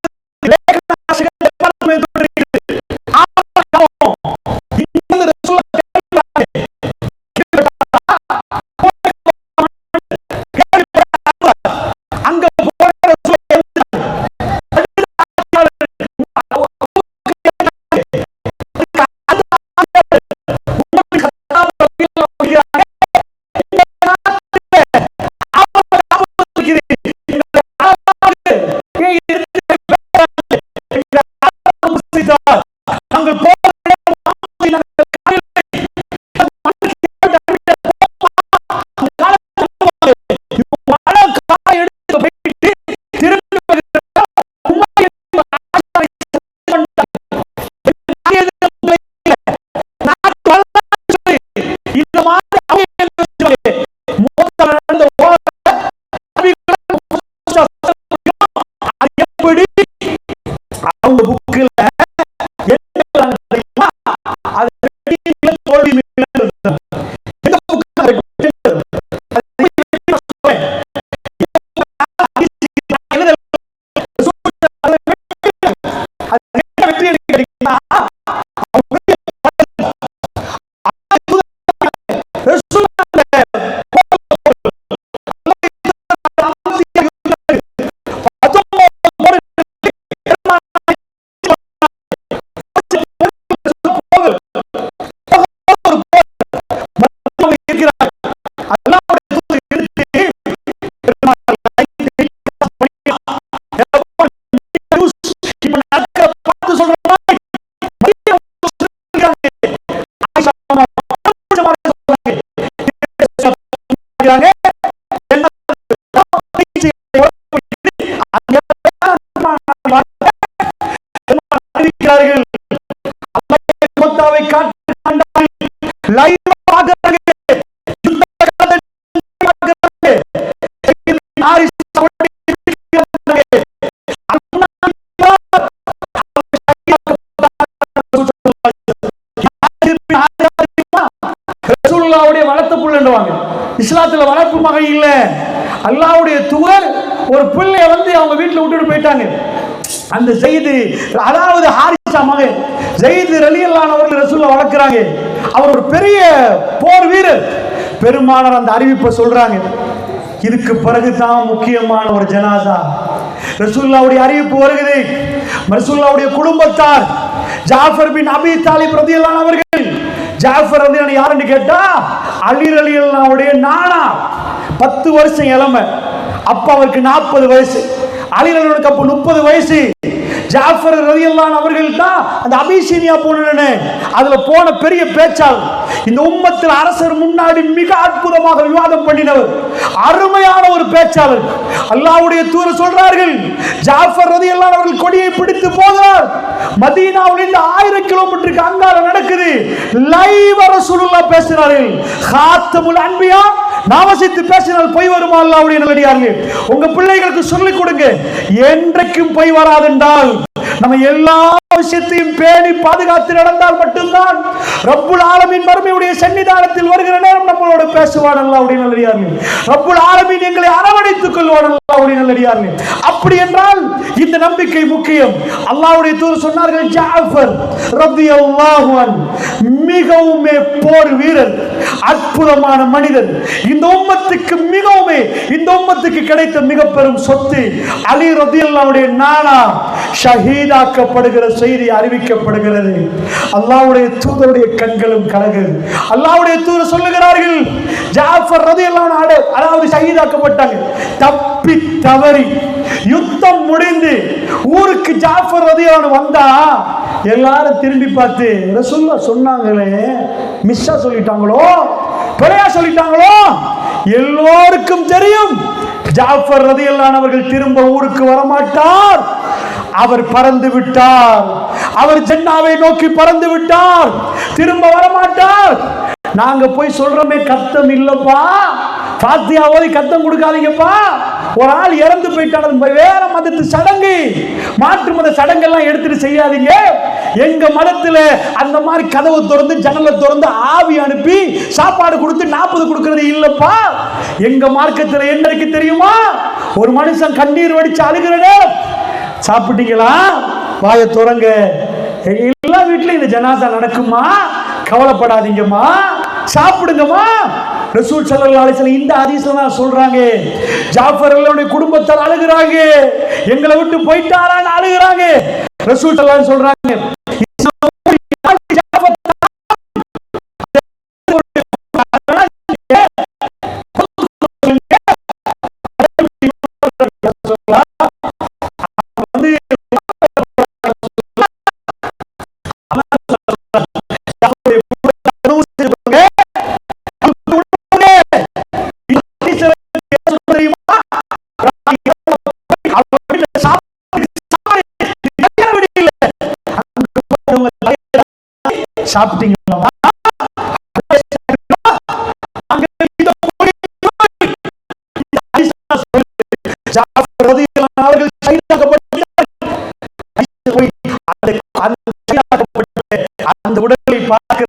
இஸ்லாத்துல வளர்ப்பு மகை இல்ல. அல்லாஹ்வுடைய தூதர் ஒரு பிள்ளைய வந்து அவங்க வீட்டுல விட்டுட்டு போயிட்டாங்க. அந்த ஸைத், அதாவது ஹாரிஸா மகன் ஸைத் ரலியல்லாஹு அவர்கள் ரசூலுல்லாஹ் வளர்க்கறாங்க. அவர் ஒரு பெரிய போர் வீரர். பெருமானார் அந்த அறிவிப்பை சொல்றாங்க. இதுக்கு பிறகுதான் முக்கியமான ஒரு ஜனாசா ரசூலுல்லாஹ்வுடைய அறிவிப்பு வருகிறது. ரசூலுல்லாஹ்வுடைய குடும்பத்தார் ஜாஃபர் பின் அபி தாலிப் ரலியல்லாஹு அவர்கள். ஜாஃபர் ரலியல்லாஹு யாருன்னு கேட்டா அலி ரலியல்லாஹுடைய நானா. 10 வருஷம் இளமை. அப்ப அவருக்கு 40 வயசு. அலி ரலியல்லாஹுக்கு அப்ப 30 வயசு. ஜாஃபர் ரலியல்லாஹு அன்ஹு அவர்கள் தான் அந்த அபிசீனியா போனே அதுல போன பெரிய பேச்சாளர். இந்த உம்மத்தில் அரசர் முன்னாடி மிக அற்புதமாக விவாதம் பண்ணினவர், அருமையான ஒரு பேச்சாளர். அல்லாஹ்வுடைய தூதர் சொல்றார்கள், ஜாஃபர் ரலியல்லாஹு அன்ஹு அவர்கள் கொடியை பிடித்து போகிறார். மதீனாவில் இருந்து 1000 கிலோமீட்டருக்கு அங்கால நடக்குது. லைவ் ரசூலுல்லாஹ் பேசுறார்கள். காத்தமுல் அன்பியா நாமசித்து பேசினால் போய் வருமா? அல்லாஹ்வுடைய நல்லடியார்களே, உங்க பிள்ளைகளுக்கு சொல்லிக் கொடுங்க. என்றைக்கும் போய் வராதென்றால் நம்ம எல்லா விஷயத்தையும் பேணி பாதுகாத்து நடந்தால் மட்டும்தான் ரப்புல் ஆலமீன் மறுமையுடைய சன்னிதானத்தில் வருகிற நேரம் நம்மளோட பேசுவான். அல்லாஹ்வுடைய நல்லடியார்களே, ரப்புல் ஆலமீன் எங்களை அரவணைத்துக் கொள்வான். அல்லாஹ்வுடைய நல்லடியார்களே, அப்படி என்றால் இந்த நம்பிக்கை முக்கியம். அல்லாஹ்வுடைய தூதர் சொன்னார்கள், ஜாஃபர் ரலியல்லாஹு அன்ஹு மிகவும் போர் வீரர், அற்புதமான மனிதர். இந்த உம்மத்துக்கு கிடைத்த மிக பெரும் சொத்து. அலி ரலியல்லாஹு அன்ஹுடைய நானா ஷஹீதாக்கப்படுகிற செய்தி அறிவிக்கப்படுகிறது. அல்லாஹ்வுடைய தூதருடைய கண்களும் கலங்குது. அல்லாஹ்வுடைய தூதர் சொல்லுகிறார்கள், ஜாஃபர் ரலியல்லாஹு அன்ஹு அதாவது ஷஹீதாக்கப்பட்டாங்க. தப்பி தவறி யுத்தம் முடிந்து ஊருக்கு ஜாஃபர் ரலியல்லாஹு அன்ஹு வந்தா எல்லாரும் திரும்பி பார்த்து, ரசூலுல்லாஹ் சொன்னாங்களே மிஸ்ஸா சொல்லிட்டாங்களோ, பிழையா சொல்லிட்டாங்களோ? எல்லோருக்கும் தெரியும் ஜாஃபர் ரலியல்லாஹு அன்ஹு அவர்கள் திரும்ப ஊருக்கு வரமாட்டார். அவர் பறந்து விட்டார். அவர் ஜன்னாவை நோக்கி பறந்து விட்டார். திரும்ப வரமாட்டார். நாங்க போய் சொல்றோமே கத்தம் இல்லப்பா, பாத்தியா ஓதி கத்தம் கொடுக்காதீங்கப்பா. ஒரு ஆள் இறந்து போயிட்டாலும் வேற மதத்து சடங்கு, மாற்று மத சடங்கெல்லாம் எடுத்துட்டு செய்யாதீங்க. எங்க மதத்துல அந்த மாதிரி கதவு திறந்து ஜன்னலை திறந்து ஆவி அனுப்பி சாப்பாடு கொடுத்து 40 கொடுக்கிறது இல்லப்பா. எங்க மார்க்கத்துல என்ன இருக்கு தெரியுமா? ஒரு மனுஷன் கண்ணீர் வடிச்சு அழுகிறனே, சாப்பிட்டீங்களா? வாயை திறங்க. எல்லா வீட்லயும் இந்த ஜனாசா நடக்குமா? கவலைப்படாதீங்கம்மா, சாப்பிடுங்கம்மா. ரசூல் ஸல்லல்லாஹு அலைஹி வஸல்லம் இந்த ஹதீஸ்ல சொல்றாங்க, ஜாஃபர் ரலியல்லாஹு குடும்பத்தார் அழுகுறாங்க, எங்களை விட்டு போயிட்டாரான்னு அழுகுறாங்க. ரசூல் ஸல்லல்லாஹு அலைஹி சொல்றாங்க, சாப்பிட்டீங்களா? அந்த உடலை பார்க்கிற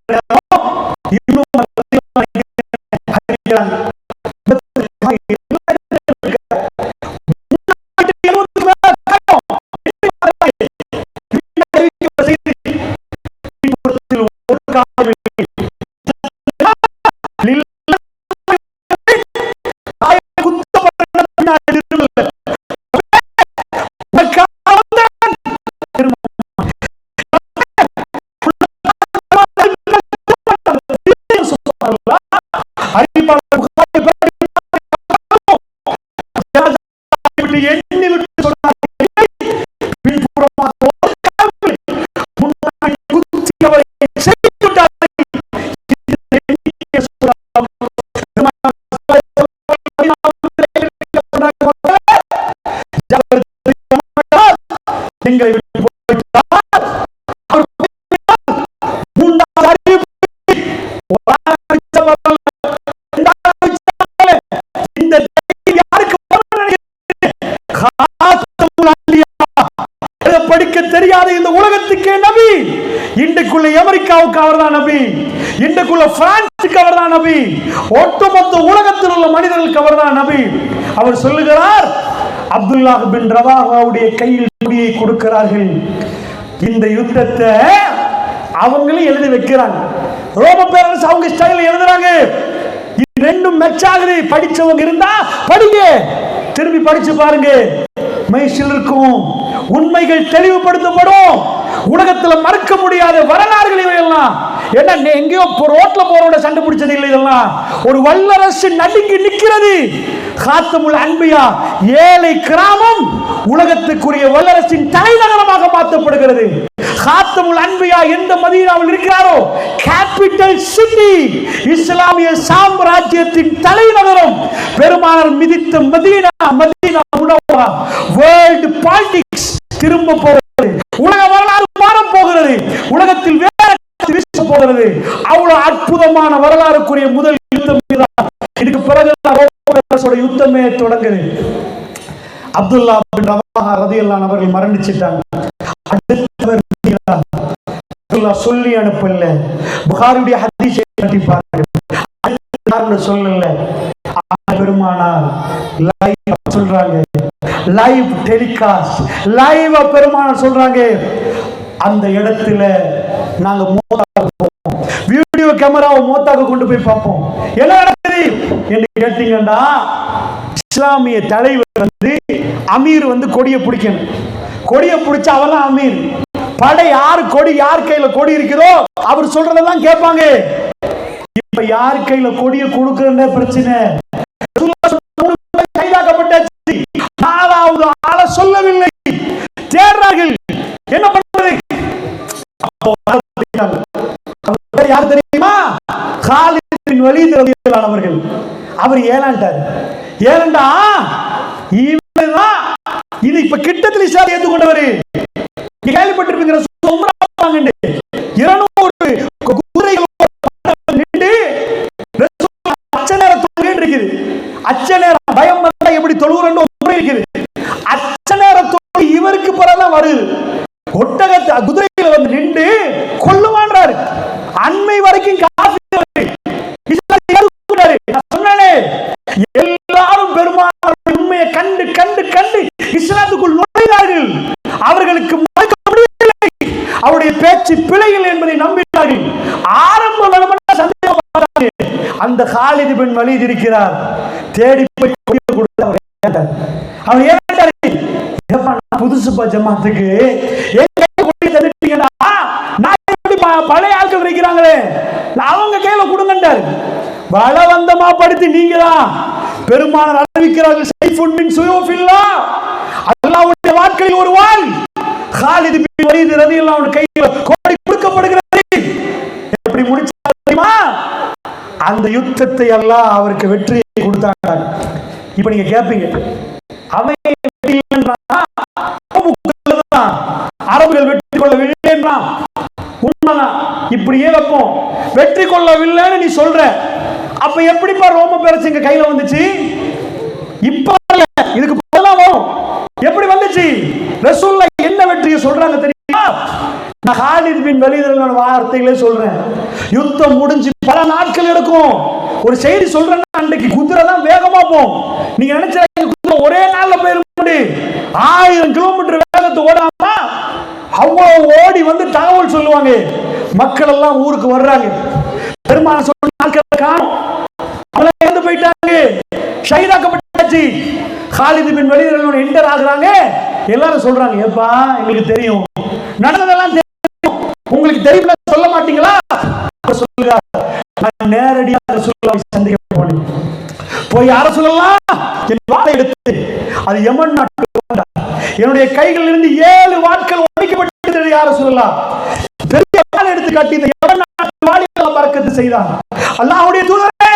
படிக்க தெரியாத இந்த உலகத்துக்கே நபி. இன்றைக்குள்ள அமெரிக்காவுக்கு அவர்தான் நபி, இன்றைக்குள்ள பிரான்சுக்கு அவர்தான் நபி, ஒட்டுமொத்த உலகத்தில் உள்ள மனிதர்களுக்கு அவர்தான் நபி. அவர் சொல்லுகிறார், அப்துல்லாஹ் பின் ரவாஹாவுடைய கையில் கொடியை கொடுக்கிறார்கள். இந்த யுத்தத்தை அவங்களும் எழுதி வைக்கிறாங்க. ரோம பேரரசு அவங்க ஸ்டைல் எழுதுறாங்க. இது ரெண்டும் மேட்ச் ஆகுது. படிச்சவங்க இருந்தா படிங்க, திரும்பி படிச்சு பாருங்க, மைசில் இருக்கும், உண்மைகள் தெளிவுபடுத்தப்படும். உலகத்தில் மறக்க முடியாத வரலாறுகள் இவையெல்லாம் என்ன எங்கேயோ ரோட்ல போறோட சண்டை பிடிச்சது இல்லை, இதெல்லாம் ஒரு வல்லரசு நடுங்கி நிற்கிறது. காத்தமுல் அன்பியா, ஏழை கிராமம் உலகத்துக்குரிய வல்லரசின் தலைநகரமாக மாற்றப்படுகிறது. காத்தமுல் அன்பியா எந்த மதீனாவில் இருக்கிறாரோ, கேபிட்டல் சிட்டி, இஸ்லாமிய சாம்ராஜ்யத்தின் தலைநகரம், பெருமானார் மிதித்த மதீனா, மதீனா முனவ்வரா. வேர்ல்ட் பாலிடிக்ஸ் திரும்ப போகிறது, உலக வரலாறு மாறப் போகிறது, உலகத்தில் வேற வீச போகிறது. அவ்வளவு அற்புதமான வரலாறுக்குரிய முதல் யுத்தம் இதுதான். இதுக்கு பிறகு யுத்தமே தொடங்குது. அப்துல்லா பின் ரவாஹா ரலியல்லாஹு அன்ஹு அவர்கள் மரணிச்சிட்டாங்க. சொல்லி அனுப்பல, புகாரியுடைய ஹதீஸை பற்றி பாருங்க, சொல்லல. பெருமானார் லைவ் சொல்றாங்க, லைவ் டெலிகாஸ்ட், லைவ் பெருமானார் சொல்றாங்க. அந்த இடத்துல நாங்க வீடியோ கேமராவை மோத்தாக கொண்டு போய் பார்ப்போம். என்ன நடக்குது என்று கேட்டீங்கன்னா, இஸ்லாமிய தலைவர் வந்து அமீர் வந்து கொடியை பிடிக்கணும். கொடியை பிடிச்சா அவர் தான் அமீர். படை யார் கொடி, யார் கையில கொடி இருக்குதோ அவர் சொல்றதெல்லாம் கேட்பாங்க. இப்ப யார் கையில கொடியை கொடுக்கற பிரச்சனை. கைதாக்கப்பட்டாச்சு, நாலாவது ஆள சொல்லவில்லை, தேடுறார்கள். என்ன பண்றது? யார் தெரியுமா? காலித் பின் வலீத் ரலியல்லாஹு அன்ஹு அவர்கள். அவர் ஏலாண்டார். ஏலண்டா இவன்தான் இது இப்ப கிட்டத்தில் இஸ்லாம் ஏற்றுக்கொண்டவர். கேள்விப்பட்டிருப்பீங்க, 200 குதிரைகளோடு நின்று அச்ச நேரம் தொழுகைன்னு இருக்குது. அச்ச நேரம் பயம் வந்தா எப்படி தொழுகிறன்னு ஒரு முறை இருக்குது. அச்ச நேரம் தொழுகை இவருக்கு பிறகுதான் வருது. ஒட்டகத்தை குதிரைகளை வந்து நின்று கொல்லுமான்றாரு. அண்மை வரைக்கும் சொன்னானே, எல்லாரும் பெருமாள் உண்மையை கண்டு கண்டு கண்டு இஸ்லாத்துக்குள் நுழைந்தார்கள். அவர்களுக்கு அவருடைய பேச்சு பிழைகள் என்பதை நம்பினார்கள். ஆரம்ப சந்தேகம். அந்த காலித் பின் வலீத் இருக்கிறார், தேடி போய் அவர் ஏற்றாரு. புதுசு ஜமாத்துக்கு பழைய ஆட்கள் இருக்கிறாங்களே, அவங்க கையில கொடுங்கண்டாரு. பலவந்தமா படுத்தி நீங்க தான் பெருமானார் அறிவிக்கிறார்கள், சைஃபுன் மின் சுயூஃபில்லாஹ், அல்லாஹ்வுடைய வாட்களில் ஒரு வாள். காலித் பின் வலீத் ரலியல்லாஹு அன்ஹு கையில் கோடி கொடுக்கப்படுகிறது. எப்படி முடிச்சார் தெரியுமா? அந்த யுத்தத்தை அல்லாஹ் அவருக்கு வெற்றியை கொடுத்தாங்க. இப்ப நீங்க கேட்பீங்க, அவன் அரபுகள் வெற்றி கொள்ளவில்லை என்றான். உண்மைதான், இப்படியே வைப்போம். வெற்றி கொள்ளவில்லைன்னு நீ சொல்ற, அப்ப எப்படிப்பா ரோம பேரரசு கையில வந்துச்சு? இப்ப இதுக்கு வரும். எப்படி வந்துச்சு? ரசூலுல்லாஹ் என்ன வெற்றியை சொல்றாங்க தெரியுமா? நான் காலித் பின் வலீத் வார்த்தைகளே சொல்றேன். யுத்தம் முடிஞ்சு பல நாட்கள் எடுக்கும். ஒரு செய்தி சொல்றேன்னா, அன்றைக்கு குதிரை தான் வேகமா போகும். நீங்க நினைச்ச குதிரை ஒரே நாள்ல போயிரும். 1000 கிலோமீட்டர் வேகத்தை ஓடாம அவ்வளவு ஓடி வந்து தகவல் சொல்லுவாங்க. மக்கள் எல்லாம் ஊருக்கு வர்றாங்க. பெருமாள் சொன்ன நாட்கள் காணும், அவங்கள இறந்து போயிட்டாங்க, ஷஹீதாக்கப்பட்டாச்சு. காலித் பின் வலீத் என்டர் ஆகுறாங்க. எல்லாரும் சொல்றாங்க, ஏப்பா எங்களுக்கு தெரியும், நடந்ததெல்லாம் தெரியும், உங்களுக்கு தெரியல சொல்ல மாட்டீங்களா? சொல்லுங்க. நான் நேரடியாக ரசூலுல்லாஹை சந்திக்க போனேன். போய் யார சொல்லலாம்? என் வாளை எடுத்து அது யமன் நாட்டுக்கு என்னுடைய கைகளில் இருந்து 7 வாட்கள் உடைக்கப்பட்டது. யார சொல்லலாம்? பெரிய வாளை எடுத்து காட்டி இந்த யமன் நாட்டு வாளிகளை பறக்கத்து செய்தான். அல்லாஹ்வுடைய தூதரே,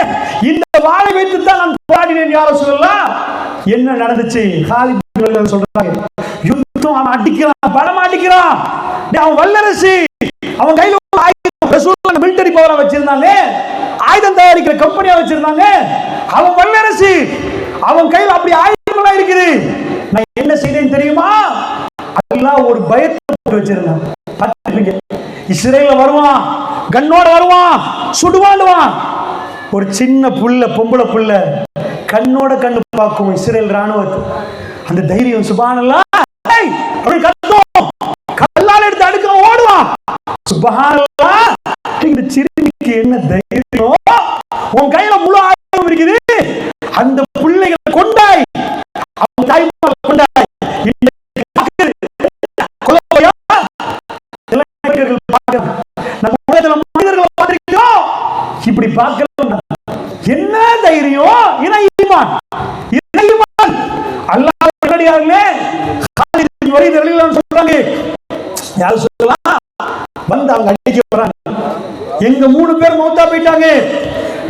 இந்த வாளை வைத்து தான் நான் போராடினேன். யார சொல்லலாம்? என்ன நடந்துச்சு? காலித் பின் வலீத் சொல்றாங்க, யுத்தம் அவன் அடிக்கிறான், பலம் அடிக்கிறான், அவன் வல்லரசு, அவன் கையில ரசூலுல்லாஹ் மிலிட்டரி பவரா வச்சிருந்தாங்க, ஆயுதம் தயாரிக்கிற கம்பெனியா வச்சிருந்தாங்க. அவன் வல்லரசு, அவன் கையில் அப்படி ஆயுதங்களா இருக்குது. நான் என்ன செய்தேன் தெரியுமா? அதெல்லாம் ஒரு பயத்தை வச்சிருந்தேன். இஸ்ரேல்ல வருவான், கண்ணோட வருவான், சுடுவாண்டுவான். ஒரு சின்ன புள்ள, பொம்பளை புள்ள கண்ணோட கண்ணு பார்க்கும் இஸ்ரேல் ராணுவத்தை. அந்த தைரியம் சுப்ஹானல்லாஹ். அப்படி கத்தும், கல்லால் எடுத்து அடுக்க ஓடுவான். சுப்ஹானல்லாஹ். இந்த சிறுமிக்கு என்ன தைரியம்? உன் கையில முழு ஆயுதம் இருக்குது. அந்த பிள்ளைகளை கொண்டாய், அவன் தாய்மாரை கொண்டாய். நம்ம மனிதர்கள் யாரும் சொல்லலாம் வந்து அவங்க அடிக்க வராங்க. எங்க 3 பேர் மௌத்தா போயிட்டாங்க,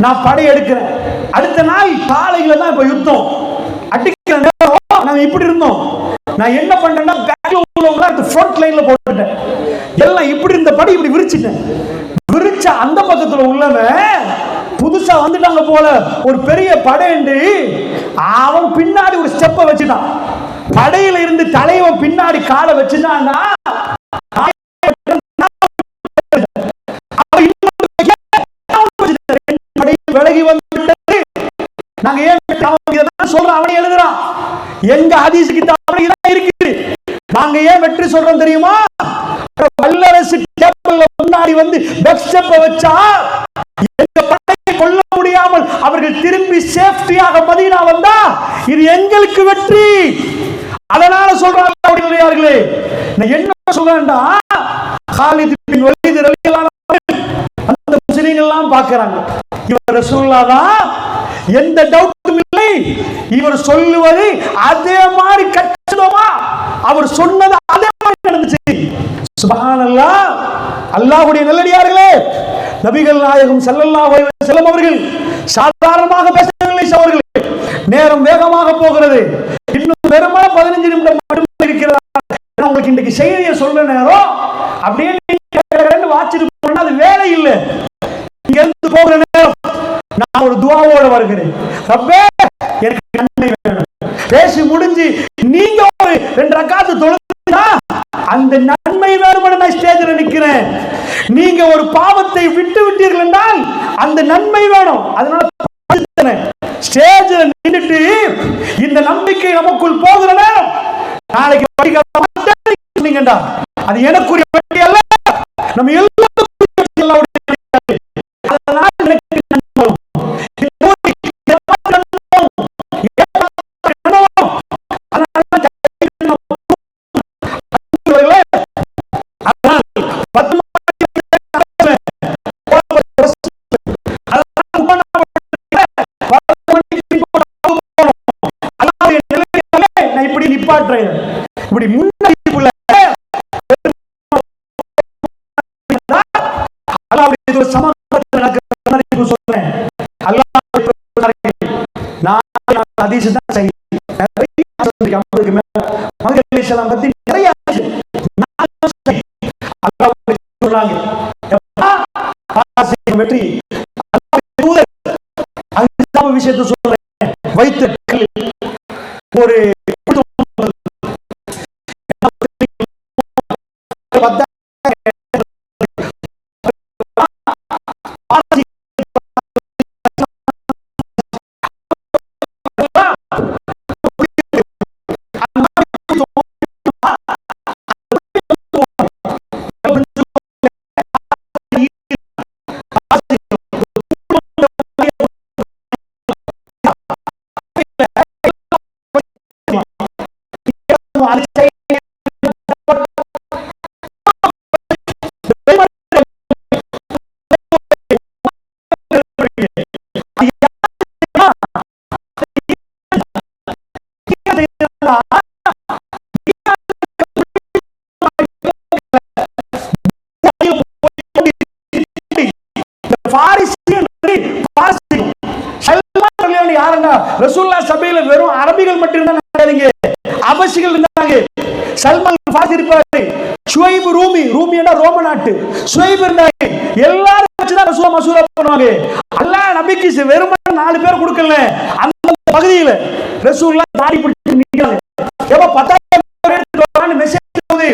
நான் படை எடுக்கிறேன். அடுத்த நாள் காலையில தான் இப்ப யுத்தம் அடிக்கிற நேரம். நாங்க இப்படி இருந்தோம். நான் என்ன பண்ணேன்னா பேக்ல ஃப்ரண்ட் லைன்ல போட்டுட்டேன். எல்லாம் இப்படி இருந்த படி இப்படி விரிச்சிட்டேன். விரிச்ச அந்த பக்கத்துல உள்ளவன் புதுசா வந்துட்டாங்க போல ஒரு பெரிய படையண்டு, அவன் பின்னாடி ஒரு ஸ்டெப்ப வச்சுட்டான். படையில இருந்து தலைவன் பின்னாடி காலை வச்சுட்டான்னா விலகி வந்து நாங்க ஏன் சொல்றோம், அவனை எழுதுறான். எங்க ஹதீஸ் கிதாபுல இதான் இருக்குது. நாங்க ஏன் வெற்றி சொல்றோம் தெரியுமா? வல்லரசு டேபிள்ல முன்னாடி வந்து பேக் ஸ்டெப்ப வச்சா எங்க படையை கொல்ல முடியாமல் அவர்கள் திரும்பி சேஃப்டியாக மதீனா வந்தா இது எங்களுக்கு வெற்றி. அதனால சொல்றாங்களே, நான் என்ன சொல்றேன்டா, காலித் பின் வலீத் ரலியல்லாஹு அன்ஹு அந்த முஸ்லிம்கள் எல்லாம் பார்க்கறாங்க, இவர் ரசூலுல்லாஹ் தான், எந்த டவுட்டும் இல்லை. இவர் சொல்லுவது அதே மாதிரி கச்சிதமா அவர் சொன்னது அதே மாதிரி நடந்துச்சு. சுப்ஹானல்லாஹ். அல்லாஹ்வுடைய நல்லடியார்களே, நபிகள் நாயகம் ஸல்லல்லாஹு அலைஹி வஸல்லம் அவர்கள் சாதாரணமாக பேசவில்லை. அவர்கள் நேரம் வேகமாக போகிறது. இன்னும் வெறுமனே 15 நிமிடம் மட்டும் இருக்கிறது. உங்களுக்கு இன்னைக்கு செய்தியை சொல்ற நேரம் அப்படியே வாட்சிட்டு போனா அது வேலை இல்லை. இங்க இருந்து போகிற நேரம் நான் ஒரு துஆவோட வருகிறேன். ரப்பே எனக்கு நன்மை வேணும். பேசி முடிஞ்சு நீங்க ஒரு 2 ரக்காத்து தொழுதா அந்த நன்மை வேணும்னு நான் ஸ்டேஜ்ல நிக்கிறேன். நீங்க ஒரு பாவத்தை விட்டு விட்டீர்கள் என்றால் அந்த நன்மை வேணும். அதனால ஸ்டேஜ்ல நின்னுட்டு இந்த நம்பிக்கை நமக்குள் போகிற நேரம் நாளைக்கு படிக்கண்டா அது எனக்குரிய வெற்றி அல்ல, நம்ம எல்லாருக்கும். அதனால இப்படி முன்னாடி சொல்றேன். பத்தி நிறைய வெற்றி விஷயத்தை சொல்றேன். வைத்த ஒரு ரசூலுல்லாஹ் சபையில வெறும் அரபிகள் மட்டும் இருந்தாங்க, அபசிகள் இருந்தாங்க. சல்மான் ஃபாரிசி இருப்பாரு, ஷுவைப் ரூமினா ரோம நாட்டு ஷுவைப் இருந்தாங்க. எல்லாரும் வச்சு தான் ரசூலுல்லாஹ் மசூரா பண்ணுவாங்க. அல்லாஹ் நபிக்கு வெறும் 4 பேர் கொடுக்கல. அந்த பகுதியில ரசூலுல்லாஹ் தாடி பிடிச்சு நிக்கிறாங்க. எப்ப 10,000 பேர் எடுத்துட்டு வரான்னு மெசேஜ் போகுது.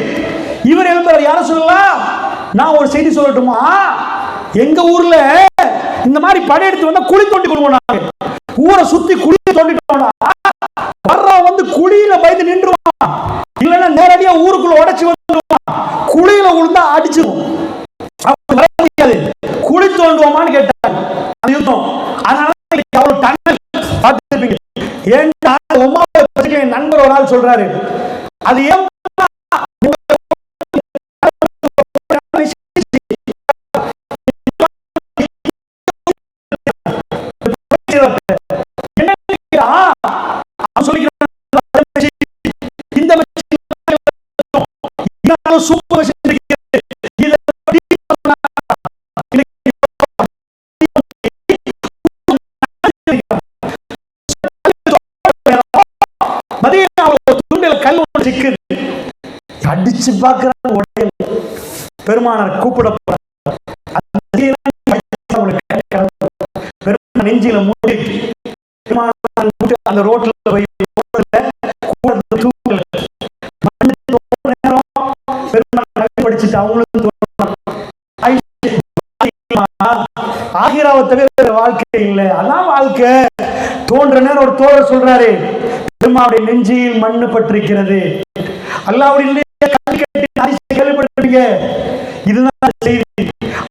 இவர் எழுதுறாரு, யார சொல்லலாம், நான் ஒரு செய்தி சொல்லட்டுமா, எங்க ஊர்ல இந்த மாதிரி படை எடுத்து வந்தா குழி தோண்டி கொடுவோம். ஊரை சுத்தி குழி தோண்டிட்டோம்னா வர்றவன் வந்து குழியில பயந்து நின்றுவான், இல்லைன்னா நேரடியா ஊருக்குள்ள உடைச்சு வந்துடுவான். குழியில விழுந்தா அடிச்சிடும், வர முடியாது. குழி தோண்டுவோமான்னு கேட்டாங்க. அது யுத்தம். அதனால அவ்வளவு டன்னல் பார்த்துருப்பீங்க. ஏன்டா என் நண்பர் ஒரு ஆள் சொல்றாரு, அது ஏன் சூப்பர் சிக்கு அடிச்சு பார்க்கிறாங்க, உடையல். பெருமானார் கூப்பிட நெஞ்சில மூடி அந்த ரோட்ல போய் படிச்சுட்டு அவங்களும் ஆகிராவை தவிர வாழ்க்கை இல்லை, அதான் வாழ்க்கை. தோன்ற நேரம் ஒரு தோழர் சொல்றாரு, பெருமாவுடைய நெஞ்சில் மண்ணு பற்றிருக்கிறது. அல்லாஹ்வுடைய கேள்விப்பட்டிருக்கீங்க, இதுதான் செய்தி.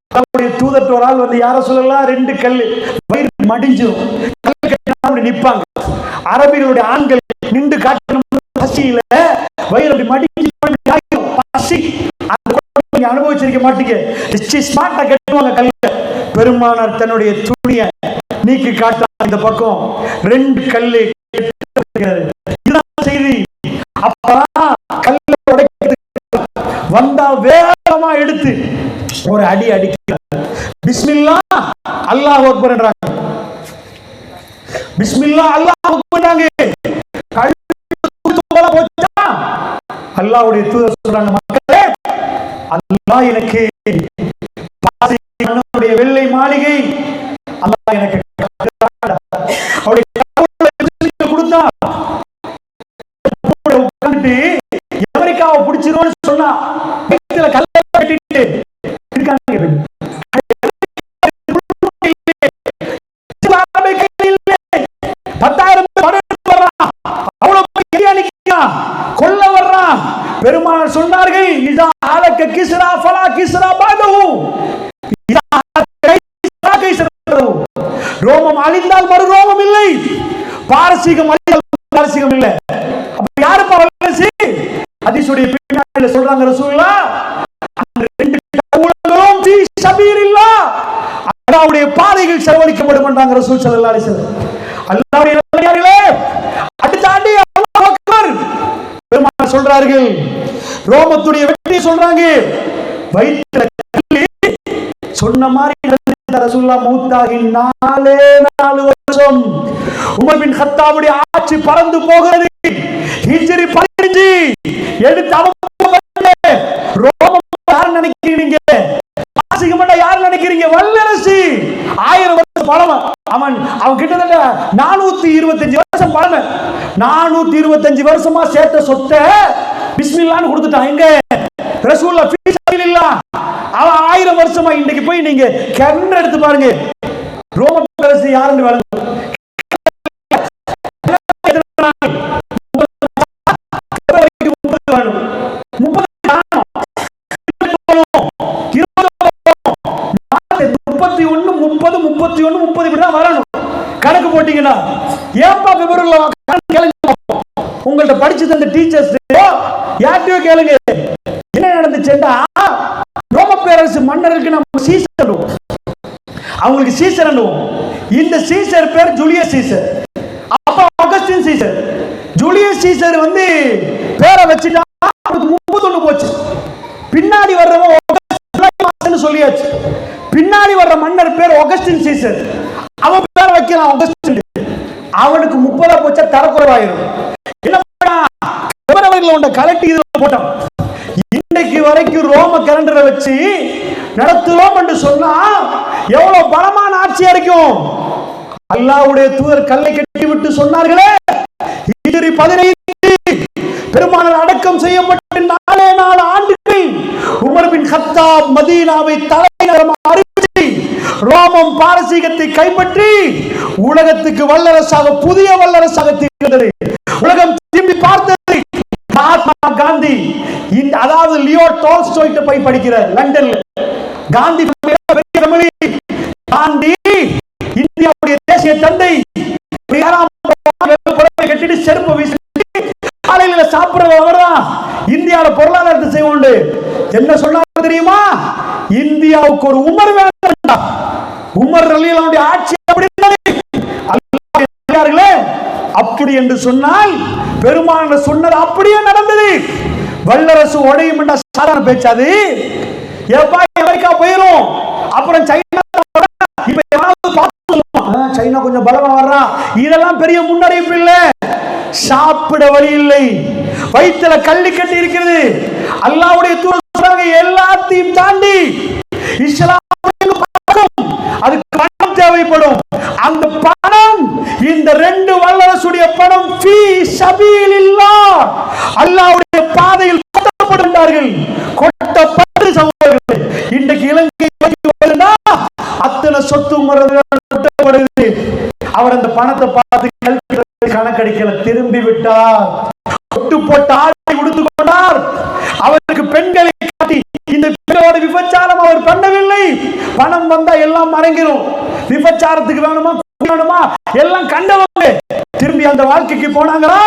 அல்லாஹ்வுடைய தூதர் ஒரு ஆள் வந்து யார சொல்லலாம், 2 கல் வயிறு மடிஞ்சும் நிற்பாங்க. அரபிகளுடைய ஆண்கள் நின்று காட்டணும் பசியில வயிறு அப்படி மடிஞ்சு பசி அனுபவிச்சிருக்க மாட்டீங்க, ஸ்மார்ட்டா கட்டுவாங்க கல்ல. பெருமானார் தன்னுடைய துணியை நீக்கி காட்டாங்க, இந்த பக்கம் 2 கல்லு செய்தி. அப்பதான் கல்ல உடைக்கிறதுக்கு வந்தா வேகமா எடுத்து ஒரு அடி அடிக்கிறாங்க. பிஸ்மில்லாஹ் அல்லாஹ் அக்பர் என்றாங்க. பிஸ்மில்லாஹ் அல்லாஹ் அக்பர்ங்க. அல்லாஹ்வுடைய தூதர் சொல்றாங்க, மக்களே அல்லாஹ் எனக்கு என்னுடைய வெள்ளை மாளிகை அல்லாஹ் எனக்கு கொடுத்தா உட்கார்ந்துட்டு அமெரிக்காவை பிடிச்சிருவோம்னு சொன்னா கல்ல கட்டிட்டு இருக்காங்க. கொல்ல வர்றான். பெருமானார் சொன்னார்கள், இதா ஆலக்க கிஸ்ரா ஃபலா கிஸ்ரா பாதஹு, இதா ஆலக்க கிஸ்ரா ரோமம் அழிந்தால் மறு ரோமம் இல்லை, பாரசீகம் அழிந்தால் பாரசீகம் இல்லை. அப்ப யாரு பாரசி? ஹதீஸுடைய பின்னாடில சொல்றாங்க ரசூலுல்லாஹ், அந்த 2 கவுலகளும் ஃபீ சபீலில்லாஹ், அல்லாஹ்வுடைய பாதையில் செலவழிக்கப்படும் என்றாங்க ரசூல் ஸல்லல்லாஹு அலைஹி வஸல்லம். அல்லாஹ்வுடைய நல்லடியார்களே, அடுத்தாண்டி அல்லாஹ் அக்பர். பெருமானார் சொல்றார்கள், ரோமத்துடைய வெற்றி சொல்றாங்க, வயிற்றுல சொன்ன மாதிரி ரசூலுல்லாஹ் மௌத்தாகி 4 வருஷம் உமர் பின் கத்தாபுடைய ஆட்சி பறந்து போகிறது. ஹிஜ்ரி 15 எடுத்து ரோமம் யார் நினைக்கிறீங்க? யார் நினைக்கிறீங்க? வல்லரசு 1000 வருஷம் பழமை. அவன் கிட்டத்தட்ட 425 வருஷம் பழமை. 425 வருஷமா சேர்த்த சொத்தை பிஸ்மில்லான்னு கொடுத்துட்டான். எங்க ரசூலுல்லாஹ் ஃபீ சபீலில்லாஹ். அவன் 1000 வருஷமா இன்னைக்கு போய் நீங்க கண்ண எடுத்து பாருங்க, ரோம பேரரசு யாருன்னு வழங்கும். கணக்கு போட்டீங்கன்னா ஏப்பா உங்கள்ட்ட படிச்சு தந்த டீச்சர்ஸ் யார்கிட்டயோ கேளுங்க, என்ன நடந்துச்சுன்னா ரோம பேரரசு மன்னருக்கு நம்ம சீசர், அவங்களுக்கு சீசர். இந்த சீசர் பேர் ஜூலியஸ் சீசர், அப்ப ஆகஸ்டின் சீசர். ஜூலியஸ் சீசர் வந்து பேரை வச்சுட்டா 31 போச்சு. பின்னாடி வர்றவன் சொல்லியாச்சு. பின்னாடி வர்ற மன்னர் பேர் ஆகஸ்டின் சீசர், அவன் பேரை வைக்கலாம் ஆகஸ்டின். அவனுக்கு 30 போச்சா தரக்குறைவாயிரும். என்ன பண்ணா கலட்டி இதுல போட்டான். இன்னைக்கு வரைக்கும் ரோம கலண்டரை வச்சு நடத்துவோம் என்று சொன்னா எவ்வளவு பலமான ஆட்சியா இருக்கும். அல்லாஹ்வுடைய தூதர் கல்லை கட்டி விட்டு சொன்னார்களே, ஹிஜ்ரி 15 பெருமானார் அடக்கம் செய்யப்பட்ட 4 ஆண்டுகள் உமர் பின் கத்தாப் மதீனாவை தலைநகரமாக அறிவித்து ரோமம் பாரசீகத்தை கைப்பற்றி உலகத்துக்கு வல்லரசாக, புதிய வல்லரசாக திகழ்ந்தது. உலகம் திரும்பி பார்த்தது. மகாத்மா காந்தி, அதாவது லியோ டால்ஸ்டாய் போய் படிக்கிறார் லண்டன்ல. காந்தி காந்தி இந்தியாவுடைய தேசிய தந்தை. கட்டிட்டு செருப்பு வீசி காலையில சாப்பிடுறவர்தான் இந்தியாவோட பொருளாதாரத்தை செய்வோண்டு. என்ன சொன்னாங்க தெரியுமா? இந்தியாவுக்கு ஒரு உமர் வேண்டாம். உமர் ரலியல்லாஹு ஆட்சி அப்படி என்று சொன்னால் பெருமானார் சொன்னது அப்படியே நடந்தது. வல்லரசு உடையும் என்ற சாதாரண பேச்சாது. எப்பா அமெரிக்கா போயிரும், அப்புறம் சைனா, இப்ப சைனா கொஞ்சம் பலமா வர்றான், இதெல்லாம் பெரிய முன்னறிவிப்பு இல்ல. சாப்பிட வழி இல்லை, வயிற்றுல கள்ளி கட்டி இருக்கிறது. அல்லாஹ்வுடைய தூதர் சொல்றாங்க, எல்லாத்தையும் தாண்டி இஸ்லாம் அதுக்கு பணம் தேவைப்படும். அந்த பணம் இந்த ரெண்டு வல்லரசுடைய பணம் ஃபீ சபீலில்லாஹ், அல்லாஹ்வுடைய பாதையில் கொட்டப்படுகிறார்கள். கொட்டப்பட்டு சகோதரர்களே, இன்றைக்கு இலங்கை அத்தனை சொத்து கொட்டப்படுது. அவர் அந்த பணத்தை பார்த்து கணக்கடிக்கல, திரும்பி விட்டார். கொட்டு போட்டு ஆடை உடுத்துக் கொண்டார். அவருக்கு பெண்களை காட்டி இந்த பெண்ணோட விபச்சாரம் அவர் பண்ணவில்லை. பணம் வந்தா எல்லாம் மறைஞ்சிரும். விபச்சாரத்துக்கு வேணுமா வேணுமா எல்லாம் கண்டவங்க. திரும்பி அந்த வாழ்க்கைக்கு போனாங்களா,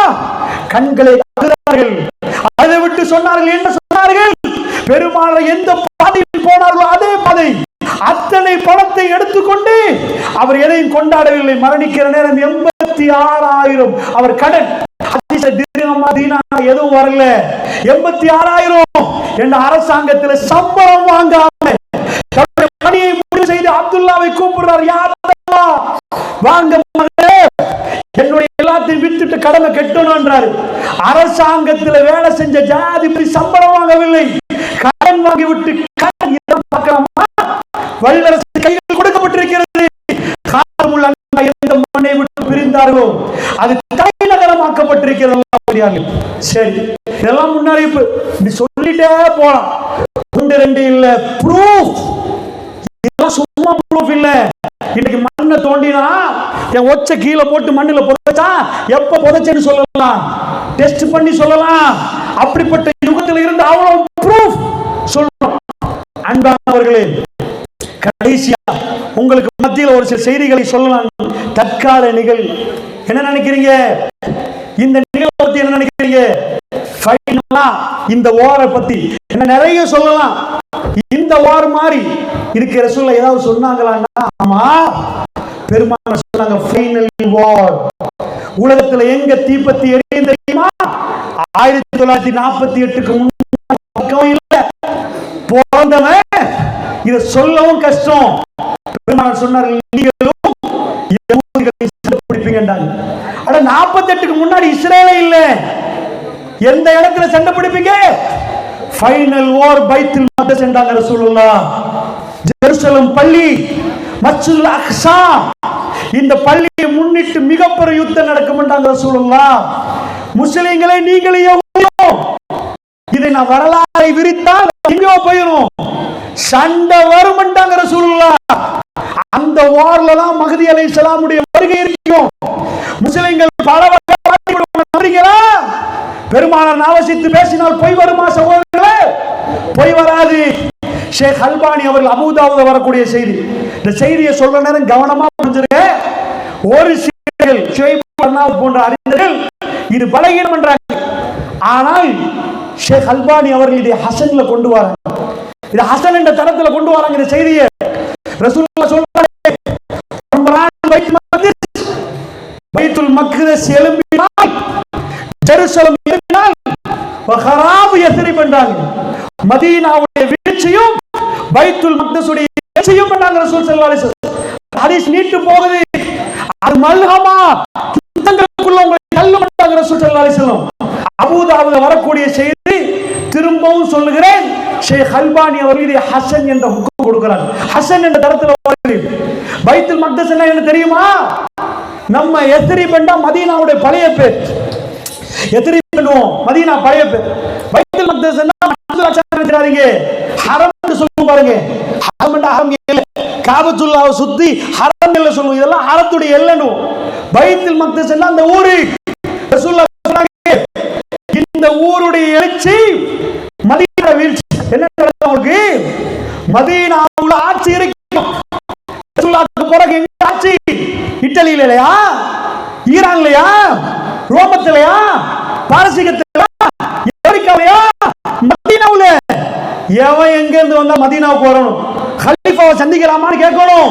கண்களை அழுதார்கள். அதை விட்டு சொன்னார்கள், என்ன சொன்னார்கள்? பெருமாள் எந்த பாதையில் போனார்களோ அதே பாதை. அத்தனை பணத்தை எடுத்துக்கொண்டு அவர் எதையும் கொண்டாடவில்லை. மரணிக்கிற நேரம் 86,000 அவர் கடன். எதுவும் வரல. 86,000 என்ற அரசாங்கத்தில் சம்பளம் வாங்காம பணியை முடிவு செய்து அப்துல்லாவை கூப்பிடுறார். யார் வாங்க மகளே, என்னுடைய எல்லாத்தையும் வித்துட்டு கடமை கட்டணும்ன்றாரு. அரசாங்கத்தில் வேலை செஞ்ச ஜனாதிபதி சம்பளம் வாங்கவில்லை, கடன் வாங்கி விட்டு கடன் பார்க்கலாமா? வல்லரசு கையில் கொடுக்கப்பட்டிருக்கிறது. எந்த மண்ணை விட்டு பிரிந்தார்களோ அது தலைநகரமாக்கப்பட்டிருக்கிறது. சரி, இதெல்லாம் முன்னறிவிப்பு. சொல்லிட்டே போலாம். ஒன்று ரெண்டு இல்ல, ப்ரூஃப். இதெல்லாம் சும்மா ப்ரூஃப் இல்ல. இன்னைக்கு மண்ணை தோண்டினா என் ஒச்ச கீழே போட்டு மண்ணில் புதைச்சா எப்ப புதைச்சேன்னு சொல்லலாம், டெஸ்ட் பண்ணி சொல்லலாம். அப்படிப்பட்ட யுகத்தில் இருந்து அவ்வளவு ப்ரூஃப் சொல்லலாம். அன்பானவர்களே, கடைசியா உங்களுக்கு மத்தியில் ஒரு சில செய்திகளை சொல்லலாம். தற்கால நிகழ்வு என்ன நினைக்கிறீங்க? இந்த நிகழ்வை பத்தி என்ன நினைக்கிறீங்க? இந்த வாரை பத்தி என்ன நிறைய சொல்லலாம். இந்த வார் மாதிரி இருக்கிற சொல்ல ஏதாவது சொன்னாங்களான்னா, ஆமா, பெருமான சொன்னாங்க ஃபைனல் வார். உலகத்துல எங்க தீப்பத்தி எரியும் தெரியுமா? 1948க்கு முன்னாடி இல்ல. பிறந்தவன் இதை சொல்லவும் கஷ்டம். பெருமாள் சொன்னார்கள், நீங்களும் பிடிப்பீங்கன்றாங்க. ஆனா 48க்கு முன்னாடி இஸ்ரேலே இல்ல. எந்த இடத்துல சண்டை பிடிப்பீங்க? ஃபைனல் வார் பைத்துல் மக்தஸ் என்றாங்க ரசூலுல்லாஹ். ஜெருசலம் பள்ளி, மஸ்ஜிதுல் அக்ஸா, இந்த பள்ளியை முன்னிட்டு மிகப்பெரிய யுத்தம் நடக்கும் என்றாங்க ரசூலுல்லாஹ். முஸ்லிம்களை நீங்களே இதை நான் வரலாறை விரித்தால் எங்கோ போயிடும், சண்டை வரும் என்றாங்க ரசூலுல்லாஹ். அந்த வார்ல தான் மஹ்தி அலைஹிஸ்ஸலாமுடைய வருகை இருக்கும். முஸ்லிம்கள் பல வகையா பெருமானார் நாவசித்து பேசினால் பொய் வருமா சகோதரர்களே? பொய் வராது. ஷேக் அல்பானி அவர்கள் அபூதாவுல வரக்கூடிய செய்தி, இந்த செய்தியை சொல்ற நேரம் கவனமா புரிஞ்சுருங்க. ஒரு சிலர்கள் போன்ற அறிஞர்கள் இது பலகீனம் என்றாங்க. ஆனால் ஷேக் அல்பானி அவர்கள் இதை ஹசன்ல கொண்டு வராங்க. இது ஹசன் என்ற தரத்துல கொண்டு வராங்க. இந்த செய்தியை ரசூலுல்லாஹ் சொல்றாங்க, பைத்துல் மக்தஸ் எழும்பினால், ஜெருசலம் எழும்பினால் வஹராப் யஸ்ரிப் என்றாங்க. மதீனாவுடைய வீழ்ச்சியும் பைத்துல் மக்தஸுடைய வீழ்ச்சியும் என்றாங்க ரசூல் ஸல்லல்லாஹு அலைஹி வஸல்லம். ஹதீஸ் நீட்டு போகுது. அது மல்ஹமா, யுத்தங்களுக்குள்ள உங்களை தள்ளும் என்றாங்க ரசூல் ஸல்லல்லாஹு அலைஹி வஸல்லம். அபூதாவுல வரக்கூடிய செய்தி திரும்பவும் சொல்லுகிறேன். ஷேக் அல்பானி அவர்கள் இதை ஹசன் என்ற ஹுக்கம் கொடுக்கிறார். ஹசன் என்ற தரத்தில் வருது. பைத்துல் மக்தஸ் என்ன தெரியுமா? நம்ம யஸ்ரிப் என்றா மதீனாவுடைய பழைய பேர். யஸ்ரிப் பண்ணுவோம், மதீனா பழைய பேர். பைத்துல் மக்தஸ் நினைச்சாதீங்க, ஹரம் என்று சொல்லுவோம் பாருங்க. ஹரம் என்றா ஹரம் இல்ல, காபத்துல்லாஹ்வை சுத்தி ஹரம் இல்ல சொல்லுவோம். இதெல்லாம் ஹரத்துடைய எல்லைன்னு. பைத்துல் மக்தஸ் அந்த ஊரு. ரசூலுல்லாஹ் சொன்னாங்க, இந்த ஊருடைய எழுச்சி மதீனா வீழ்ச்சி. என்ன உங்களுக்கு மதீனாவுல ஆட்சி இருக்கும். ரசூலுல்லாஹ்க்கு பிறகு எங்க ஆட்சி? இத்தாலியில இல்லையா, ஈரான்லயா, ரோமத்திலயா, பாரசீகத்திலயா, அமெரிக்காவிலயா, மதீனாவுல. எவன் எங்க இருந்து வந்தா மதீனாவுக்கு வரணும்? கலீஃபாவை சந்திக்கலாமான்னு கேட்கணும்.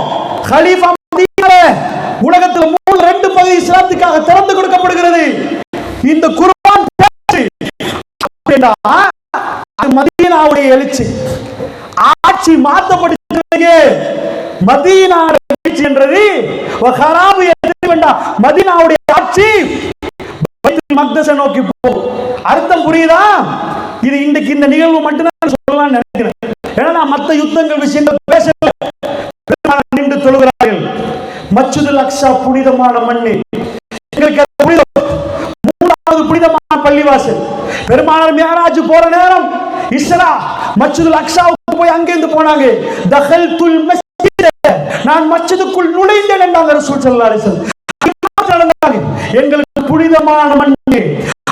கலீஃபா மதீனால. உலகத்துல 2 பகுதி இஸ்லாத்துக்காக திறந்து கொடுக்கப்படுகிறது. இந்த குர்ஆன் மதீனாவுடைய எழுச்சி. ஆட்சி மாற்றப்பட்டு மதீனாவுடைய எழுச்சி என்றது மதீனாவுடைய ஆட்சி பைத்துல் மக்தஸை நோக்கி போ. அர்த்தம் புரியுதா? இது இன்றைக்கு இந்த நிகழ்வு மட்டும்தான் சொல்லலாம்னு நினைக்கிறேன். ஏன்னா நான் மற்ற யுத்தங்கள் விஷயங்கள் பேசல. நின்று தொழுகிறார்கள். மஸ்ஜிதுல் அக்ஸா புனிதமான மண்ணு, எங்களுக்கு புனிதம். மூன்றாவது புனிதமான பள்ளிவாசல். பெருமானார் மிஅராஜ் போற நேரம் இஸ்ரா மஸ்ஜிதுல் அக்ஸாவுக்கு போய் அங்கிருந்து போனாங்க. தகல்துல் மஸ்ஜித், நான் மஸ்ஜிதுக்குள் நுழைந்தேன் என்றாங்க ரசூல் ஸல்லல்லாஹு அலைஹி வஸல்லம். எங்களுக்கு புனிதமான மண்ணு.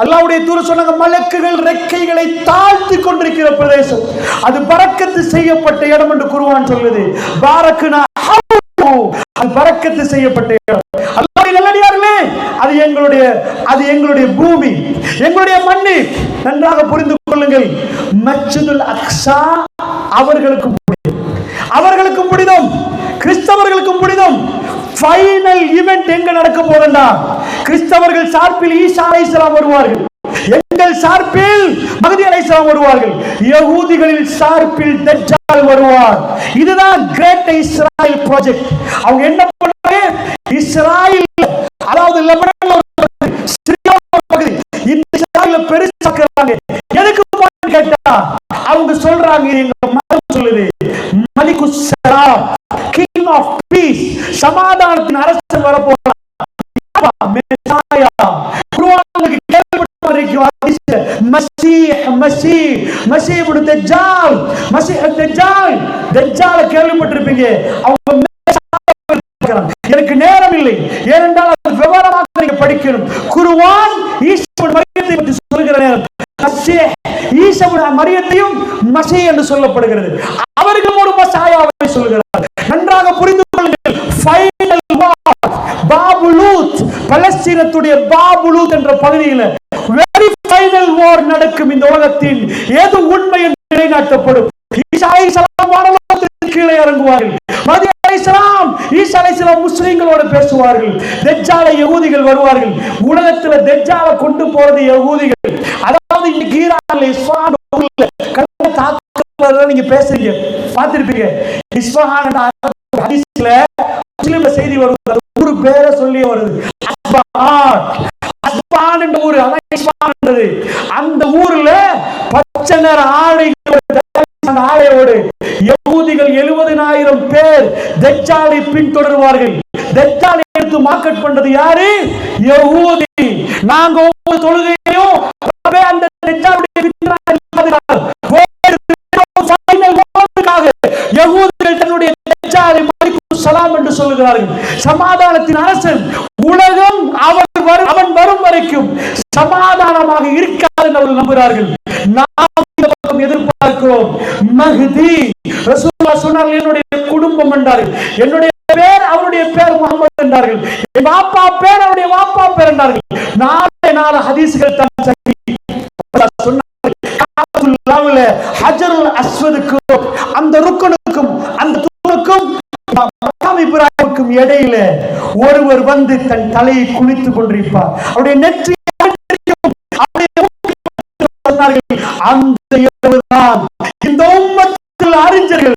அல்லாஹ்வுடைய தூதர் சொன்னாங்க, மலக்குகள் ரெக்கைகளை தாழ்த்தி கொண்டிருக்கிற பிரதேசம், அது பரக்கத்து செய்யப்பட்ட இடம் என்று குர்ஆன் சொல்லுது. பாரக்னா அது பரக்கத்து செய்யப்பட்ட இடம். அல்லாஹ்வின் நல்லடியார்களே, அது எங்களுடைய பூமி, எங்களுடைய மண்ணு. நன்றாக புரிந்து கொள்ளுங்கள். மஸ்ஜிதுல் அக்ஸா அவர்களுக்கும் புனிதம், கிறிஸ்தவர்களுக்கும் புனிதம். ஃபைனல் ஈவென்ட் எங்க நடக்க போகுதுன்னா, கிறிஸ்தவர்கள் சார்பில் ஈசா அலைஹிஸ்ஸலாம் வருவார்கள், எங்கள் சார்பில் மஹ்தி அலைஹிஸ்ஸலாம் வருவார்கள், யகூதிகளில் சார்பில் தஜ்ஜால் வருவார். இதுதான் கிரேட் இஸ்ராயல் ப்ராஜெக்ட். அவங்க என்ன பண்றாங்க? இஸ்ராயல், அதாவது லெபனான்ல ஒரு பகுதி, சிரியால ஒரு பகுதி, இந்த இஸ்ராயலை பெருசாக்குறாங்க. எதுக்கு கேட்டா அவங்க சொல்றாங்க, எங்க மதம் சொல்லுது, மலிகுஸ் ஸலாம், கிங் ஆஃப் பீஸ், சமாதானத்தின் அரசன் வர போறார். மெசாயா குர்ஆனுக்கு கேள்விப்பட்டிருக்கீங்க. மஸீஹ் இப்னு தஜ்ஜால், தஜ்ஜால் கேள்விப்பட்டிருப்பீங்க. அவங்க எனக்கு நேரம் இல்லை, ஏனென்றால் அது விவரமாக நீங்க படிக்கணும். குர்ஆன் ஈசா மரியத்தை பற்றி சொல்கிற நேரம் ஈசா மரியத்தையும் மஸீஹ் என்று சொல்லப்படுகிறது. அவர்கள் ஒரு மஸாயாவை சொல்கிறார். நன்றாக புரிந்து கொள்ளுங்கள். ஃபைனல் வார், பாபுலூத், பலஸ்தீனத்துடைய பாபுலூத் என்ற பகுதியில் வெரி ஃபைனல் வார் நடக்கும். இந்த உலகத்தின் எது உண்மை என்று நிலைநாட்டப்படும். ஈசா அலைஹிஸ்ஸலாம் வானலோகத்திற்கு கீழே இறங்குவார்கள். மஹ்தி அலைஹிஸ்ஸலாம், ஈசா அலைஹிஸ்ஸலாம் முஸ்லிம்களோடு பேசுவார்கள். தஜ்ஜாலை யகூதிகள் வருவார்கள். உலகத்தில் தஜ்ஜாலை கொண்டு போறது யகூதிகள். அதாவது இன்னைக்கு ஈரான்ல இஸ்ஃபான் தாக்குதல் நீங்க பேசுறீங்க, பார்த்திருப்பீங்க. இஸ்ஃபான் ஹதீஸ்ல முஸ்லிம்ல செய்தி வருது, ஊரு பேரை சொல்லி வருது. அஸ்பான் என்ற ஊரு, அதான் இஸ்ஃபான் என்றது. அந்த ஊர்ல பச்சை நிற ஆடையோடு யகூதிகள் 70,000 பேர் தஜ்ஜாலை பின்தொடர்வார்கள். தஜ்ஜாலை எடுத்து மார்க்கெட் பண்றது யாரு? யகூதி. நாங்க ஒவ்வொரு தொழுகையும் அந்த தஜ்ஜாலுடைய யகூதிகள் தன்னுடைய தஜ்ஜாலை மலிகுஸ் ஸலாம் என்று சொல்கிறார்கள். சமாதானத்தின் அரசன். உலகம் அவன் வரும் வரைக்கும் சமாதானமாக இருக்காது என்று அவர்கள் நம்புகிறார்கள். நாம் எதிர்பார்க்கிறோம் மஹ்தி. ரசூலுல்லாஹ் சொன்னார்கள், என்னுடைய குடும்பம் என்றார்கள், என்னுடைய பேர் அவருடைய பேர் முஹம்மது என்றார்கள், என் வாப்பா பேர் அவருடைய வாப்பா பேர் என்றார்கள். 4 ஹதீஸ்கள் தான் சஹீஹ். ஹஜருல் அஸ்வதுக்கும் அந்த ருக்குனுக்கும் அந்த தூணுக்கும் மகாம் இப்ராஹிமுக்கும் இடையில ஒருவர் வந்து தன் தலையை குனித்துக் கொண்டிருப்பார். அவருடைய நெற்றி அந்த இரவுதான் இந்த உம்மத்தில் அறிஞர்கள்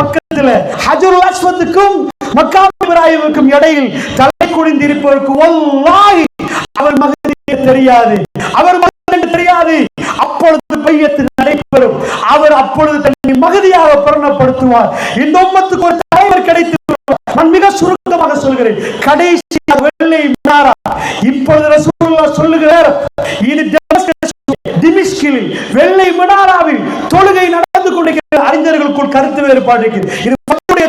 பக்கத்தில் ஹஜருல் அஸ்வதுக்கும் மகாம் இப்ராஹிமுக்கும் இடையில் தலை குனிந்திருப்பவருக்கு வல்லாஹி அவர் மகதியே தெரியாது, அவர் தெரியாது. அப்பொழுது பையத்து நடைபெறும். அவர் அப்பொழுது தன்னை மகதியாக பரிணப்படுத்துவார். இந்த உம்மத்துக்கு ஒரு தலைவர் கிடைத்து, நான் மிக சுருக்கமாக சொல்கிறேன், கடைசி வெள்ளை மினாரா. இப்பொழுது ரசூலுல்லாஹ் சொல்லுகிறார், இது திமிஷ்கில் வெள்ளை மினாராவில் தொழுகை நடந்து கொண்டிருக்கிற அறிஞர்களுக்குள் கருத்து வேறுபாடு இருக்கிறது. இது ஃபஜ்ருடைய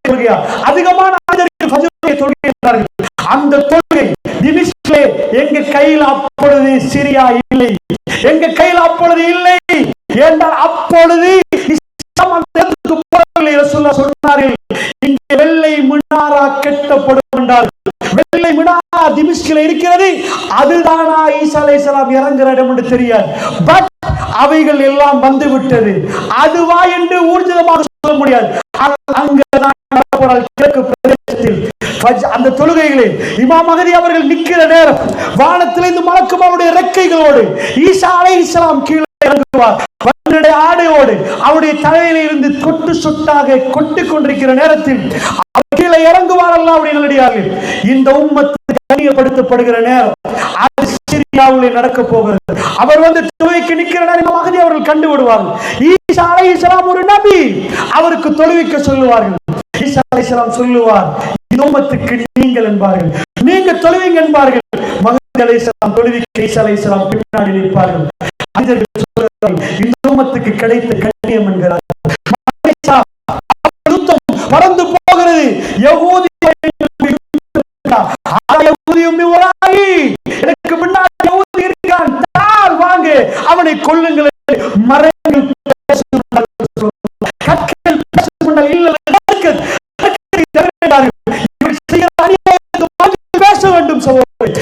தொழுகையா? அதிகமான அறிஞர்கள் ஃபஜ்ருடைய தொழுகை என்றார்கள். அந்த தொழுகை திமிஷ்கிலே எங்க கையில் அப்பொழுது சிரியா இல்லை, எங்க கையில் அப்பொழுது இல்லை என்றால் அப்பொழுது சொன்னார்கள், இங்கே வெள்ளை மினாரா கட்டப்படும் என்றார்கள். வெள்ளை மினாரா திமிஷ்கில் இருக்கிறது. அதுதானா ஈசா அலைஹிஸ்ஸலாம் இறங்குற இடம் என்று தெரியாது. பட் அவைகள் எல்லாம் வந்து விட்டது. அதுவா என்று ஊர்ஜிதமாக சொல்ல முடியாது. அங்கதான் கிழக்கு பிரதேசத்தில் அந்த தொழுகைகளை இமாம் மஹ்தி அவர்கள் நிற்கிற நேரம் வானத்திலிருந்து மலக்கும் அவருடைய ரெக்கைகளோடு ஈசா அலைஹிஸ்ஸலாம் கீழே இறங்குவார். ஆடையோடு அவருடைய தலையில இருந்து கொட்டு சொட்டாக கொட்டிக் கொண்டிருக்கிற நேரத்தில் அவர் கீழே இறங்குவார். அல்லாஹ்வுடைய நல்லடியார்களே, இந்த உம்மத்து கண்ணியப்படுத்தப்படுகிற நேரம் அது சிரியாவிலே நடக்க போகிறது. அவர் வந்து தொழுகைக்கு நிற்கிற நேரம் மகதி அவர்கள் கண்டு விடுவார்கள். ஈசா அலைஹிஸ்ஸலாம் ஒரு நபி, அவருக்கு தொழுவிக்க சொல்லுவார்கள். ஈசா அலைஹிஸ்ஸலாம் சொல்லுவார், இந்த உம்மத்துக்கு நீங்கள் என்பார்கள், நீங்க தொழுவீங்க என்பார்கள். மகதி அலைஹிஸ்ஸலாம் தொழுவிக்க ஈசா அலைஹிஸ்ஸலாம் பின்னாடி நிற்பார்கள். இந்த உம்மத்துக்கு கிடைத்த கண்ணியம் என்கிறார். பறந்து போகிறது. எனக்கு முன்னாடி யகூதி இருக்கான், வாங்க அவனை கொல்லுங்கள். மரங்கள் பேச வேண்டும் சகோதரர்.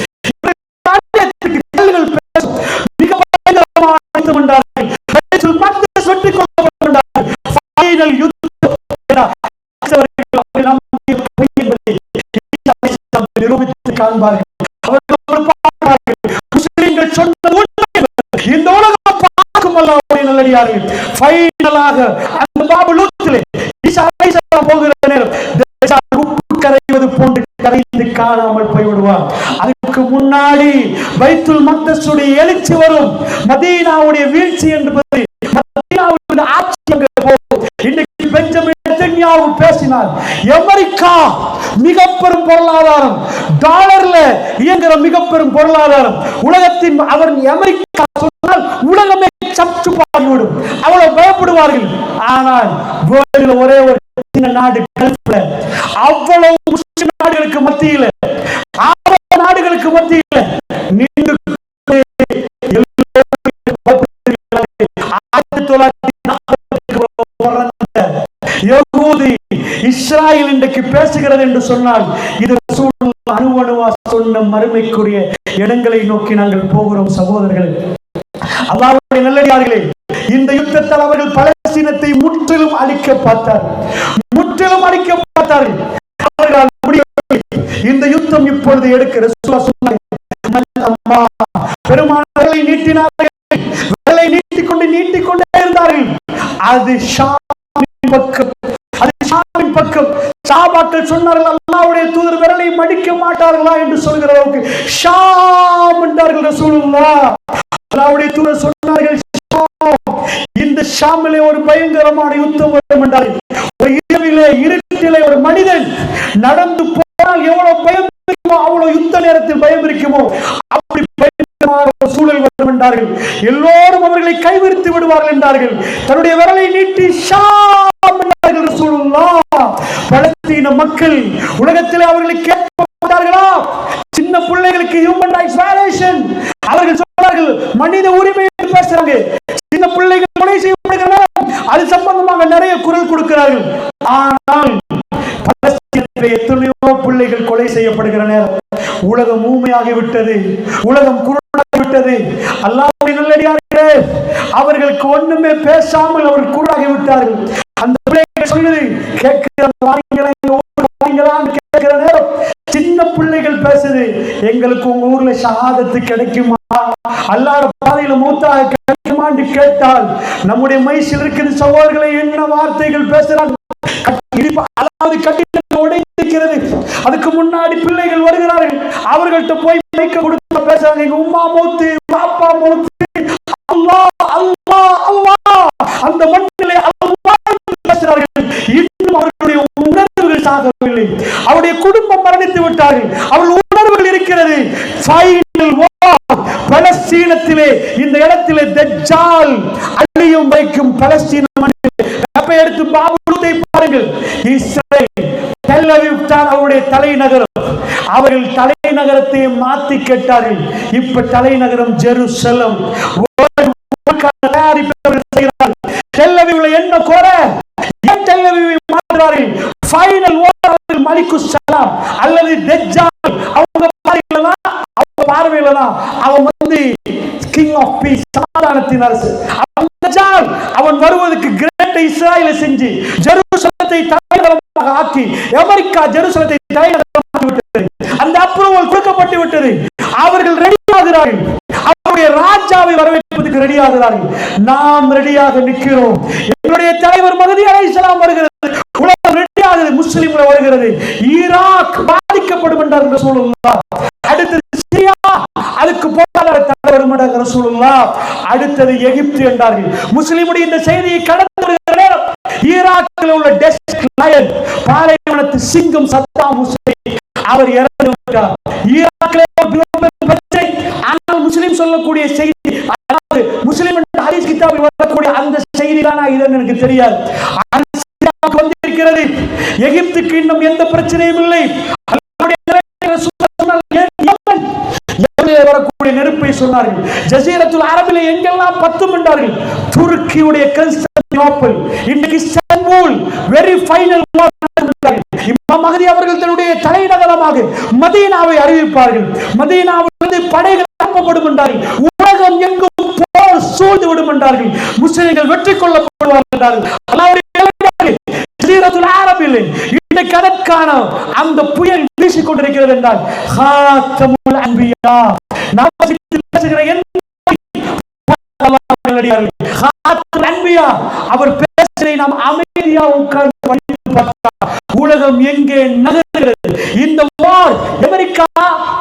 நிரூபித்து காண்பார்கள். இந்த உலகம் பார்க்கும் அல்லாஹ்வுடைய நல்லடியார்கள் ஃபைனலாக அந்த பாபுலூத்திலே ஈசா அலைஹிஸ்ஸலாம் போகிற நேரம் உப்பு கரைவது போன்று கரைந்து காணாமல் போய்விடுவார். அதுக்கு முன்னாடி பைத்துல் மக்தஸுடைய எழுச்சி வரும். மதீனாவுடைய வீழ்ச்சி என்பது மதீனாவுடைய ஆட்சி அங்கே போகும். இன்னைக்கு பெஞ்சமின் நெதன்யாஹு பேசினார், அமெரிக்கா மிக பெரும் பொருளாதாரம், டாலர்ல இயங்குற மிக பெரும் பொருளாதாரம் உலகத்தின், அவர் அமெரிக்கா சொன்னால் உலகமே சப்சு பாடிவிடும், அவ்வளவு பயப்படுவார்கள். ஆனால் வேர்ல்டுல ஒரே ஒரு சின்ன நாடு கல்ஃப்ல, அவ்வளவு முஸ்லிம் நாடுகளுக்கு மத்தியில, நாடுகளுக்கு மத்தியில நின்று இஸ்ராயல் இன்றைக்கு பேசுகிறது என்று சொன்னால் இது அணுவணுவா சொன்ன மறுமைக்குரிய இடங்களை நோக்கி நாங்கள் போகிறோம் சகோதரர்களே. அல்லாஹ்வுடைய நல்லடியார்களே, இந்த யுத்தத்தால் அவர்கள் பலஸ்தீனத்தை முற்றிலும் அழிக்க பார்த்தார்கள். அவர்களால் முடியவில்லை. இந்த யுத்தம் இப்பொழுது எடுக்கிற பெருமானாரை நீட்டினார்கள், விரலை நீட்டிக்கொண்டே இருந்தார்கள். அது ஷாமின் பக்கம், சஹாபாக்கள் சொன்னார்கள், அல்லாஹ்வுடைய தூதர் விரலை மடிக்க மாட்டார்களா என்று சொல்கிற அளவுக்கு ஷாம் என்றார்கள் ரசூலுல்லாஹ். அல்லாஹ்வுடைய தூதர் சொன்னார்கள், இந்த ஷாமிலே ஒரு பயங்கரமான யுத்தம் வரும் என்றார்கள். ஒரு இரவிலே இருட்டிலே ஒரு மனிதன் நடந்து போனால் எவ்வளவு பயம் இருக்குமோ அவ்வளவு யுத்த நேரத்தில் பயம் இருக்குமோ அப்படி பயங்கரமான சூழல் வரும் என்றார்கள். எல்லோரும் அவர்களை கைவிரித்து விடுவார்கள் என்றார்கள். தன்னுடைய விரலை நீட்டி ஷாம் என்றார்கள் ரசூலுல்லாஹ். பலஸ்தீன மக்கள் உலகத்தில் அவர்களை கேட்க மாட்டார்களா? சின்ன பிள்ளைகளுக்கு ஹியூமன் ரைட்ஸ் வயலேஷன், அவர்கள் சொல்றார்கள் மனித உரிமை என்று பேசுறாங்க. சின்ன பிள்ளைகள் கொலை செய்யப்படுகிறார்கள், அது சம்பந்தமாக நிறைய குரல் கொடுக்கிறார்கள். ஆனால் பலஸ்தீனத்திலே எத்தனையோ பிள்ளைகள் கொலை செய்யப்படுகிற நேரம் உலகம் ஊமையாகிவிட்டது, உலகம் குருடாகிவிட்டது. அல்லாஹ்வுடைய நல்லடியார்களே, அவர்களுக்கு ஒண்ணுமே பேசாமல் அவர்கள் குருடாகிவிட்டார்கள். அந்த பிள்ளைகள் சொல்லுது கேட்கிற நேரம் சின்ன பிள்ளைகள் பேசுது, எங்களுக்கு உங்க ஊர்ல ஷஹாதத்து கிடைக்குமா, அல்லாஹ்வுடைய பாதையில மூத்தாக கிடைக்குமான்னு கேட்டால் நம்முடைய மைசில் இருக்குது சகோதரர்களை என்ன வார்த்தைகள் பேசுறாங்க. உடைக்கிறது. அதுக்கு முன்னாடி பிள்ளைகள் வருகிறார்கள், அவர்கள்ட்ட போய் மைக்க கொடுத்து பேசுறாங்க, எங்க உம்மா மௌத்து, பாப்பா மௌத்து, அல்லாஹ் அல்லாஹ் அல்லாஹ். அந்த மண்ணிலே பேசுகிறார்கள். இன்னும் அவர்களுடைய உணர்வுகள் சாகவில்லை, அவருடைய குடும்பம் மரணித்து விட்டார்கள், அவர்கள் உணர்வுகள் இருக்கிறது. பலஸ்தீனத்திலே இந்த இடத்திலே தஜ்ஜால் அழியும் வைக்கும் பலஸ்தீன மண்ணில் எடுத்து பாபுலூத்தை பாருங்கள். இஸ்ரேல் டெல் அவீவ் தான் அவருடைய தலைநகரம். அவர்கள் தலைநகரத்தை மாற்றி கேட்டார்கள். இப்ப தலைநகரம் ஜெருசலம். டெல் அவீவ்ல என்ன குறை? ஏன் டெல் அவீவை மாற்றுறார்கள்? ஃபைனல் ஓவர் மலிகுஸ் சலாம் அல்லது தஜ்ஜால் அவங்க பார்வையில தான் அவன் வந்து கிங் ஆஃப் பீஸ், சமாதானத்தின் அரசு. அவன் வருவதற்கு கிரேட் இஸ்ராயலை செஞ்சு ஜெருசலத்தை தலைநகரமாக ஆக்கி அமெரிக்கா ஜெருசலத்தை தலைநகரமாக விட்டது. அந்த அப்ரூவல் கொடுக்கப்பட்டு விட்டது. அவர்கள் ரெடி ஆகிறார்கள், அவருடைய ராஜாவை வரவேற்பதற்கு ரெடி ஆகிறார்கள். நாம் ரெடியாக நிற்கிறோம். எங்களுடைய தலைவர் மஹ்தி அலைஹிஸ்ஸலாம் வருகிறது, உலகம் ரெடி ஆகுது. முஸ்லிம்ல வருகிறது. ஈராக் பாதிக்கப்படும் என்றார் ரசூலுல்லாஹ். அடுத்தது சிரியா, அதுக்கு பொருளாதார தடை வரும் என்றார் ரசூலுல்லாஹ். அடுத்தது எகிப்து என்றார்கள். முஸ்லிமுடைய இந்த செய்தியை கடந்து வருகிற நேரம் ஈராக்கில் உள்ள டெஸ்க் லயன், பாலைவனத்து சிங்கம் சத்தாம் ஹுசைன், அவர் இறந்து விட்டார். ஈராக்கில் பிரச்சனை. ஆனால் முஸ்லிம் சொல்லக்கூடிய செய்தி, அதாவது முஸ்லிம் என்ற ஹதீஸ் கிதாபில் வரக்கூடிய அந்த செய்தி தான் இதுன்னு எனக்கு தெரியாது. வந்திருக்கிறது. எகிப்துக்கு இன்னும் எந்த பிரச்சனையும் இல்லை. வரக்கூடிய நெருப்பை சொன்னார்கள். ஜசீரத்துல் அரபிலே எங்கெல்லாம் பத்தும் என்றார்கள். துருக்கியுடைய கான்ஸ்டான்டினோப்பிள், இன்னைக்கு இஸ்தான்புல், வெரி ஃபைனல். இமாம் மஹதி அவர்கள் தன்னுடைய தலைநகரமாக மதீனாவை அறிவிப்பார்கள். மதீனாவிலிருந்து படைகள் அனுப்பப்படும் என்றார்கள். உலகம் எங்கும் போர் சூழ்ந்து விடும் என்றார்கள். முஸ்லிம்கள் வெற்றி கொள்ளப்படுவார்கள் என்றார்கள். இன்றைக்கு அதற்கான அந்த புயல் வீசிக் கொண்டிருக்கிறது என்றால் ஹாத்தமுல் அன்பியா, அவர் பேசுவதை நாம் அமைதியா உட்கார்ந்து உலகம் எங்கே நகர்கிறது. இந்த வார் அமெரிக்கா,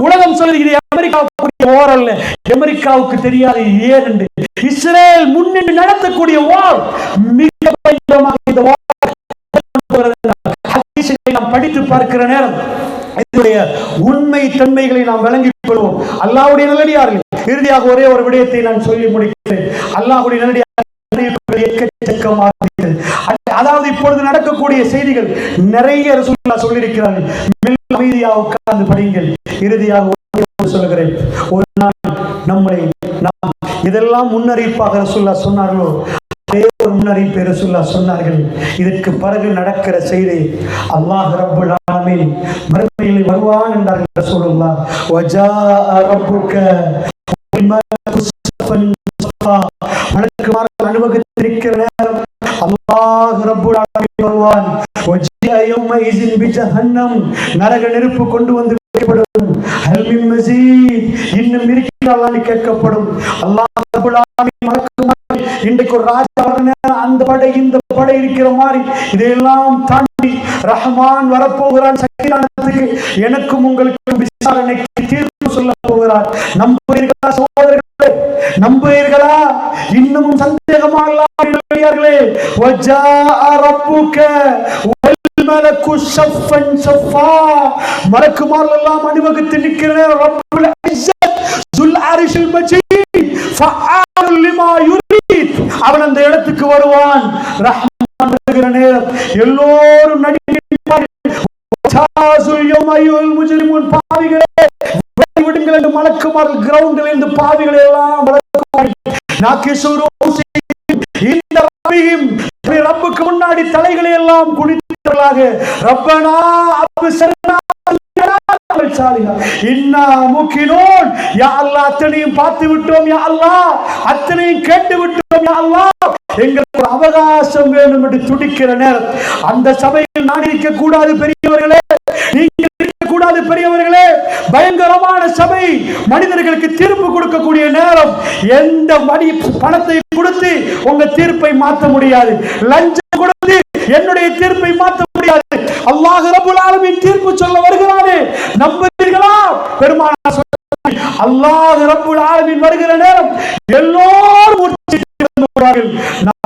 உலகம் சொல்லுது இது அமெரிக்காவுக்கு வார் அல்ல. அமெரிக்காவுக்கு தெரியாது ஏன் என்று. இஸ்ரேல் முன்னின்று நடத்தக்கூடிய வார் மிக பயங்கரமாக இந்த வார் நாம் படித்து பார்க்கிற நேரம் இதனுடைய உண்மை தன்மைகளை நாம் விளங்கிக் கொள்வோம். அல்லாஹ்வுடைய நல்லடியார்கள், இறுதியாக ஒரே ஒரு விடயத்தை நான் சொல்லி முடிக்கிறேன். அல்லாஹ்வுடைய நல்லடியார்கள், அதாவது இப்பொழுது நடக்கக்கூடிய செய்திகள் நிறைய ரசூலுல்லாஹ் சொல்லியிருக்கிறார்கள். அமைதியாக உட்கார்ந்து படிங்கள். இறுதியாக சொல்லுகிறேன், ஒரு நாள் நம்மளை நாம் இதெல்லாம் முன்னறிவிப்பாக ரசூலுல்லாஹ் சொன்னார்களோ ஒரு முன்னறிவிப்பை ரசூலுல்லாஹ் சொன்னார்கள். இதற்கு பிறகு நடக்கிற செய்தி, அல்லாஹ் ரப்புல் ஆலமீன் மறுமையில் வருவான் என்றார்கள் ரசூலுல்லாஹ். வஜாஅ ரப்புக மலக்குமார்கள் அனுபவித்திருக்கிற நேரம் அல்லாஹ் ரப்புல் ஆலமீன் வருவான். வஜிஅ யௌமஇஸின் பிஜஹன்னம், நரக நெருப்பு கொண்டு வந்து வைக்கப்படும். ஹல் மின் மஸீத், இன்னும் இருக்கிறான்னு கேட்கப்படும். அல்லாஹ் ரப்புல் ஆலமீன் மலக்குமார்கள் இன்றைக்கு ஒரு ராஜா அந்த படை இந்த படை இருக்கிற மாதிரி இதையெல்லாம் தாண்டி ரஹ்மான் வரப்போகிறான். சக்கிரானத்துக்கு எனக்கும் உங்களுக்கும் விசாரணைக்கு தீர்ப்பு சொல்ல போகிறார். நம்புவீர்களா சகோதரர்களே? நம்புவீர்களா? இன்னும் சந்தேகமாகலே வஜாஅ ரப்புக வல் மலக்கு ஸஃபன் ஸஃபா, மலக்குமார்கள் எல்லாம் அணிவகுத்து நிற்கிற ரப்புல் இஸ்ஸத் ஸுல் அர்ஷில் மஜீத் ஃபஅல் லிமா யுரீத், அவன் அந்த இடத்துக்கு வருவான். ரஹ்மான் வருகிற நேரம் எல்லோரும் நடுங்கிடுவார்கள். பாவிகளே விடுங்கள் என்று மலக்குமார்கள் கிரவுண்டில் இருந்து பாவிகளை எல்லாம் ரப்புக்கு முன்னாடி தலைகளை எல்லாம் குடித்தவர்களாக ரப்பனா அத்தனையும் பார்த்து விட்டோம் யா அல்லாஹ், அத்தனையும் கேட்டு விட்டோம் யா அல்லாஹ், எங்களுக்கு ஒரு அவகாசம் வேண்டும் என்று துடிக்கிற நேரம் அந்த சபையில் நான் இருக்க கூடாது பெரியவர்களே, நீங்கள் இருக்கக்கூடாது பெரியவர்களே. பயங்கரமான சபை, மனிதர்களுக்கு தீர்ப்பு கொடுக்கக்கூடிய நேரம். எந்த மணி பணத்தை கொடுத்து உங்க தீர்ப்பை மாற்ற முடியாது. லஞ்சம் கொடுத்து என்னுடைய தீர்ப்பை மாற்ற முடியாது. அல்லாஹ் ரப்புல் ஆலமீன் தீர்ப்பு சொல்ல வருகிறானே, நம்புவீர்களா? பெருமானார் சொன்னார்கள், அல்லாஹ் ரப்புல் ஆலமீன் வருகிற நேரம் எல்லோரும்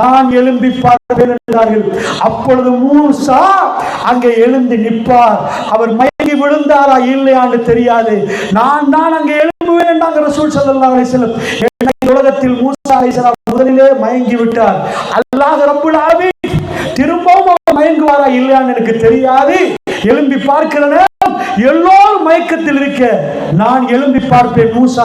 நான் எழும்பி பார்ப்பேன் என்றார்கள். அப்பொழுது மூசா அங்கே எழுந்து நிற்பார். அவர் மயங்கி விழுந்தாரா இல்லையான்னு தெரியாது. நான் தான் அங்கே எழும்புவேன் என்றாங்க ரசூல் ஸல்லல்லாஹு அலைஹி வஸல்லம். உலகத்தில் மூசா அலைஹிஸ்ஸலாம் முதலிலே மயங்கி விட்டார். அல்லாஹ் ரப்புல் ஆலமீன் திரும்பவும் அவர் மயங்குவாரா இல்லையான்னு எனக்கு தெரியாது. எழும்பி பார்க்கிற நேரம் எல்லோரும் மயக்கத்தில் இருக்க நான் எழும்பி பார்ப்பேன். மூசா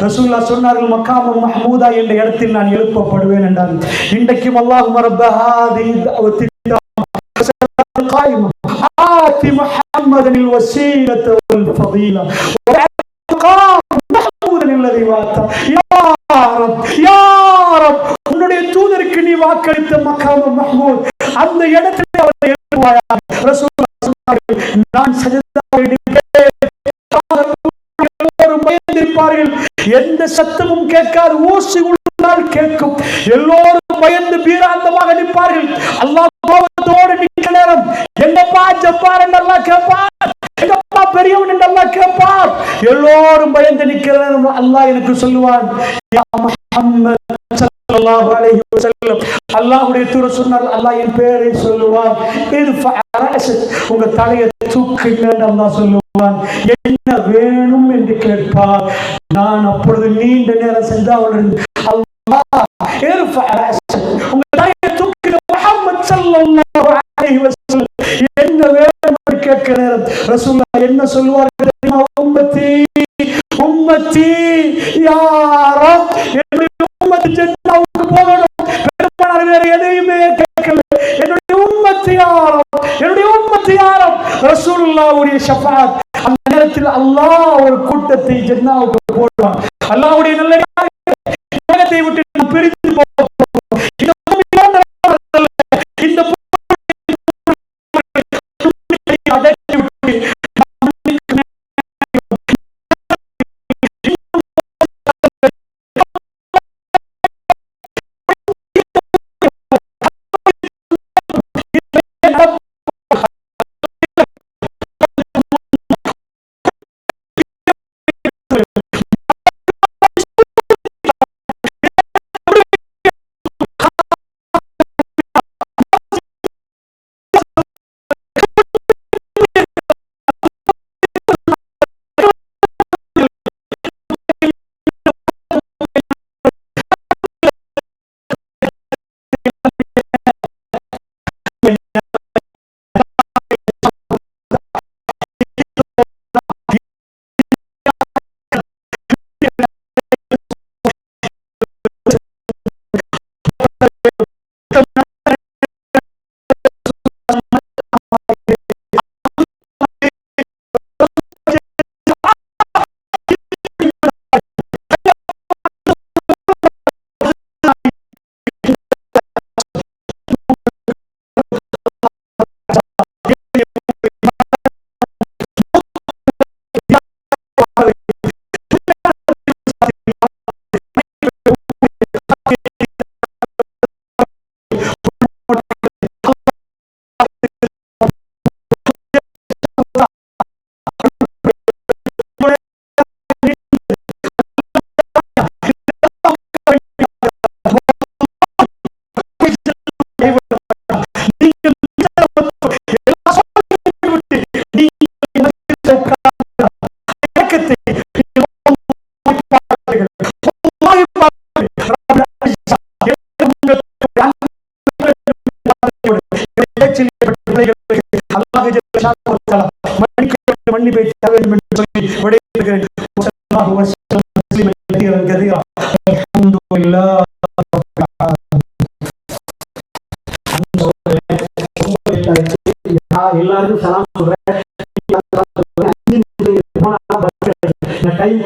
ரசூலுல்லாஹ் சொன்னார்கள், மக்காம மஹ்மூதா என்ற இடத்தில் நான் எழுப்பப்படுவேன் என்றார்கள். இன்றைக்கும் அல்லாஹும்ம ரப்ப ஹாதிஹி தஅவத்தி القائمة آت محمدا الوسيلة والفضيلة والمقام محمود الذي وعدته يا رب உன்னுடைய தூதருக்கு நீ வாக்களித்த மகாம மஹ்மூத் அந்த இடத்தில் அவரை எழுப்புவாயாக. ரசூலுல்லாஹ் சொன்னார்கள், நான் சஜதாவில் பயந்திருப்பார்கள். எந்த சத்தமும் கேட்காது, ஊசி உள்ளால் கேட்கும். எல்லோரும் பயந்து பீராந்தமாக நிற்பார்கள். அல்லாஹ் கோபத்தோடு நிற்கிற நேரம் எங்க எல்லோரும் பயந்து நிற்கிறார். அல்லாஹ் எனக்கு சொல்லுவான், யா முஹம்மத் ஸல்லல்லாஹு அலைஹி வஸல்லம், அல்லாஹ்வுடைய தூதர் சொன்னார், அல்லாஹ் என் பெயரை சொல்லுவான், உங்க தலையை தூக்குங்க அல்லாஹ் சொல்லுவான். என்ன வேணும் என்று கேட்பார். நான் அப்பொழுது நீண்ட நேரம் சென்று அவளுடன் உங்க தலையை தூக்குங்க முஹம்மத் ஸல்லல்லாஹு அலைஹி வஸல்லம், என்ன வேணும் என்று கேட்கிற நேரம் ரசூலுல்லாஹ் என்ன சொல்வார்கள்? உம்மத்தி உம்மத்தி யா ரப், என்னுடைய உம்மத் ஜன்னத்துக்கு போகணும். பெருமானார் வேற எதையுமே கேட்கல. என்னுடைய உம்மத் யா ரப், என்னுடைய உம்மத் யா ரப். ரசூலுல்லாஹ்வுடைய ஷஃபாஅத். அந்த நேரத்தில் அல்லாஹ் ஒரு கூட்டத்தை ஜன்னத்துக்கு போடுவான். அல்லாஹ்வுடைய நல்ல உலகத்தை விட்டு நாம் பிரிந்து போவோம். இந்த அடக்கி விட்டு மன்னிப்பை தர வேண்டும் என்று சொல்லி விடைபெறுகிறேன். எல்லாருக்கும் சலாம் சொல்றேன். டைம்